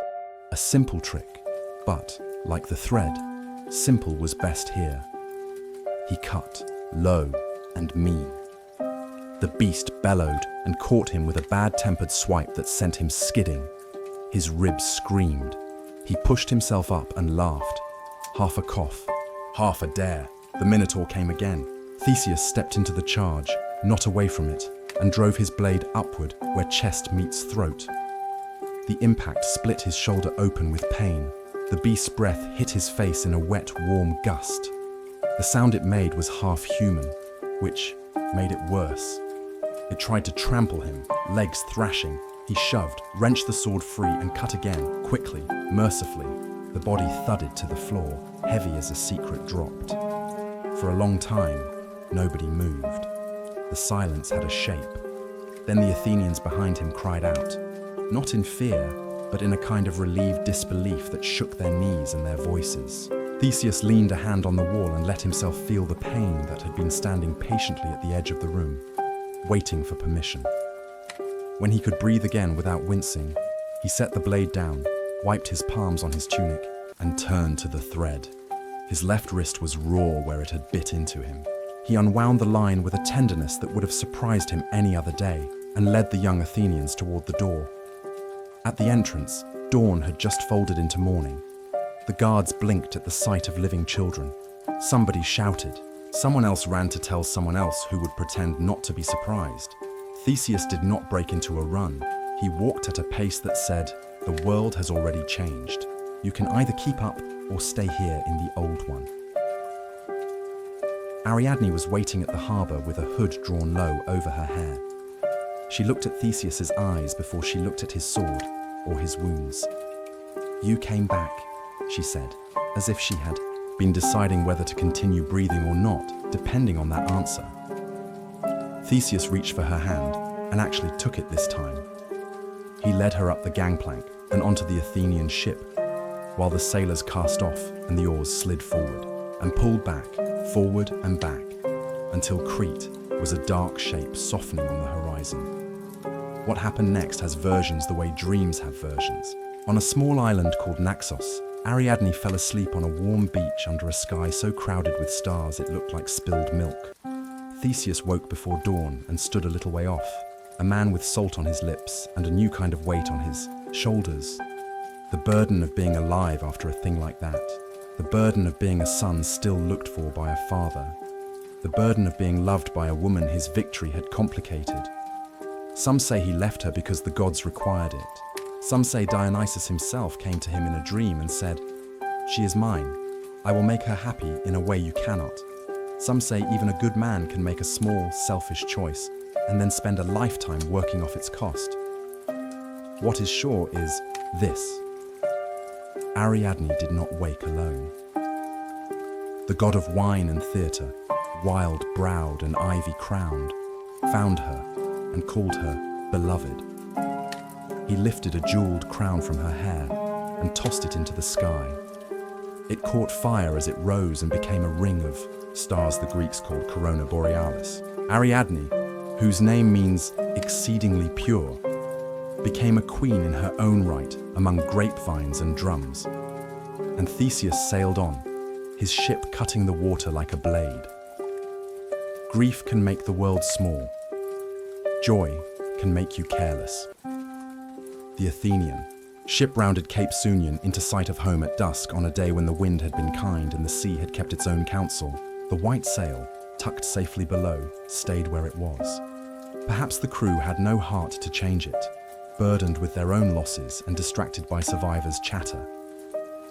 S1: A simple trick, but, like the thread, simple was best here. He cut, low and mean. The beast bellowed and caught him with a bad-tempered swipe that sent him skidding. His ribs screamed. He pushed himself up and laughed. Half a cough, half a dare. The Minotaur came again. Theseus stepped into the charge, not away from it, and drove his blade upward where chest meets throat. The impact split his shoulder open with pain. The beast's breath hit his face in a wet, warm gust. The sound it made was half human, which made it worse. It tried to trample him, legs thrashing. He shoved, wrenched the sword free, and cut again, quickly, mercifully. The body thudded to the floor, heavy as a secret dropped. For a long time, nobody moved. The silence had a shape. Then the Athenians behind him cried out, not in fear, but in a kind of relieved disbelief that shook their knees and their voices. Theseus leaned a hand on the wall and let himself feel the pain that had been standing patiently at the edge of the room, waiting for permission. When he could breathe again without wincing, he set the blade down, wiped his palms on his tunic, and turned to the thread. His left wrist was raw where it had bit into him. He unwound the line with a tenderness that would have surprised him any other day, and led the young Athenians toward the door. At the entrance, dawn had just folded into morning. The guards blinked at the sight of living children. Somebody shouted. Someone else ran to tell someone else who would pretend not to be surprised. Theseus did not break into a run. He walked at a pace that said, "The world has already changed. You can either keep up or stay here in the old one." Ariadne was waiting at the harbour with a hood drawn low over her hair. She looked at Theseus's eyes before she looked at his sword or his wounds. "You came back," she said, as if she had been deciding whether to continue breathing or not, depending on that answer. Theseus reached for her hand and actually took it this time. He led her up the gangplank and onto the Athenian ship, while the sailors cast off and the oars slid forward and pulled back, forward and back, until Crete was a dark shape softening on the horizon. What happened next has versions the way dreams have versions. On a small island called Naxos, Ariadne fell asleep on a warm beach under a sky so crowded with stars it looked like spilled milk. Theseus woke before dawn and stood a little way off, a man with salt on his lips and a new kind of weight on his shoulders. The burden of being alive after a thing like that. The burden of being a son still looked for by a father. The burden of being loved by a woman his victory had complicated. Some say he left her because the gods required it. Some say Dionysus himself came to him in a dream and said, "She is mine. I will make her happy in a way you cannot." Some say even a good man can make a small, selfish choice and then spend a lifetime working off its cost. What is sure is this: Ariadne did not wake alone. The god of wine and theatre, wild-browed and ivy-crowned, found her and called her beloved. He lifted a jeweled crown from her hair and tossed it into the sky. It caught fire as it rose and became a ring of stars the Greeks called corona borealis. Ariadne, whose name means exceedingly pure, became a queen in her own right among grapevines and drums. And Theseus sailed on, his ship cutting the water like a blade. Grief can make the world small. Joy can make you careless. The Athenian. Ship rounded Cape Sunion into sight of home at dusk on a day when the wind had been kind and the sea had kept its own counsel. The white sail, tucked safely below, stayed where it was. Perhaps the crew had no heart to change it, burdened with their own losses and distracted by survivors' chatter.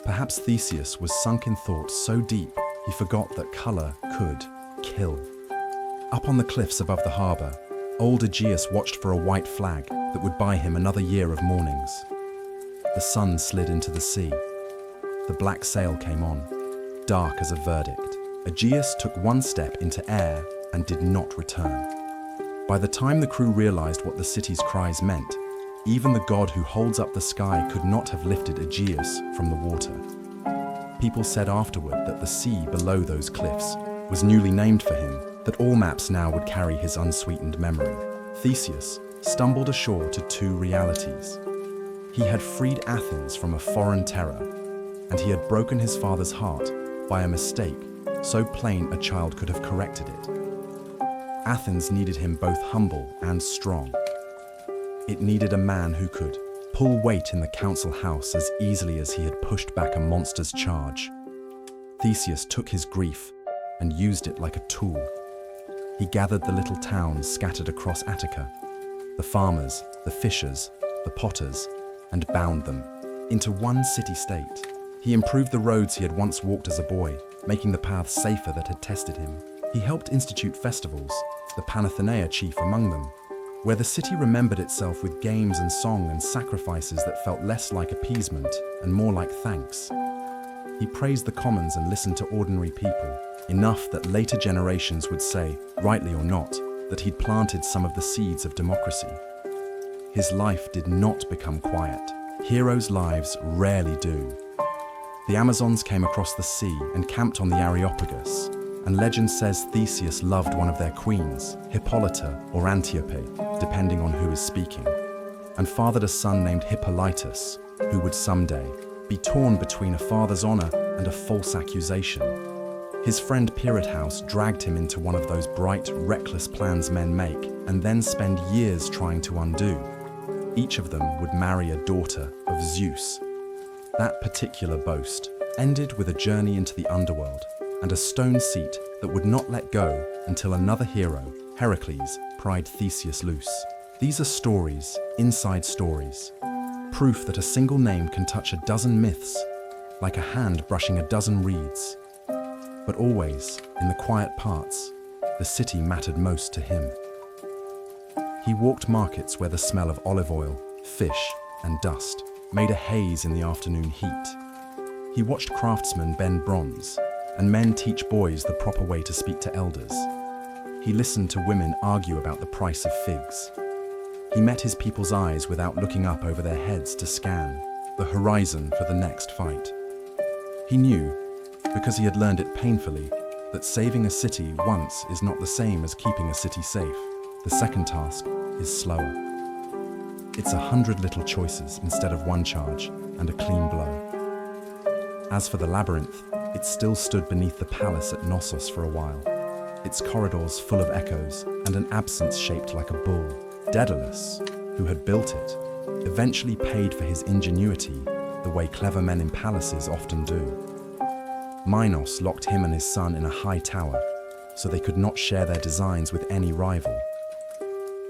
S1: Perhaps Theseus was sunk in thought so deep he forgot that colour could kill. Up on the cliffs above the harbour, old Aegeus watched for a white flag that would buy him another year of mornings. The sun slid into the sea. The black sail came on, dark as a verdict. Aegeus took one step into air and did not return. By the time the crew realized what the city's cries meant, even the god who holds up the sky could not have lifted Aegeus from the water. People said afterward that the sea below those cliffs was newly named for him, that all maps now would carry his unsweetened memory. Theseus stumbled ashore to two realities. He had freed Athens from a foreign terror, and he had broken his father's heart by a mistake so plain a child could have corrected it. Athens needed him both humble and strong. It needed a man who could pull weight in the council house as easily as he had pushed back a monster's charge. Theseus took his grief and used it like a tool. He gathered the little towns scattered across Attica, the farmers, the fishers, the potters, and bound them into one city-state. He improved the roads he had once walked as a boy, making the paths safer that had tested him. He helped institute festivals, the Panathenaea chief among them, where the city remembered itself with games and song and sacrifices that felt less like appeasement and more like thanks. He praised the commons and listened to ordinary people, enough that later generations would say, rightly or not, that he'd planted some of the seeds of democracy. His life did not become quiet. Heroes' lives rarely do. The Amazons came across the sea and camped on the Areopagus, and legend says Theseus loved one of their queens, Hippolyta or Antiope, depending on who is speaking, and fathered a son named Hippolytus, who would someday be torn between a father's honor and a false accusation. His friend Pirithous dragged him into one of those bright, reckless plans men make, and then spend years trying to undo. Each of them would marry a daughter of Zeus. That particular boast ended with a journey into the underworld and a stone seat that would not let go until another hero, Heracles, pried Theseus loose. These are stories, inside stories. Proof that a single name can touch a dozen myths, like a hand brushing a dozen reeds. But always, in the quiet parts, the city mattered most to him. He walked markets where the smell of olive oil, fish, and dust made a haze in the afternoon heat. He watched craftsmen bend bronze and men teach boys the proper way to speak to elders. He listened to women argue about the price of figs. He met his people's eyes without looking up over their heads to scan the horizon for the next fight. He knew, because he had learned it painfully, that saving a city once is not the same as keeping a city safe. The second task is slower. It's 100 little choices instead of one charge and a clean blow. As for the labyrinth, it still stood beneath the palace at Knossos for a while, its corridors full of echoes and an absence shaped like a bull. Daedalus, who had built it, eventually paid for his ingenuity the way clever men in palaces often do. Minos locked him and his son in a high tower so they could not share their designs with any rival.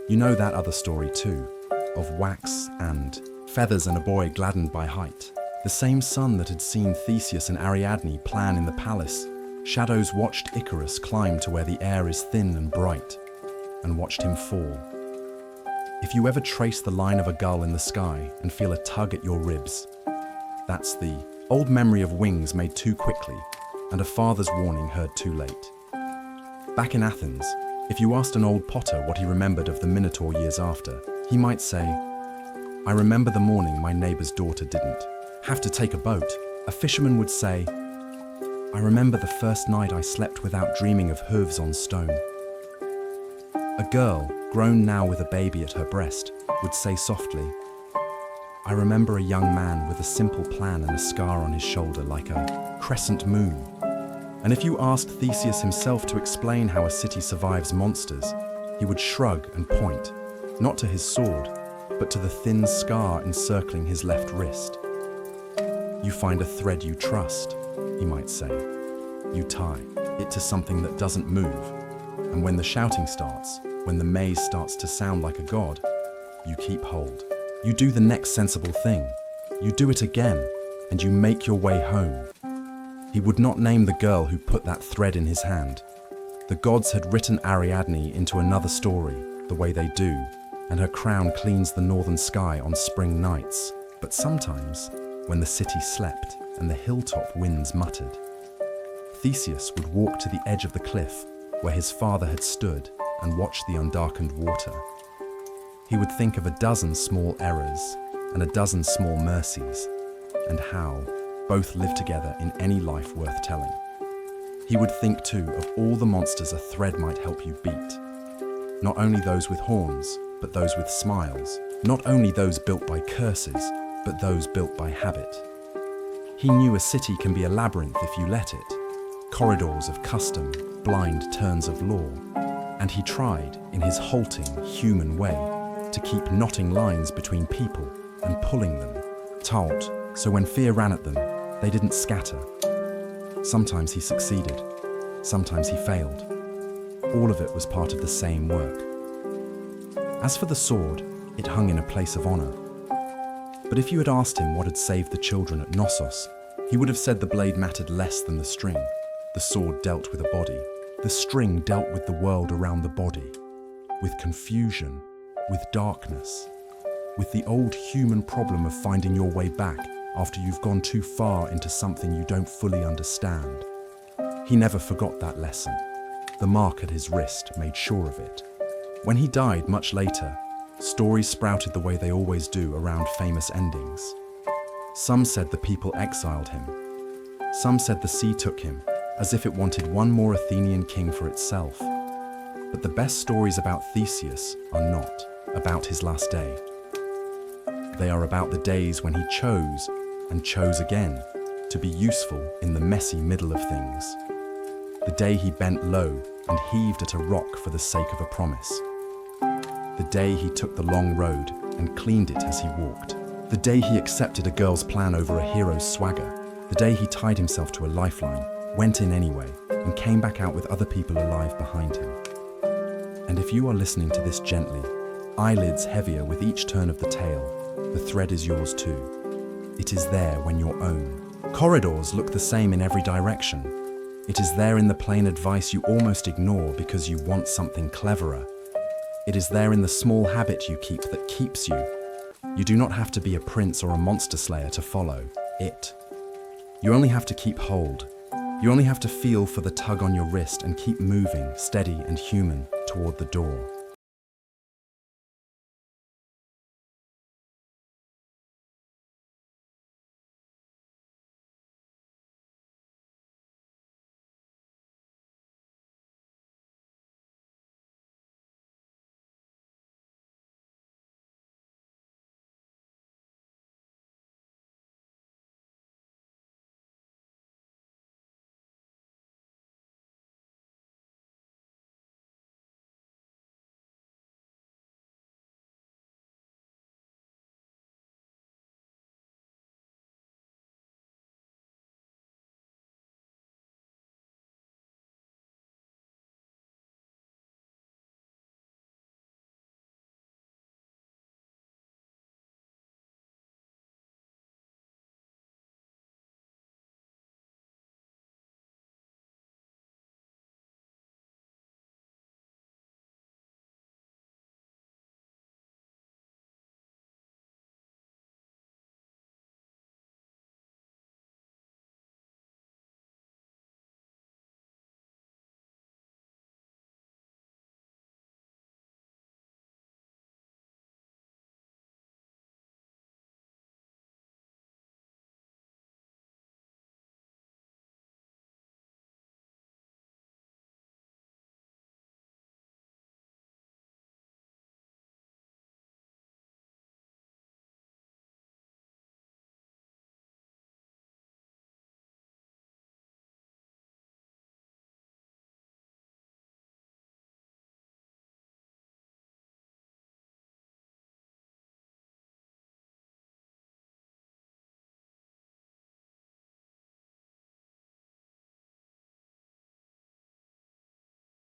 S1: You know that other story too, of wax and feathers and a boy gladdened by height. The same sun that had seen Theseus and Ariadne plan in the palace, shadows watched Icarus climb to where the air is thin and bright, and watched him fall. If you ever trace the line of a gull in the sky and feel a tug at your ribs, that's the old memory of wings made too quickly and a father's warning heard too late. Back in Athens, if you asked an old potter what he remembered of the Minotaur years after, he might say, "I remember the morning my neighbor's daughter didn't have to take a boat." A fisherman would say, "I remember the first night I slept without dreaming of hooves on stone." A girl, grown now with a baby at her breast, would say softly, "I remember a young man with a simple plan and a scar on his shoulder like a crescent moon." And if you asked Theseus himself to explain how a city survives monsters, he would shrug and point, not to his sword, but to the thin scar encircling his left wrist. "You find a thread you trust," he might say. "You tie it to something that doesn't move, and when the shouting starts, when the maze starts to sound like a god, you keep hold. You do the next sensible thing. You do it again, and you make your way home." He would not name the girl who put that thread in his hand. The gods had written Ariadne into another story, the way they do, and her crown cleans the northern sky on spring nights. But sometimes, when the city slept and the hilltop winds muttered, Theseus would walk to the edge of the cliff where his father had stood and watch the undarkened water. He would think of a dozen small errors and a dozen small mercies, and how both live together in any life worth telling. He would think too of all the monsters a thread might help you beat. Not only those with horns, but those with smiles. Not only those built by curses, but those built by habit. He knew a city can be a labyrinth if you let it. Corridors of custom, blind turns of law. And he tried, in his halting, human way, to keep knotting lines between people and pulling them taut, so when fear ran at them, they didn't scatter. Sometimes he succeeded, sometimes he failed. All of it was part of the same work. As for the sword, it hung in a place of honor. But if you had asked him what had saved the children at Knossos, he would have said the blade mattered less than the string. The sword dealt with a body. The string dealt with the world around the body, with confusion, with darkness, with the old human problem of finding your way back after you've gone too far into something you don't fully understand. He never forgot that lesson. The mark at his wrist made sure of it. When he died much later, stories sprouted the way they always do around famous endings. Some said the people exiled him. Some said the sea took him, as if it wanted one more Athenian king for itself. But the best stories about Theseus are not about his last day. They are about the days when he chose, and chose again, to be useful in the messy middle of things. The day he bent low and heaved at a rock for the sake of a promise. The day he took the long road and cleaned it as he walked. The day he accepted a girl's plan over a hero's swagger. The day he tied himself to a lifeline, went in anyway, and came back out with other people alive behind him. And if you are listening to this gently, eyelids heavier with each turn of the tale, the thread is yours too. It is there when your own. Corridors look the same in every direction. It is there in the plain advice you almost ignore because you want something cleverer. It is there in the small habit you keep that keeps you. You do not have to be a prince or a monster slayer to follow it. You only have to keep hold. You only have to feel for the tug on your wrist and keep moving, steady and human, toward the door.